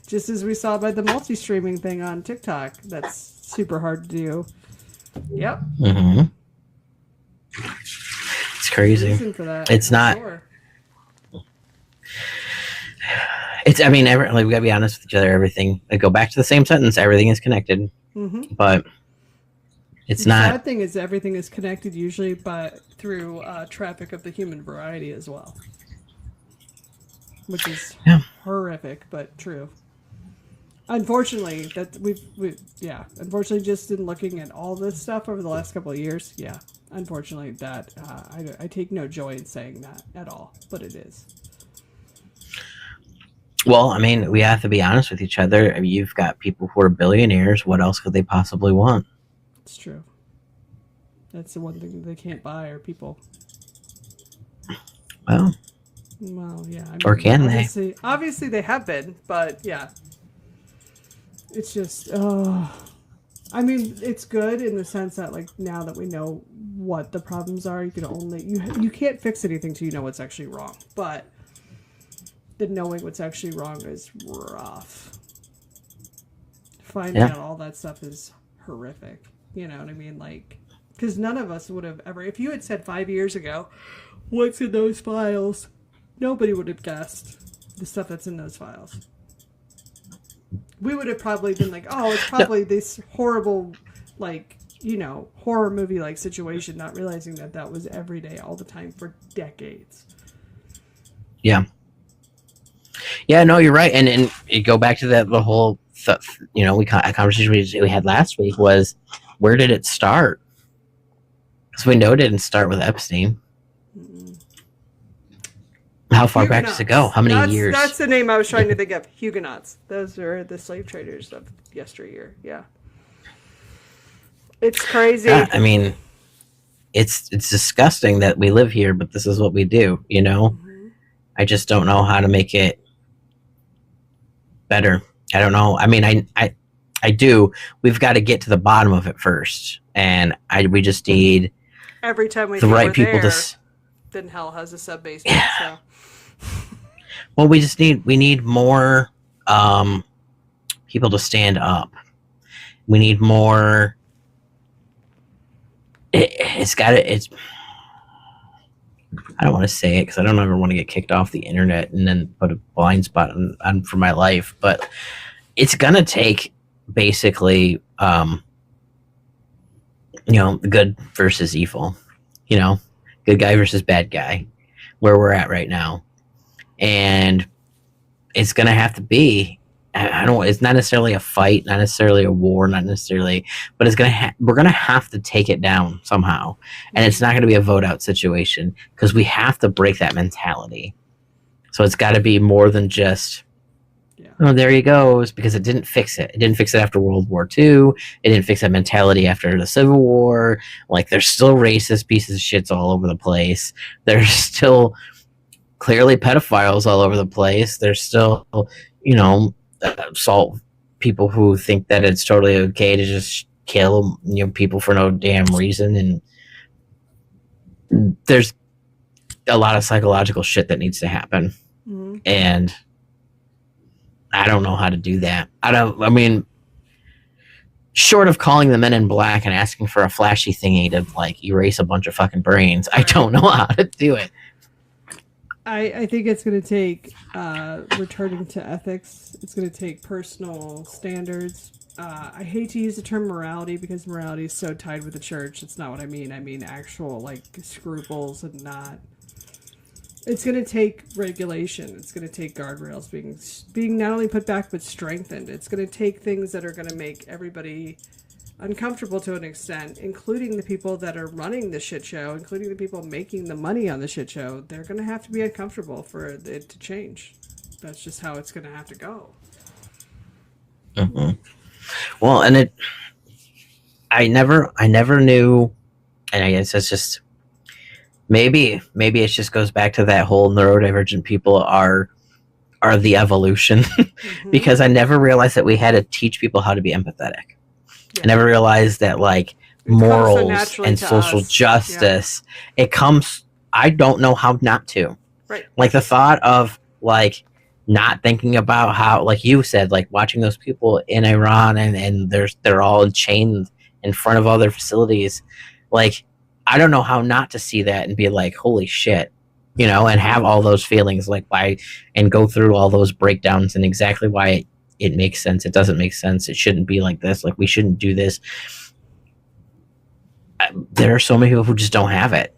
A: just as we saw by the multi-streaming thing on TikTok, that's super hard to do. Yep.
B: Mm-hmm. It's crazy.
A: For that,
B: it's not.
A: Sure.
B: I mean, we gotta be honest with each other. Everything. I go back to the same sentence. Everything is connected, but it's not.
A: The sad thing is, everything is connected usually, through traffic of the human variety as well, which is horrific but true. Unfortunately, that unfortunately, just in looking at all this stuff over the last couple of years, unfortunately, that I take no joy in saying that at all, but it is.
B: Well, I mean, we have to be honest with each other. I mean, you've got people who are billionaires. What else could they possibly want?
A: It's true. That's the one thing they can't buy are people.
B: Well,
A: yeah. I mean,
B: or can they?
A: Obviously, they have been, but yeah. It's just, I mean, it's good in the sense that, like, now that we know what the problems are, you can't fix anything till you know what's actually wrong. But the knowing what's actually wrong is rough. Finding out all that stuff is horrific. You know what I mean? Like, because none of us would have ever, if you had said 5 years ago, what's in those files, nobody would have guessed the stuff that's in those files. We would have probably been like, oh, it's probably this horrible, like, horror movie like situation, not realizing that was every day, all the time for decades.
B: Yeah. Yeah, no, you're right. And you go back to the whole, a conversation we had last week was, where did it start? Because we know it didn't start with Epstein. How far back does it go? How many years?
A: That's the name I was trying to think of. Huguenots. Those are the slave traders of yesteryear. Yeah. It's crazy.
B: Yeah, I mean, it's disgusting that we live here, but this is what we do, I just don't know how to make it better. I don't know. I mean, I do. We've got to get to the bottom of it first. And we just need
A: every time we
B: the right people
A: there,
B: to...
A: Then hell has a sub-basement, so...
B: Well, we need more people to stand up. We need more. I don't want to say it because I don't ever want to get kicked off the internet and then put a blind spot on for my life. But it's gonna take basically, good versus evil. Good guy versus bad guy, where we're at right now. And it's going to have to be, it's not necessarily a fight, not necessarily a war, not necessarily, but we're going to have to take it down somehow. And it's not going to be a vote out situation because we have to break that mentality. So it's got to be more than just, oh, there he goes, because it didn't fix it. It didn't fix it after World War II. It didn't fix that mentality after the Civil War. Like, there's still racist pieces of shits all over the place. There's still clearly pedophiles all over the place. There's still, assault people who think that it's totally okay to just kill, people for no damn reason. And there's a lot of psychological shit that needs to happen.
A: Mm-hmm.
B: And I don't know how to do that. I mean, short of calling the Men in Black and asking for a flashy thingy to like erase a bunch of fucking brains, I don't know how to do it.
A: I think it's going to take returning to ethics. It's going to take personal standards. I hate to use the term morality because morality is so tied with the church. It's not what I mean. I mean actual like scruples and not. It's going to take regulation. It's going to take guardrails being not only put back but strengthened. It's going to take things that are going to make everybody uncomfortable to an extent, including the people that are running the shit show, including the people making the money on the shit show. They're going to have to be uncomfortable for it to change. That's just how it's going to have to go.
B: Mm-hmm. Well, and I never knew, and I guess it's just maybe it just goes back to that whole neurodivergent people are the evolution, mm-hmm. because I never realized that we had to teach people how to be empathetic. Yeah. I never realized that like morals and social justice, it comes. I don't know how not to.
A: Right.
B: Like the thought of like not thinking about how, like you said, like watching those people in Iran and they're all chained in front of all their facilities. Like, I don't know how not to see that and be like, holy shit, you know, and have all those feelings like why, and go through all those breakdowns and exactly why it makes sense. It doesn't make sense. It shouldn't be like this. Like, we shouldn't do this. There are so many people who just don't have it.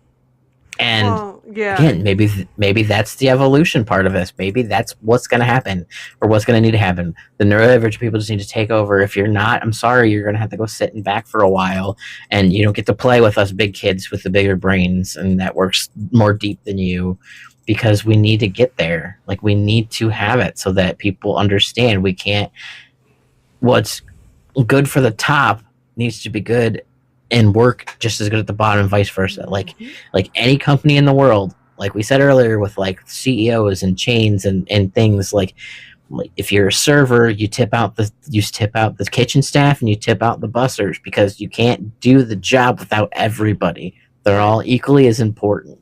B: And again, maybe that's the evolution part of this. Maybe that's what's going to happen or what's going to need to happen. The neurodivergent people just need to take over. If you're not, I'm sorry, you're going to have to go sit in back for a while, and you don't get to play with us big kids with the bigger brains and that works more deep than you, because we need to get there. Like, we need to have it so that people understand we can't, what's good for the top needs to be good and work just as good at the bottom and vice versa. Like any company in the world, like we said earlier with like CEOs and chains and things, like if you're a server, you tip out the kitchen staff and you tip out the bussers, because you can't do the job without everybody. They're all equally as important.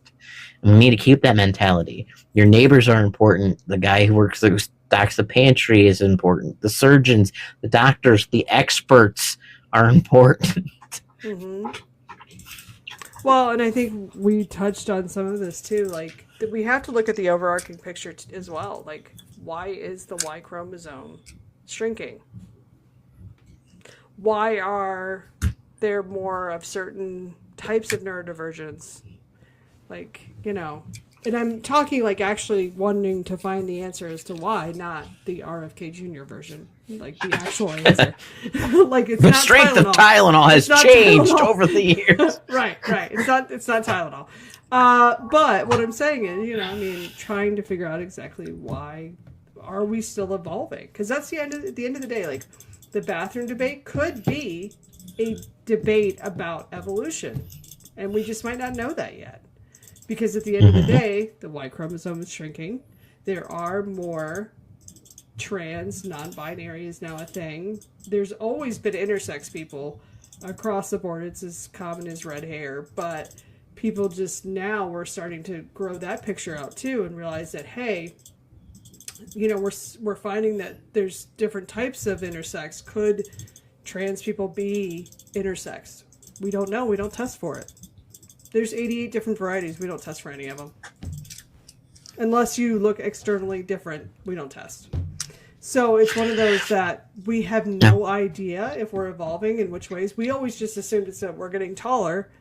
B: And we need to keep that mentality. Your neighbors are important. The guy who stocks the pantry is important. The surgeons, the doctors, the experts are important.
A: Mm-hmm. Well, and I think we touched on some of this too. Like, we have to look at the overarching picture as well. Like, why is the Y chromosome shrinking? Why are there more of certain types of neurodivergence? Like, you know, and I'm talking like actually wanting to find the answer as to why, not the RFK Jr. version. Like the actual answer. Like, it's
B: the
A: not
B: strength
A: Tylenol.
B: of Tylenol has changed over the years.
A: Right. It's not Tylenol. But what I'm saying is, you know, I mean, trying to figure out exactly why are we still evolving? Because that's at the end of the day, like, the bathroom debate could be a debate about evolution, and we just might not know that yet. Because at the end of the day, the Y chromosome is shrinking. There are more trans, non-binary is now a thing. There's always been intersex people across the board. It's as common as red hair, but people just now, we're starting to grow that picture out too and realize that, hey, you know, we're finding that there's different types of intersex. Could trans people be intersex? We don't know. We don't test for it. There's 88 different varieties. We don't test for any of them. Unless you look externally different, we don't test. So it's one of those that we have no idea if we're evolving in which ways. We always just assumed it's that we're getting taller.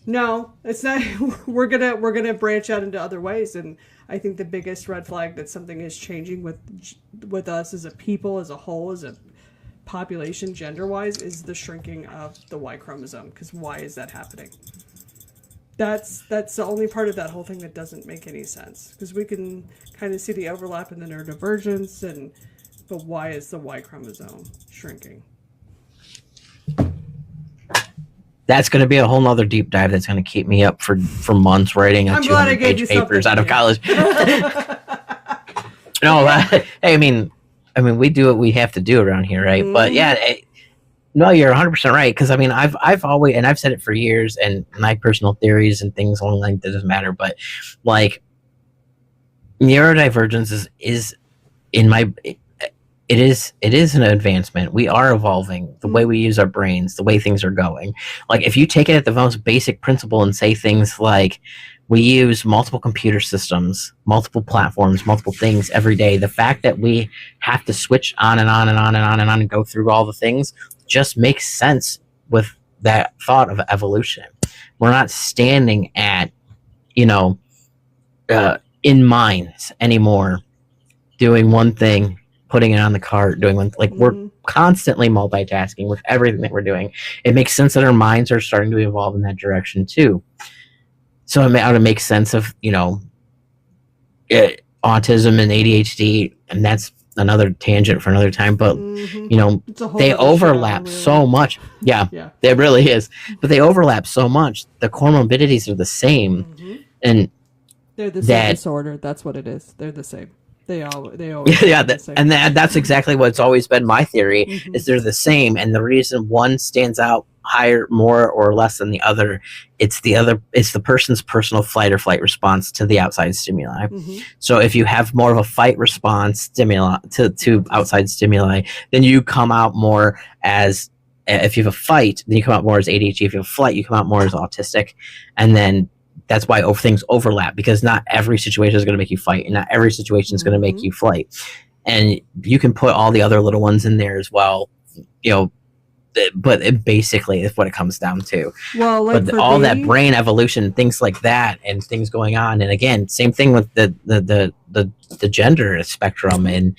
A: No, it's not. We're gonna branch out into other ways, and I think the biggest red flag that something is changing with us as a people, as a whole, as a population, gender-wise, is the shrinking of the Y chromosome. Because why is that happening? That's the only part of that whole thing that doesn't make any sense. Because we can kind of see the overlap in the neurodivergence, but why is the Y chromosome shrinking? That's
B: going to be a whole nother deep dive that's going to keep me up for months writing 200-page papers out of college. No, I mean, we do what we have to do around here, right? Mm-hmm. But yeah, No, you're 100% right. Because I mean, I've always, and I've said it for years, and my personal theories and things along like that doesn't matter. But like neurodivergence is in my it is an advancement. We are evolving the way we use our brains, the way things are going. Like if you take it at the most basic principle and say things like we use multiple computer systems, multiple platforms, multiple things every day. The fact that we have to switch on and on and on and on and on and go through all the things just makes sense with that thought of evolution. We're not standing at, you know, in mines anymore, doing one thing, putting it on the cart, doing one, like we're constantly multitasking with everything that we're doing. It makes sense that our minds are starting to evolve in that direction too. So it ought to make sense of, you know, autism and ADHD, and that's another tangent for another time. But you know, they overlap so much. Yeah, it really is. But they overlap so much. The comorbidities are the same, and
A: they're the same disorder. That's what it is. They're the same. They always
B: yeah, that's exactly what's always been my theory. Is they're the same, and the reason one stands out higher, more or less than the other, it's the person's personal fight or flight response to the outside stimuli. So if you have more of a fight response stimuli to outside stimuli, then you come out more as, if you have a fight, then you come out more as ADHD. If you have a flight, you come out more as autistic, and then that's why things overlap, because not every situation is going to make you fight, and not every situation is going to make you flight. And you can put all the other little ones in there as well, you know, but it basically is what it comes down to.
A: Well, like
B: but all that brain evolution, things like that, and things going on. And again, same thing with the gender spectrum and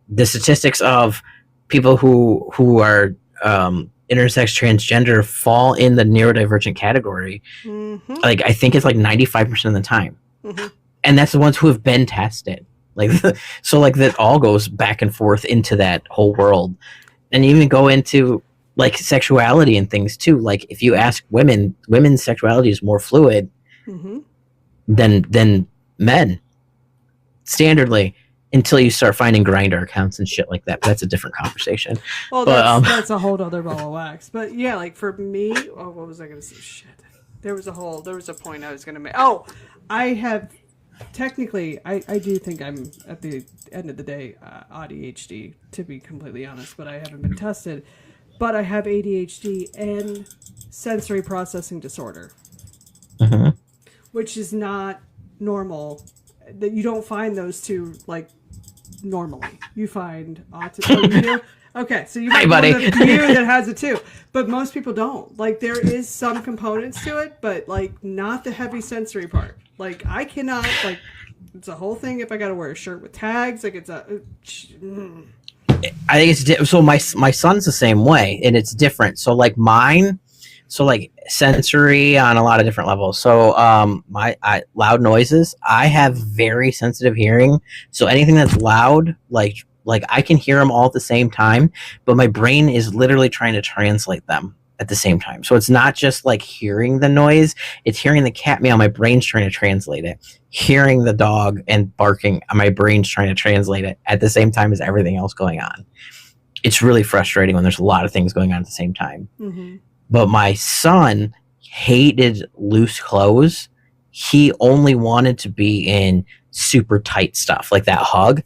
B: the statistics of people who are intersex, transgender fall in the neurodivergent category. Like I think it's like 95% of the time, and that's the ones who have been tested. Like so, like that all goes back and forth into that whole world, and even go into like sexuality and things too. Like if you ask women's sexuality is more fluid than men, standardly. Until you start finding Grindr accounts and shit like that. But that's a different conversation.
A: Well, that's a whole other ball of wax. But yeah, like for me, what was I going to say? Shit. There was a point I was going to make. Oh, I have, technically, I do think I'm, at the end of the day, ADHD, to be completely honest. But I haven't been tested. But I have ADHD and sensory processing disorder. Which is not normal. That you don't find those two, like, normally. You find autism. Okay, so you might be one of the few that has it too. But most people don't. Like, there is some components to it, but, like, not the heavy sensory part. Like, I cannot, like, it's a whole thing if I gotta wear a shirt with tags. Like, it's a...
B: I think it's... So my son's the same way, and it's different. So, like, mine... So like sensory on a lot of different levels. So loud noises. I have very sensitive hearing. So anything that's loud, like I can hear them all at the same time, but my brain is literally trying to translate them at the same time. So it's not just like hearing the noise, it's hearing the cat meow. My brain's trying to translate it. Hearing the dog and barking, my brain's trying to translate it at the same time as everything else going on. It's really frustrating when there's a lot of things going on at the same time. But my son hated loose clothes. He only wanted to be in super tight stuff, like that hug.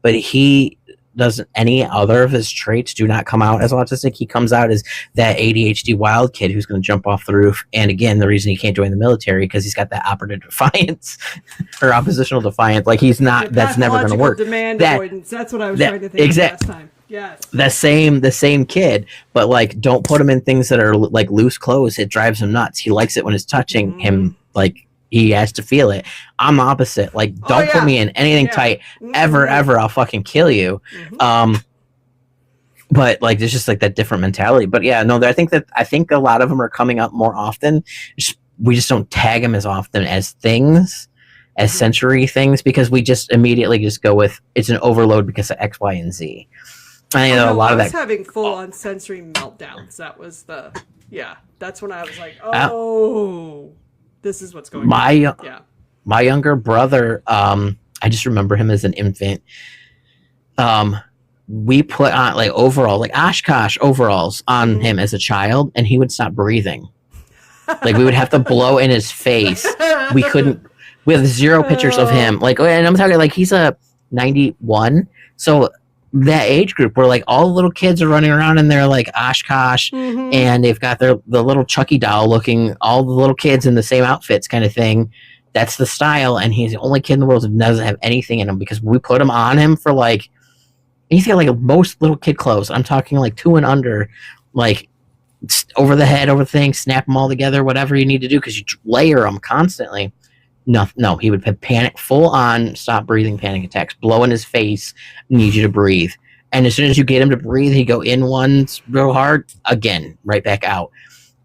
B: But he doesn't, any other of his traits do not come out as autistic. He comes out as that ADHD wild kid who's going to jump off the roof. And again, the reason he can't join the military, because he's got that operative defiance or oppositional defiance. Like he's not, that's never going to work.
A: Demand avoidance. That's what I was trying to think of last time. Yes. The
B: same kid, but like don't put him in things that are like loose clothes. It drives him nuts. He likes it when it's touching him, like he has to feel it. I'm opposite. Like don't put me in anything tight ever. I'll fucking kill you. But like there's just like that different mentality. But yeah, no, I think a lot of them are coming up more often. We just don't tag them as often as things, as sensory things, because we just immediately just go with it's an overload because of X, Y, and Z. I know a lot of that. I was
A: having full-on sensory meltdowns. That was that's when I was like, oh, this is what's going on.
B: My younger brother, I just remember him as an infant. we put on like overall, like Oshkosh overalls on him as a child, and he would stop breathing. Like we would have to blow in his face. We couldn't. We have 0 pictures of him. Like, and I'm talking like he's a 91. So that age group where like all the little kids are running around in their like Oshkosh, and they've got the little Chucky doll looking, all the little kids in the same outfits kind of thing. That's the style, and he's the only kid in the world who doesn't have anything in him because we put him on him for like, he's got like most little kid clothes. I'm talking like 2 and under, like over the head, over the thing, snap them all together, whatever you need to do because you layer them constantly. No, he would have panic, full on, stop breathing, panic attacks, blow in his face, need you to breathe. And as soon as you get him to breathe, he'd go in once real hard, again, right back out.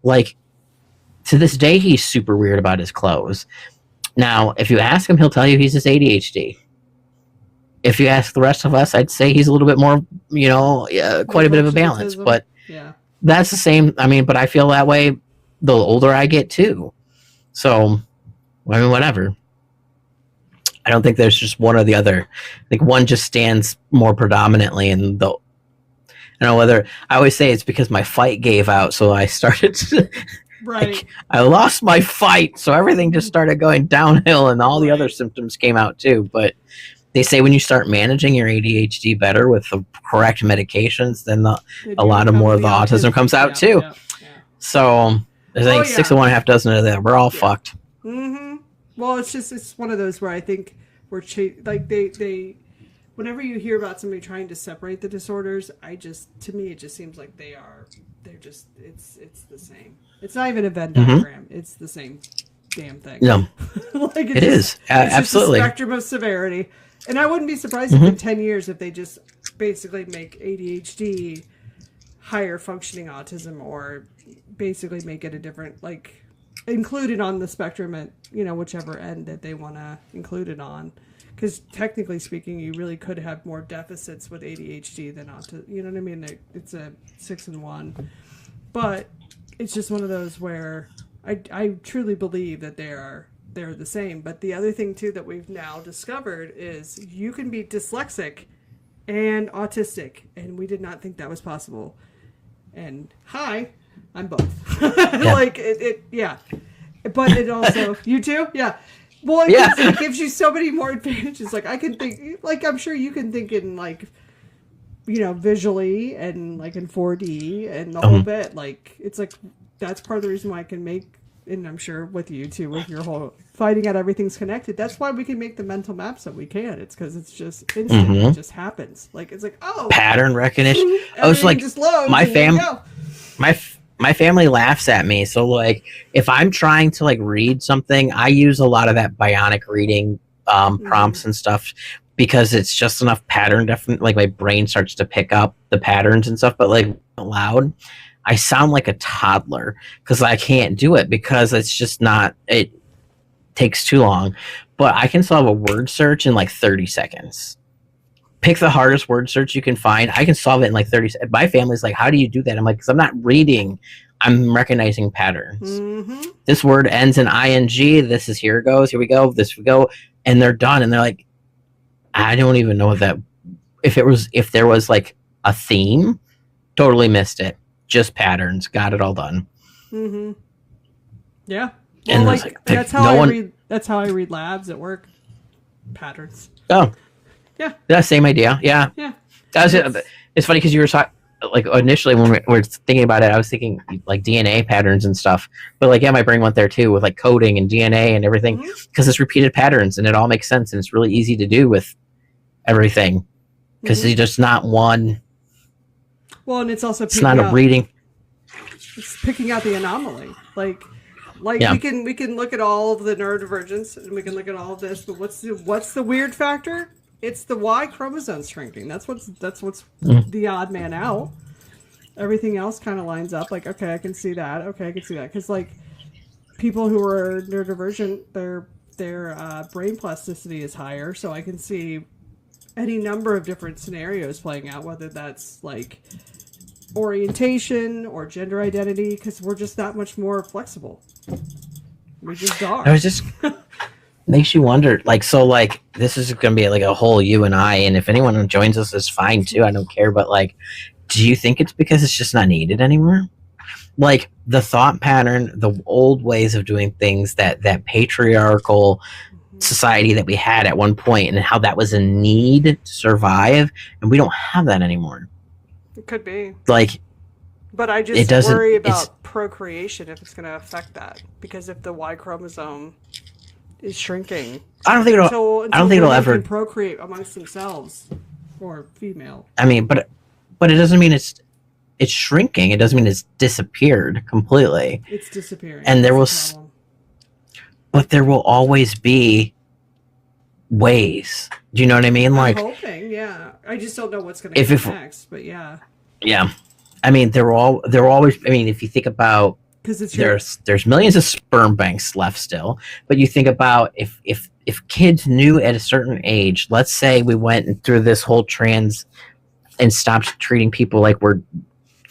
B: Like, to this day, he's super weird about his clothes. Now, if you ask him, he'll tell you he's just ADHD. If you ask the rest of us, I'd say he's a little bit more, quite a bit of a balance. But that's the same. I mean, but I feel that way the older I get, too. So, I mean, whatever. I don't think there's just one or the other. I think one just stands more predominantly in the... I don't know whether... I always say it's because my fight gave out, so I started to...
A: Right.
B: Like, I lost my fight, so everything just started going downhill, and all the other symptoms came out too. But they say when you start managing your ADHD better with the correct medications, then a lot of more of the autism comes out too. Yeah. So there's like 6 of one, half dozen of that. We're all fucked.
A: Well, it's one of those where I think we're like they whenever you hear about somebody trying to separate the disorders, to me it just seems like they're just it's the same. It's not even a Venn diagram. It's the same damn thing.
B: No,
A: like
B: it is. Absolutely.
A: Just a spectrum of severity. And I wouldn't be surprised if in 10 years if they just basically make ADHD higher functioning autism, or basically make it a different, like, included on the spectrum at, whichever end that they want to include it on. Because technically speaking, you really could have more deficits with ADHD than autism. You know what I mean? It's a 6 and 1. But it's just one of those where I truly believe that they're the same. But the other thing too that we've now discovered is you can be dyslexic and autistic, and we did not think that was possible. And hi, I'm both. Like yeah. But it also you too, yeah. Well, it gives you so many more advantages. Like I can think, like I'm sure you can think in like, visually and like in 4D and the whole bit. Like it's like that's part of the reason why I can make, and I'm sure with you too, with your whole finding out everything's connected. That's why we can make the mental maps that we can. It's because it's just instant. It just happens. Like it's like
B: pattern recognition. It's like
A: just loads
B: my family laughs at me. So like if I'm trying to like read something, I use a lot of that bionic reading prompts and stuff, because it's just enough pattern definitely, like my brain starts to pick up the patterns and stuff. But like loud, I sound like a toddler because I can't do it, because it's just not, it takes too long. But I can solve a word search in like 30 seconds. Pick the hardest word search you can find. I can solve it in like 30 seconds. My family's like, how do you do that? I'm like, because I'm not reading. I'm recognizing patterns. This word ends in ing. This is here it goes. Here we go. This we go. And they're done. And they're like, I don't even know if there was like a theme, totally missed it. Just patterns. Got it all done. Yeah.
A: Well, like that's how I read. That's how I read labs at work. Patterns.
B: Oh.
A: Yeah.
B: Yeah. Same idea. Yeah.
A: Yeah.
B: It's funny because you were talking, like initially when we were thinking about it, I was thinking like DNA patterns and stuff. But like, yeah, my brain went there too with like coding and DNA and everything, because it's repeated patterns and it all makes sense and it's really easy to do with everything, because it's just not one.
A: Well, and it's also
B: it's not a reading.
A: It's picking out the anomaly. Like we can look at all of the neurodivergence and we can look at all of this, but what's the weird factor? It's the Y chromosome shrinking. That's what's the odd man out. Everything else kind of lines up. Like, okay, I can see that. Okay, I can see that. Because like people who are neurodivergent, their brain plasticity is higher, so I can see any number of different scenarios playing out, whether that's like orientation or gender identity, because we're just that much more flexible. We just are.
B: makes you wonder, like, so, like, this is going to be like a whole you and I, and if anyone joins us, is fine too. I don't care. But like, do you think it's because it's just not needed anymore? Like the thought pattern, the old ways of doing things, that patriarchal society that we had at one point, and how that was a need to survive, and we don't have that anymore.
A: It could be.
B: Like,
A: But I
B: it
A: just
B: doesn't.
A: worry
B: It's.
A: about procreation if it's going to affect that. Because if the Y chromosome is shrinking,
B: I don't think it'll.
A: until
B: I don't think it'll
A: women
B: ever
A: can procreate amongst themselves, or female.
B: I mean, but it doesn't mean it's shrinking. It doesn't mean it's disappeared completely.
A: It's disappearing.
B: And there
A: That's
B: will, but there will always be ways. Do you know what I mean? Like,
A: I'm hoping, yeah. I just don't know what's going to happen next, but yeah.
B: Yeah, I mean, there will always. I mean, if you think about,
A: because it's
B: there's millions of sperm banks left still, but you think about if kids knew at a certain age, let's say we went through this whole trans and stopped treating people like we're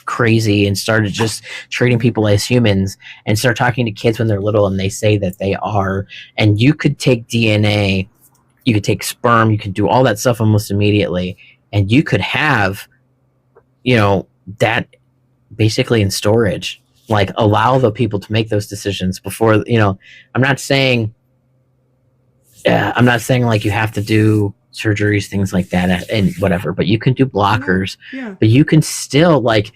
B: crazy and started just treating people as humans and start talking to kids when they're little and they say that they are, and you could take DNA, you could take sperm, you could do all that stuff almost immediately, and you could have, that basically in storage, like allow the people to make those decisions before, I'm not saying like you have to do surgeries, things like that, and whatever, but you can do blockers.
A: Yeah.
B: But you can still like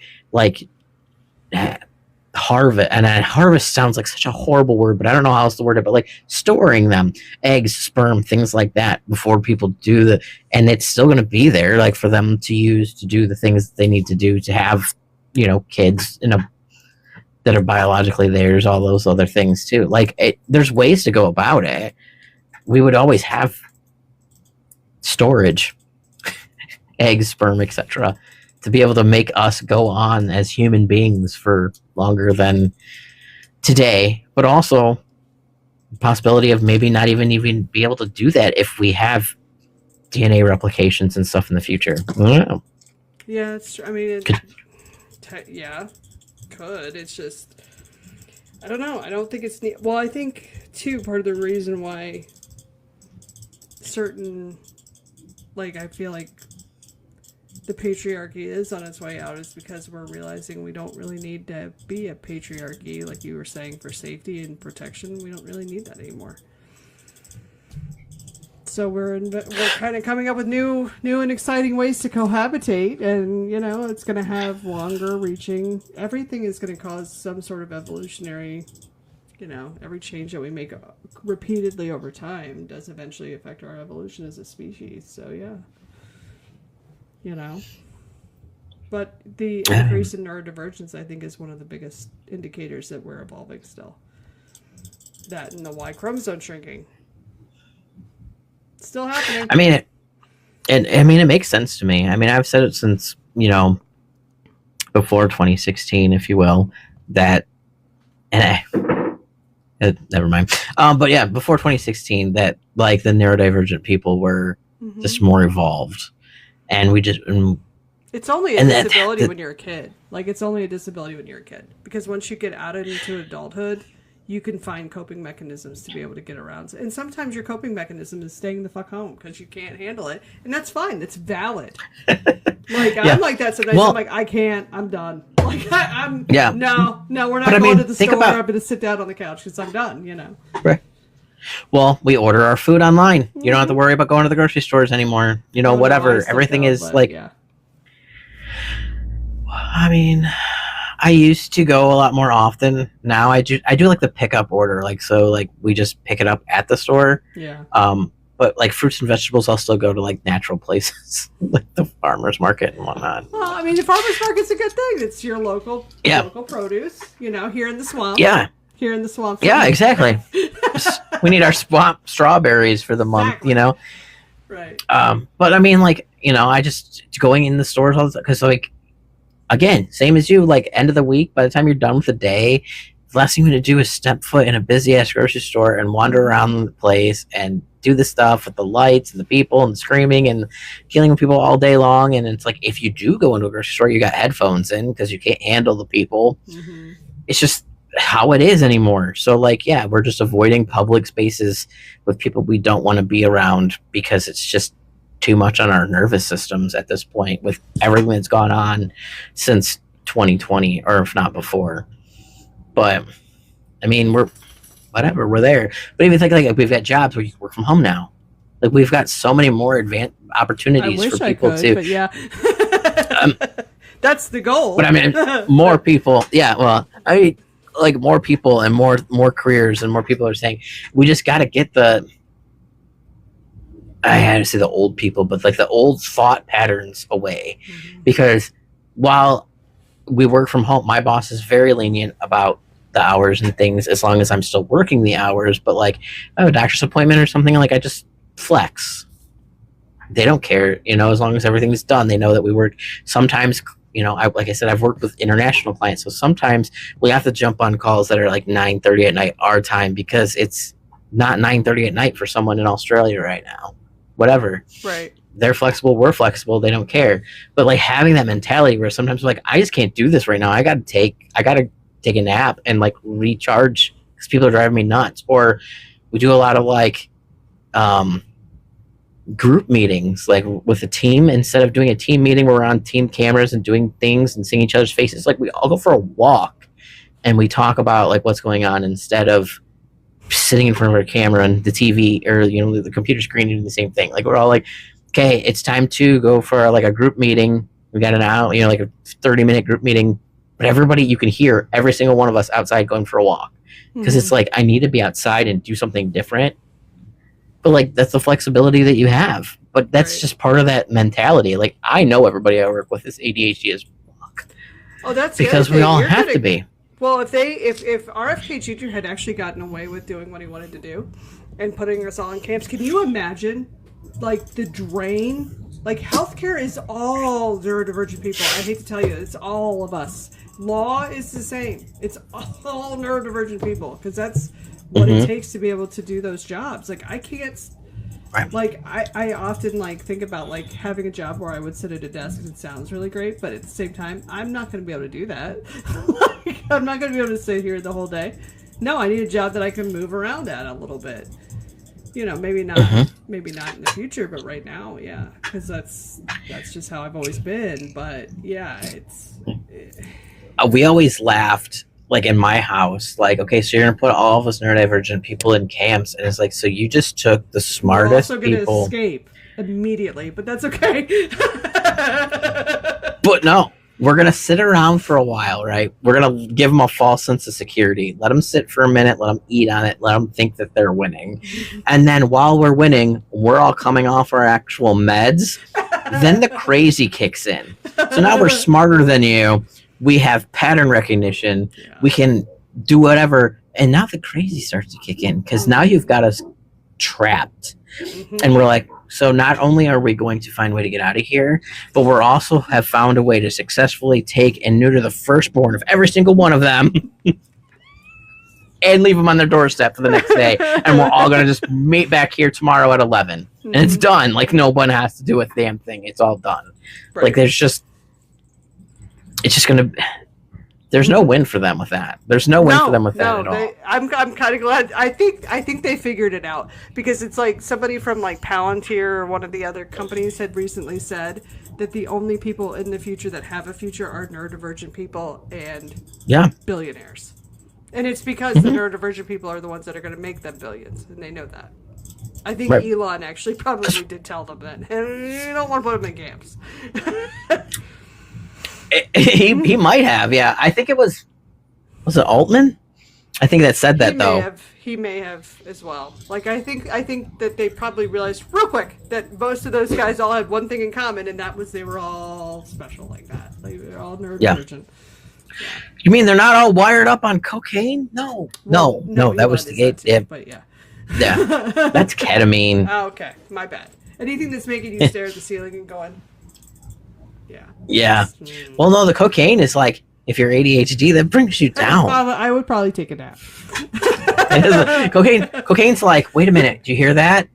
B: harvest, and harvest sounds like such a horrible word, but I don't know how else to word it, but like storing them, eggs, sperm, things like that, before people do and it's still going to be there, like for them to use to do the things they need to do to have, kids that are biologically theirs, all those other things too. Like there's ways to go about it. We would always have storage, eggs, sperm, etc., to be able to make us go on as human beings for longer than today, but also the possibility of maybe not even be able to do that if we have DNA replications and stuff in the future. I don't know.
A: Yeah, it's. I mean, yeah, could. It's just, I don't know. I don't think it's neat. Well, I think too, part of the reason why certain, like, I feel like the patriarchy is on its way out is because we're realizing we don't really need to be a patriarchy, like you were saying, for safety and protection. We don't really need that anymore. So we're kind of coming up with new and exciting ways to cohabitate, and it's going to have longer reaching. Everything is going to cause some sort of evolutionary. Every change that we make repeatedly over time does eventually affect our evolution as a species. So yeah. But the increase in neurodivergence, I think, is one of the biggest indicators that we're evolving still. That and the Y chromosome shrinking. It's still happening.
B: I mean, it makes sense to me. I mean, I've said it since, before 2016, if you will, that, never mind. But yeah, before 2016, that like the neurodivergent people were just more evolved. And we just...
A: it's only a disability when you're a kid. Like, it's only a disability when you're a kid. Because once you get out into adulthood, you can find coping mechanisms to be able to get around. And sometimes your coping mechanism is staying the fuck home because you can't handle it. And that's fine. That's valid. Like, I'm like that sometimes. I'm like, I can't. I'm done. Like, I'm... Yeah. No, we're not going to the store. I'm going to sit down on the couch because I'm done,
B: Right. Well, we order our food online. You don't have to worry about going to the grocery stores anymore. Whatever. Everything is like... Yeah. I mean, I used to go a lot more often. Now I do like the pickup order. Like, so like we just pick it up at the store.
A: Yeah.
B: But like fruits and vegetables, I'll still go to like natural places, like the farmer's market and whatnot.
A: Well, I mean, the farmer's market's a good thing. It's your local produce, here in the swamp.
B: Yeah.
A: Here in the swamp.
B: Yeah, exactly. We need our swamp strawberries for the month,
A: exactly. Right.
B: But I mean, like, I just going in the stores all the time, because like, again, same as you, like end of the week, by the time you're done with the day, the last thing you want to do is step foot in a busy ass grocery store and wander around the place and do the stuff with the lights and the people and screaming and killing people all day long. And it's like, if you do go into a grocery store, you got headphones in because you can't handle the people. Mm-hmm. It's just, how it is anymore. So like, yeah, we're just avoiding public spaces with people we don't want to be around because it's just too much on our nervous systems at this point with everything that's gone on since 2020, or if not before. But I mean, we're whatever, we're there. But even think like we've got jobs where you work from home now. Like we've got so many more advanced
A: I
B: opportunities
A: wish
B: for
A: I
B: people
A: could,
B: to.
A: but yeah.
B: Um,
A: That's the goal.
B: but I mean, more people. Yeah, well, I mean, like more people and more careers and more people are saying we just got to get the. I had to say the old people, but like the old thought patterns away, because while we work from home, my boss is very lenient about the hours and things as long as I'm still working the hours. But like, if I have a doctor's appointment or something, like I just flex. They don't care, as long as everything's done. They know that we work. Sometimes, like I said, I've worked with international clients, so sometimes we have to jump on calls that are like 9:30 at night our time because it's not 9:30 at night for someone in Australia right now. Whatever.
A: Right.
B: They're flexible, we're flexible, they don't care. But like having that mentality where sometimes like I just can't do this right now. I gotta take a nap and like recharge because people are driving me nuts. Or we do a lot of like group meetings like with a team. Instead of doing a team meeting where we're on team cameras and doing things and seeing each other's faces, like we all go for a walk and we talk about like what's going on instead of sitting in front of our camera and the TV or the computer screen doing the same thing. Like we're all like, okay, it's time to go for like a group meeting. We got an hour, like a 30-minute group meeting, but everybody, you can hear every single one of us outside going for a walk because it's like I need to be outside and do something different. But like that's the flexibility that you have. But that's just part of that mentality. Like I know everybody I work with is ADHD as fuck.
A: Oh, that's
B: because we all have to be.
A: Well, if RFK Jr. had actually gotten away with doing what he wanted to do and putting us all in camps, can you imagine, like, the drain? Like, healthcare is all neurodivergent people. I hate to tell you, it's all of us. Law is the same. It's all neurodivergent people because that's what it takes to be able to do those jobs. Like, I can't...
B: Right.
A: Like, I often, like, think about, like, having a job where I would sit at a desk and it sounds really great, but at the same time, I'm not going to be able to do that. Like, I'm not going to be able to sit here the whole day. No, I need a job that I can move around at a little bit. Maybe not in the future, but right now, yeah, because that's just how I've always been. But, yeah, it's...
B: We always laughed, like in my house, like, okay, so you're gonna put all of us neurodivergent people in camps, and it's like, so you just took the smartest
A: We're also gonna
B: people.
A: escape immediately, but that's okay.
B: But no, we're gonna sit around for a while, right? We're gonna give them a false sense of security. Let them sit for a minute. Let them eat on it. Let them think that they're winning, and then while we're winning, we're all coming off our actual meds. Then the crazy kicks in. So now we're smarter than you. We have pattern recognition. Yeah. We can do whatever. And now the crazy starts to kick in because now you've got us trapped. And we're like, so not only are we going to find a way to get out of here, but we're also have found a way to successfully take and neuter the firstborn of every single one of them and leave them on their doorstep for the next day. And we're all going to just meet back here tomorrow at 11. And it's done. Like no one has to do a damn thing. It's all done. Right. Like it's just going to... There's no win for them with that. There's no win for them with that at all.
A: I'm kind of glad. I think they figured it out because it's like somebody from like Palantir or one of the other companies had recently said that the only people in the future that have a future are neurodivergent people and billionaires. And it's because the neurodivergent people are the ones that are going to make them billions, and they know that. I think Elon actually probably did tell them that. And you don't want to put them in camps.
B: He might have, yeah. I think it was it Altman? I think that said that though.
A: He may have as well. Like I think that they probably realized real quick that most of those guys all had one thing in common, and that was they were all special like that. Like they were all neurodivergent. Yeah.
B: You mean they're not all wired up on cocaine? No, that was the gate. Yeah,
A: but yeah,
B: that's ketamine.
A: Oh, okay, my bad. Anything that's making you stare at the ceiling and going.
B: Yeah. Well, no, the cocaine is like, if you're ADHD, that brings you down.
A: I would probably take a nap.
B: Cocaine's like, wait a minute, do you hear that?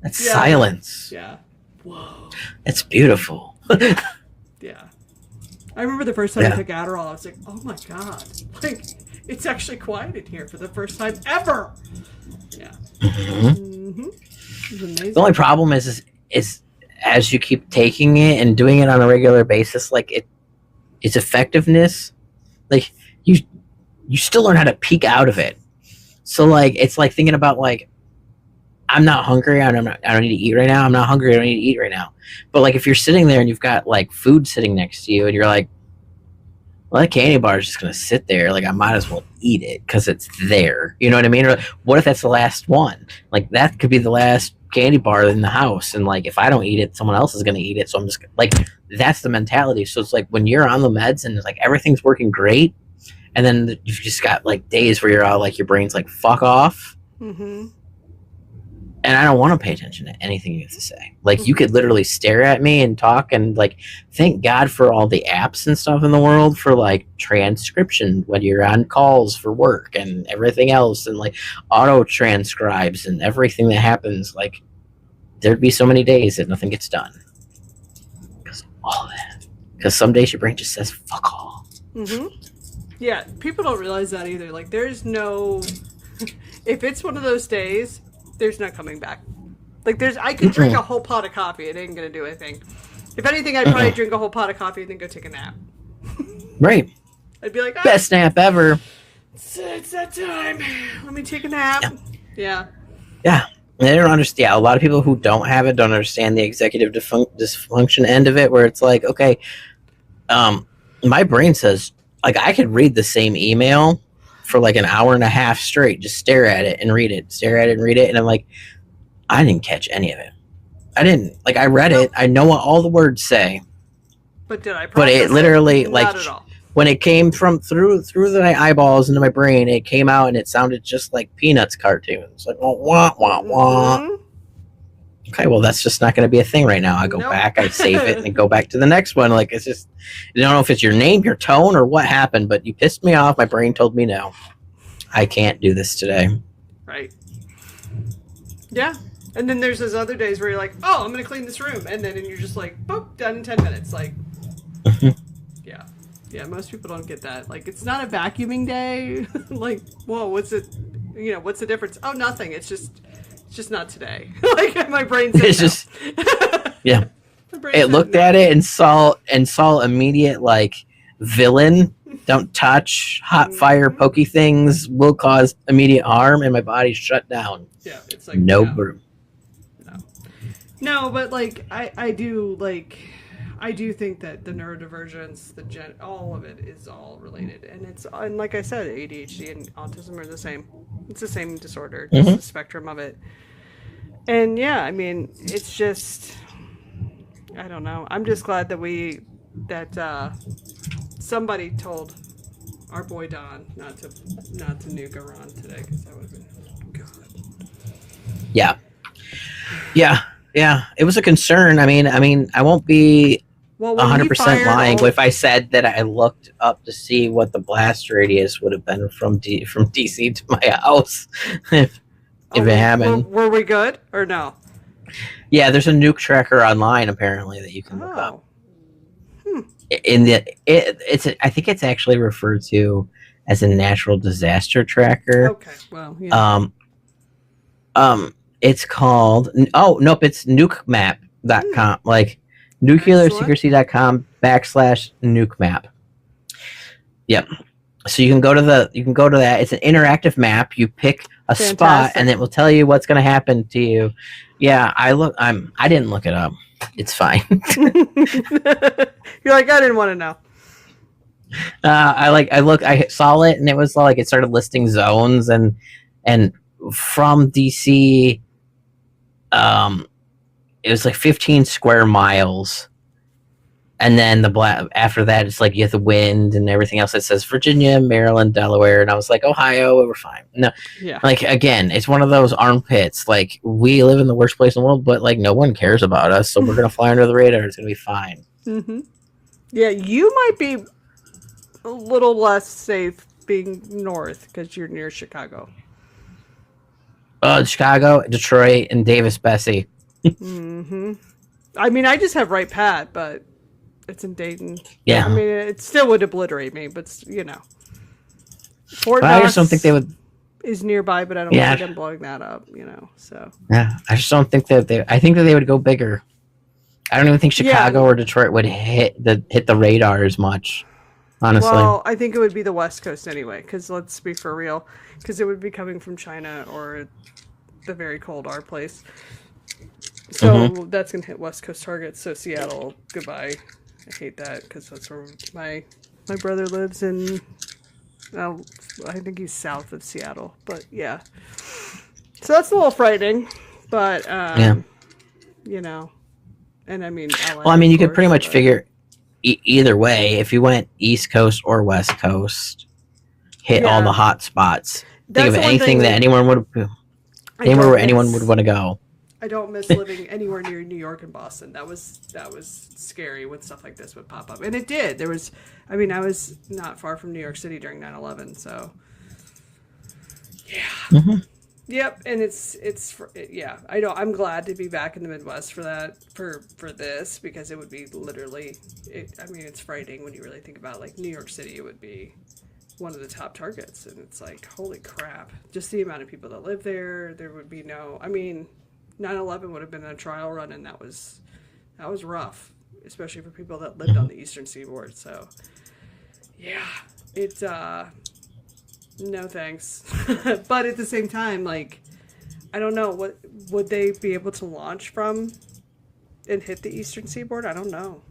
B: That's silence.
A: Yeah. Whoa.
B: That's beautiful.
A: Yeah. I remember the first time I took Adderall, I was like, oh my God. Like, It's actually quiet in here for the first time ever. Yeah.
B: The only problem is as you keep taking it and doing it on a regular basis, like its effectiveness, like you still learn how to peek out of it. So like it's like thinking about like I'm not hungry. I don't need to eat right now. I'm not hungry. I don't need to eat right now. But like if you're sitting there and you've got like food sitting next to you and you're like, well, that candy bar is just gonna sit there. Like I might as well eat it because it's there. You know what I mean? Or what if that's the last one? Like that could be the last candy bar in the house, and like if I don't eat it, someone else is gonna eat it. So I'm just like that's the mentality. So it's like when you're on the meds and it's like everything's working great, and then you've just got like days where you're all like your brain's like fuck off. And I don't want to pay attention to anything you have to say. Like you could literally stare at me and talk, and like thank God for all the apps and stuff in the world for like transcription when you're on calls for work and everything else, and like auto transcribes and everything that happens. Like there'd be so many days that nothing gets done because of all that. Because some days your brain just says fuck all.
A: Yeah, people don't realize that either. Like there's no, if it's one of those days, there's no coming back. Like I could drink a whole pot of coffee. It ain't gonna do anything. If anything, I'd probably drink a whole pot of coffee and then go take a nap.
B: Right.
A: I'd be like,
B: best nap ever.
A: It's that time. Let me take a nap. Yeah.
B: They don't understand. A lot of people who don't have it don't understand the executive dysfunction end of it, where it's like, okay, my brain says, like, I could read the same email for like an hour and a half straight, just stare at it and read it, and I'm like, I didn't catch any of it. I didn't. Like, I read it. I know what all the words say.
A: But did I process
B: But it literally,
A: Not
B: like,
A: at all.
B: when it came from through the eyeballs into my brain, it came out and it sounded just like Peanuts cartoons. Like, wah, wah, wah. Okay, well, that's just not going to be a thing right now. I go back, I save it, and go back to the next one. Like, it's just, I don't know if it's your name, your tone, or what happened, but you pissed me off. My brain told me no. I can't do this today.
A: Right. Yeah. And then there's those other days where you're like, oh, I'm going to clean this room. And you're just like, boop, done in 10 minutes. Like, yeah. Yeah, most people don't get that. Like, it's not a vacuuming day. Like, whoa, what's it? You know, what's the difference? Oh, nothing. It's just not today. Like, my brain said
B: It's
A: no.
B: just, yeah. It looked at it and saw immediate, like, villain. Don't touch. Hot fire, pokey things will cause immediate harm, and my body shut down.
A: Yeah, it's like
B: no.
A: No, but like I do think that the neurodivergence, all of it is all related, and like I said, ADHD and autism are the same. It's the same disorder, just the spectrum of it. And yeah, I mean, it's just, I don't know. I'm just glad that somebody told our boy Don not to nuke Iran today, because that would have been God.
B: Yeah. It was a concern. I mean, I won't be 100% lying if I said that I looked up to see what the blast radius would have been from DC to my house if it happened.
A: Were we good or no?
B: Yeah, there's a nuke tracker online apparently that you can look up. I think it's actually referred to as a natural disaster tracker.
A: Okay, well, yeah.
B: It's called, it's nukemap.com, like nuclearsecrecy.com/nukemap. Yep. So you can go to that. It's an interactive map. You pick a spot and it will tell you what's going to happen to you. Yeah, I didn't look it up. It's fine.
A: You're like, I didn't want to know.
B: I saw it and it was like, it started listing zones and from DC, it was like 15 square miles, and then after that it's like you have the wind and everything else. It says Virginia, Maryland, Delaware, and I was like, Ohio, we're fine. No, yeah. Like, again, it's one of those armpits. Like, we live in the worst place in the world, but like no one cares about us, so we're gonna fly under the radar. It's gonna be fine.
A: Yeah, you might be a little less safe being north because you're near Chicago.
B: Chicago, Detroit, and Davis, Bessie.
A: I mean, I just have right Pat, but it's in Dayton.
B: Yeah.
A: I mean, it still would obliterate me, but you know. Fort
B: But I just don't think
A: Knox
B: they would.
A: is nearby, but I don't
B: Yeah,
A: see them blowing that up, so.
B: yeah. I just don't think that they. I think that they would go bigger. I don't even think
A: Yeah,
B: Chicago or Detroit would hit the radar as much. Honestly.
A: well, I think it would be the West Coast anyway, because let's be for real, because it would be coming from China or the very cold our place. So that's going to hit West Coast targets. So Seattle, goodbye. I hate that because that's where my brother lives in. I think he's south of Seattle, but yeah. So that's a little frightening, but
B: Yeah.
A: and I mean,
B: Well, I mean, you could pretty much
A: but...
B: figure either way. If you went East Coast or West Coast, hit all the hot spots. Think of anything that anyone would, anywhere where anyone would want to go.
A: I don't miss living anywhere near New York and Boston. That was scary when stuff like this would pop up, and it did. I was not far from New York City during 9/11, so yeah. Yep, and yeah. I'm glad to be back in the Midwest for that for this because it would be literally. It's frightening when you really think about like New York City. It would be one of the top targets, and it's like holy crap! Just the amount of people that live there. There would be no. 9/11 would have been a trial run, and that was rough, especially for people that lived on the Eastern Seaboard. So, yeah, it's no thanks. But at the same time, like, I don't know what would they be able to launch from and hit the Eastern Seaboard. I don't know.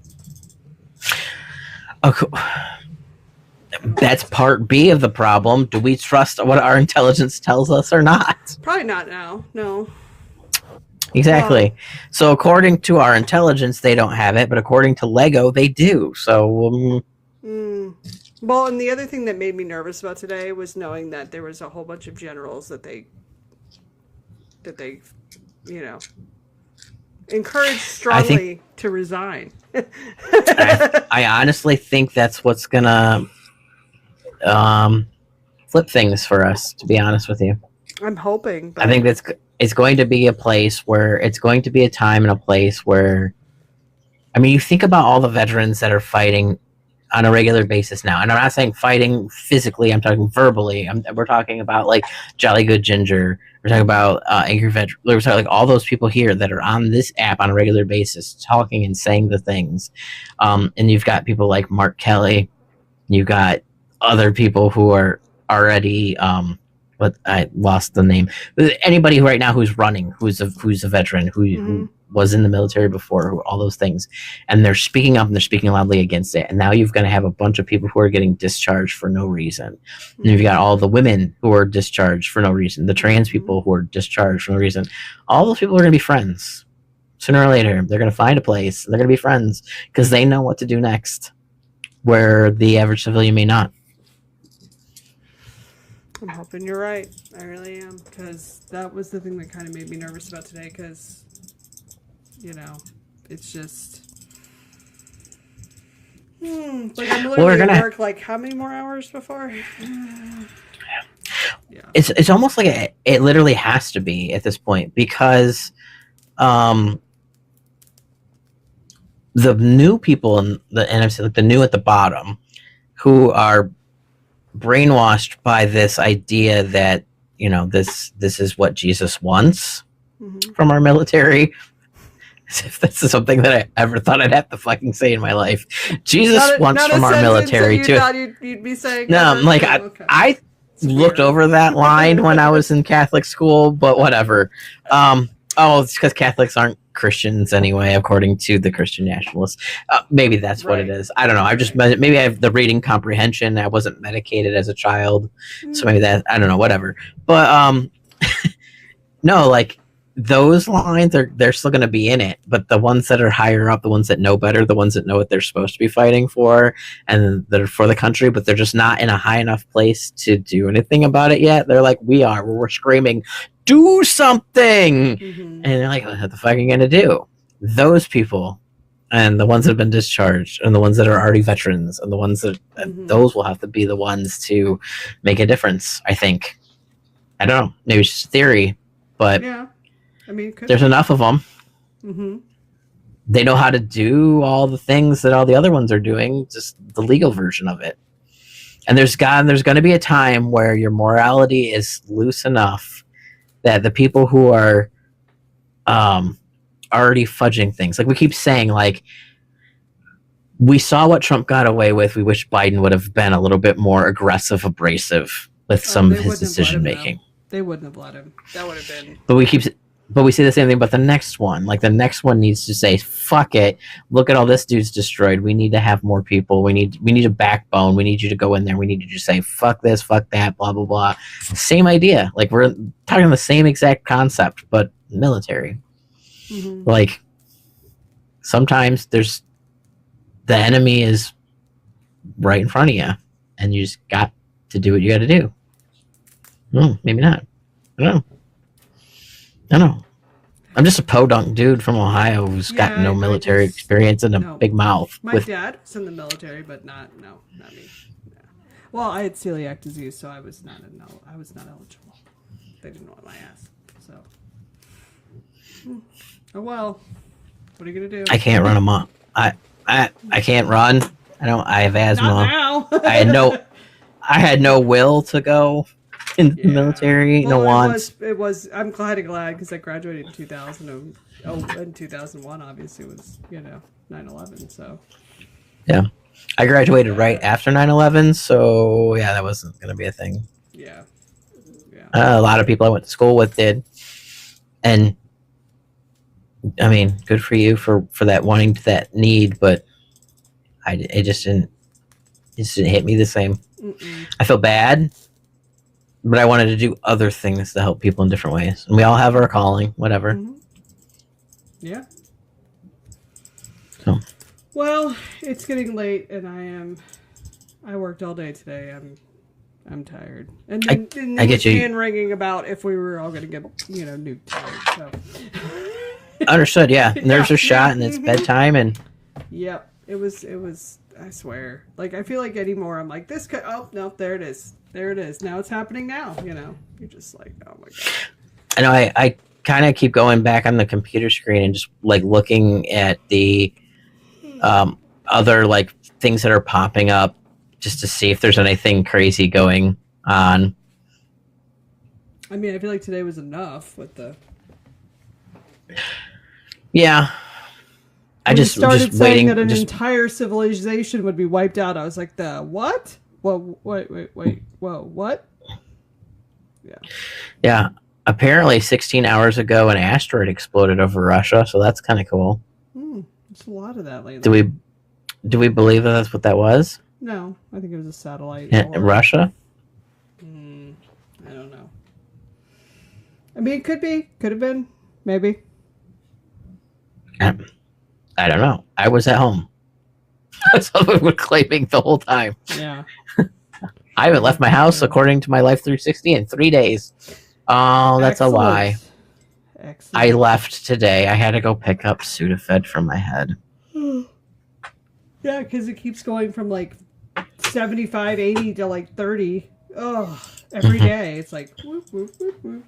B: Okay. That's part B of the problem. Do we trust what our intelligence tells us or not?
A: Probably not now. No.
B: Exactly. So according to our intelligence, they don't have it, but according to Lego, they do. So.
A: Well, and the other thing that made me nervous about today was knowing that there was a whole bunch of generals that they encouraged strongly to resign.
B: I honestly think that's what's gonna flip things for us. To be honest with you,
A: I'm hoping. But...
B: I think it's going to be a place where it's going to be a time and a place where, you think about all the veterans that are fighting on a regular basis now, and I'm not saying fighting physically. I'm talking verbally. We're talking about like Jolly Good Ginger. We're talking about Angry Veteran. We're talking like all those people here that are on this app on a regular basis, talking and saying the things. And you've got people like Mark Kelly. You've got other people who are already. But I lost the name. Anybody right now who's running, who's a veteran, who was in the military before, all those things, and they're speaking up and they're speaking loudly against it. And now you're going to have a bunch of people who are getting discharged for no reason. And you've got all the women who are discharged for no reason, the trans people who are discharged for no reason. All those people are going to be friends sooner or later. They're going to find a place. They're going to be friends because they know what to do next, where the average civilian may not.
A: I'm hoping you're right. I really am, because that was the thing that kind of made me nervous about today, because, it's just... like, I'm literally at work, like, how many more hours before?
B: Yeah. It's almost like it literally has to be at this point, because the new people in the NFC, like the new at the bottom, who are brainwashed by this idea that this is what Jesus wants from our military. As if this is something that I ever thought I'd have to fucking say in my life. Jesus wants from our military too.
A: Thought you'd be saying
B: no, I'm like I looked over that line when I was in Catholic school, but whatever. It's because Catholics aren't Christians anyway, according to the Christian nationalists. Maybe that's what it is. I don't know. Maybe I have the reading comprehension. I wasn't medicated as a child, so maybe that, I don't know, whatever. But no, like those lines they're still going to be in it, but the ones that are higher up, the ones that know better, the ones that know what they're supposed to be fighting for, and they're for the country, but they're just not in a high enough place to do anything about it yet. They're like, we're screaming, do something, and they're like, what the fuck are you gonna do? Those people, and the ones that have been discharged, and the ones that are already veterans, and the ones that those will have to be the ones to make a difference. I think. I don't know. Maybe it's just theory, but
A: yeah,
B: there's enough of them. They know how to do all the things that all the other ones are doing, just the legal version of it. And there's going to be a time where your morality is loose enough that the people who are already fudging things, like we keep saying, like, we saw what Trump got away with. We wish Biden would have been a little bit more aggressive, abrasive with some of his decision making.
A: They wouldn't have let him. That would have been.
B: But we say the same thing about the next one. Like the next one needs to say, "Fuck it! Look at all this dude's destroyed. We need to have more people. We need a backbone. We need you to go in there. We need you to say, fuck this, fuck that, blah blah blah." Same idea. Like we're talking the same exact concept, but military. Mm-hmm. Like sometimes the enemy is right in front of you, and you just got to do what you got to do. No, maybe not. I don't know. I'm just a podunk dude from Ohio who's got no military experience and a big mouth.
A: My dad was in the military, but not me. No. Well, I had celiac disease, so I was not eligible. They didn't want my ass. So, oh well. What are you gonna do?
B: I can't run amok. I can't run. I have asthma.
A: Not now.
B: I had no will to go in the military.
A: Well,
B: no wants.
A: It was. I'm glad because I graduated in 2000. In 2001, obviously was 9/11. So
B: yeah, I graduated right after 9/11. So yeah, that wasn't gonna be a thing.
A: Yeah.
B: A lot of people I went to school with did, and I mean, good for you for that wanting that need, but it just didn't hit me the same. Mm-mm. I feel bad, but I wanted to do other things to help people in different ways. And we all have our calling, whatever. Mm-hmm.
A: Yeah.
B: So.
A: Well, it's getting late, and I worked all day today. I'm tired. And then
B: I get you.
A: Hand ringing about if we were all going to get nuked tonight. So.
B: Understood. Yeah, nerves are shot, and it's bedtime, and.
A: Yep, it was. I swear. Like I feel like anymore. I'm like this. Oh no, there it is. There it is. Now it's happening. Now you're just like, oh my god.
B: I know. I kind of keep going back on the computer screen and just like looking at the other like things that are popping up just to see if there's anything crazy going on.
A: I mean, I feel like today was enough with the.
B: Yeah. I just
A: started
B: saying
A: waiting, that an entire civilization would be wiped out. I was like, the what? Whoa, wait. Whoa, what? Yeah.
B: Yeah. Apparently 16 hours ago, an asteroid exploded over Russia, so that's kind of cool.
A: There's a lot of that lately.
B: Do we believe that that's what that was?
A: No, I think it was a satellite.
B: In Russia?
A: I don't know. I mean, it could be. Could have been. Maybe.
B: I don't know. I was at home. That's what we were claiming the whole time.
A: Yeah.
B: I haven't left my house, according to my Life 360, in 3 days. Oh, that's
A: Excellent.
B: A lie.
A: Excellent.
B: I left today. I had to go pick up Sudafed from my head.
A: Yeah, because it keeps going from like 75, 80 to like 30. Oh, every day. It's like whoop, whoop, whoop, whoop.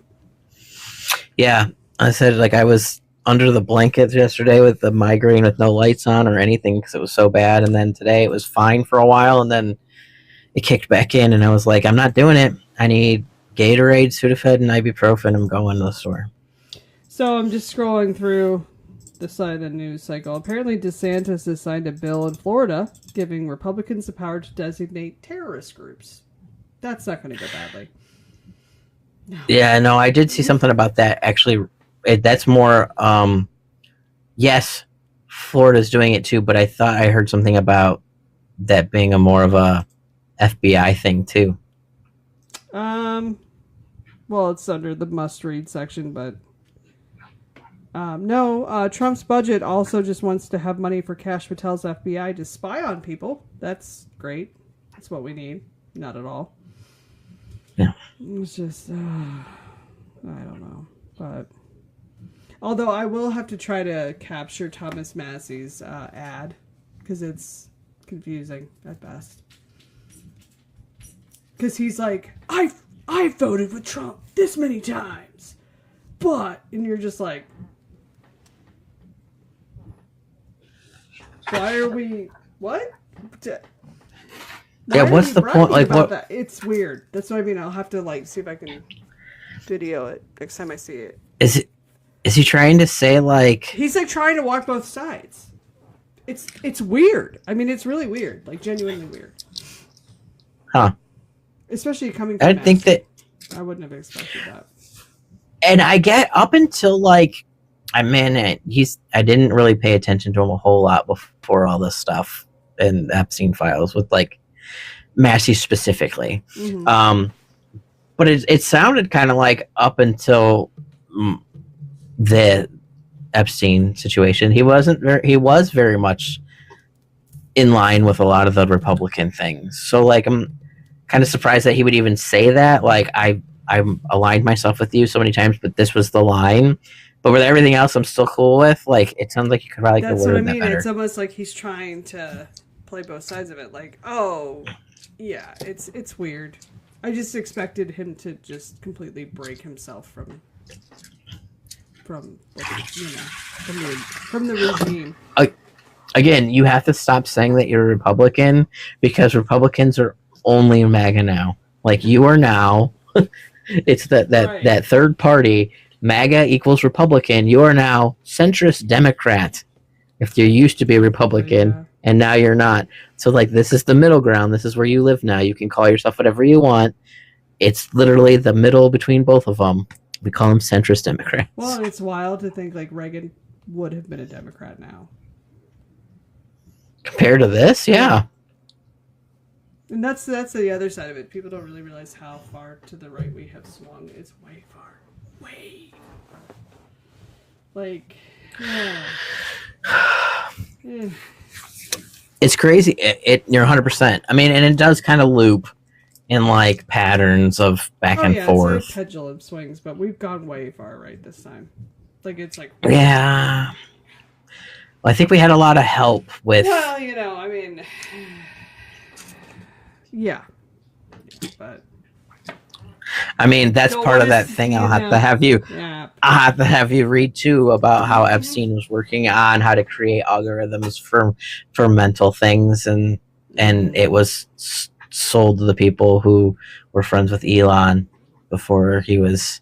B: Yeah, I said like I was under the blankets yesterday with the migraine with no lights on or anything because it was so bad, and then today it was fine for a while, and then it kicked back in, and I was like, I'm not doing it. I need Gatorade, Sudafed, and ibuprofen. I'm going to the store.
A: So I'm just scrolling through the side of the news cycle. Apparently DeSantis has signed a bill in Florida giving Republicans the power to designate terrorist groups. That's not going to go badly. No.
B: Yeah, no, I did see something about that. Actually, that's more, yes, Florida's doing it too, but I thought I heard something about that being a more of a FBI thing too.
A: Well, it's under the must-read section, but no, Trump's budget also just wants to have money for Kash Patel's FBI to spy on people. That's great. That's what we need. Not at all.
B: Yeah.
A: It's just, I don't know. But, although I will have to try to capture Thomas Massey's ad, because it's confusing at best. Because he's like, I voted with Trump this many times, but, and you're just like, why are we, what?
B: Yeah, what's the point? Like,
A: about
B: what
A: that? It's weird. That's what I mean. I'll have to like see if I can video it next time I see it.
B: is it? Is he trying to say like
A: He's like trying to walk both sides. It's weird. I mean, it's really weird. Like genuinely weird.
B: Huh.
A: Especially coming from
B: I think that
A: I wouldn't have expected that.
B: and I get up until like I didn't really pay attention to him a whole lot before all this stuff in the Epstein files with like Massey specifically.
A: Mm-hmm.
B: But it sounded kind of like up until the Epstein situation, he was very much in line with a lot of the Republican things. So like I'm kind of surprised that he would even say that. Like I'm aligned myself with you so many times, but this was the line. But with everything else, I'm still cool with. Like it sounds like you could probably
A: That's what I
B: that
A: mean.
B: better.
A: It's almost like he's trying to play both sides of it. Like, oh, yeah, it's weird. I just expected him to just completely break himself from the regime.
B: Again, you have to stop saying that you're a Republican because Republicans are only MAGA now. Like you are now. It's that third party. MAGA equals Republican. You are now centrist Democrat. If you used to be a Republican and now you're not. So like this is the middle ground. This is where you live now. You can call yourself whatever you want. It's literally the middle between both of them. We call them centrist Democrats.
A: Well, and it's wild to think like Reagan would have been a Democrat now.
B: Compared to this, yeah.
A: And that's the other side of it. People don't really realize how far to the right we have swung. It's way far. Way far. Like, yeah.
B: It's crazy. You're 100%. I mean, and it does kind of loop in like patterns of back and forth.
A: It's like pendulum swings, but we've gone way far right this time. Like it's like
B: yeah. Well, I think we had a lot of help with.
A: Well, I mean, yeah, but
B: I mean, that's part of that thing. I'll have to have you.
A: Yeah.
B: I'll have to have you read too about how Epstein was working on how to create algorithms for mental things, and it was sold to the people who were friends with Elon before he was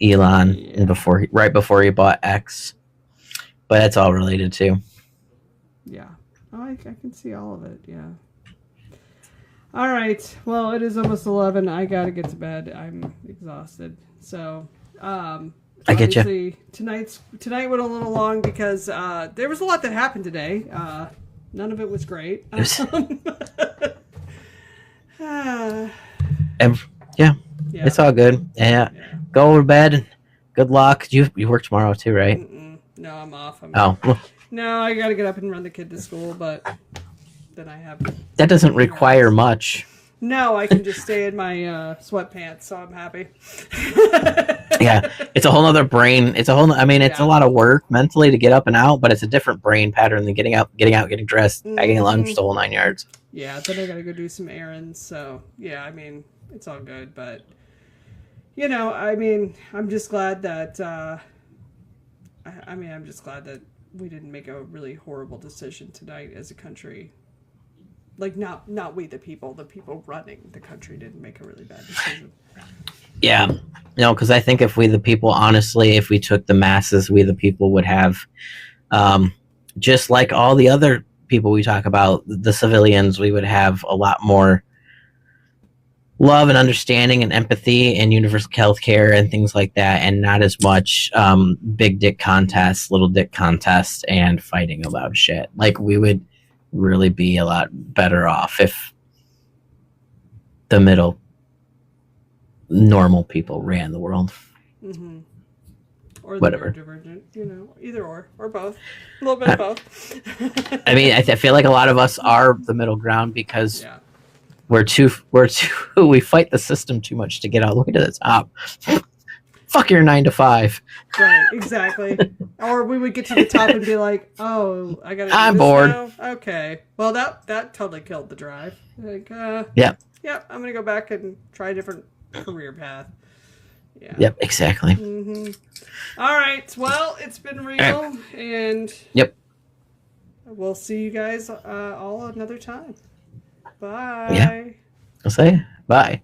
B: Elon and right before he bought X. But it's all related too.
A: Yeah. Oh, I can see all of it. Yeah. All right. Well, it is almost 11. I got to get to bed. I'm exhausted. So,
B: I get you.
A: Tonight went a little long because there was a lot that happened today. None of it was great.
B: Yeah, it's all good. Yeah. Go to bed. Good luck. You work tomorrow too, right?
A: No, I'm off.
B: Oh.
A: No, I got to get up and run the kid to school, but then I have... That
B: doesn't require much.
A: No, I can just stay in my sweatpants, so I'm happy.
B: Yeah, it's a whole other brain. It's a lot of work mentally to get up and out, but it's a different brain pattern than getting out, getting dressed, packing lunch, the whole 9 yards.
A: Yeah, then I got to go do some errands, so yeah, I mean, it's all good, but I mean, I'm just glad that I'm just glad that we didn't make a really horrible decision tonight as a country. Like, not we, the people running the country didn't make a really bad decision.
B: Yeah. Because I think if we, the people, honestly, if we took the masses, we, the people, would have, just like all the other people we talk about, the civilians, we would have a lot more love and understanding and empathy and universal health care and things like that, and not as much big dick contests, little dick contests, and fighting about shit. Like, we would really be a lot better off if the middle normal people ran the world.
A: Mm-hmm. Or
B: whatever.
A: Divergent, either or both. A little bit of both.
B: I mean, I feel like a lot of us are the middle ground because we fight the system too much to get all the way to the top. Fuck your 9 to 5.
A: Right, exactly. Or we would get to the top and be like, "Oh, I gotta."
B: I'm bored.
A: Now? Okay. Well, that totally killed the drive. Like,
B: Yep,
A: I'm gonna go back and try a different career path. Yeah.
B: Yep, exactly.
A: Mm-hmm. All right. Well, it's been real, and
B: yep.
A: we'll see you guys all another time. Bye.
B: I'll say bye.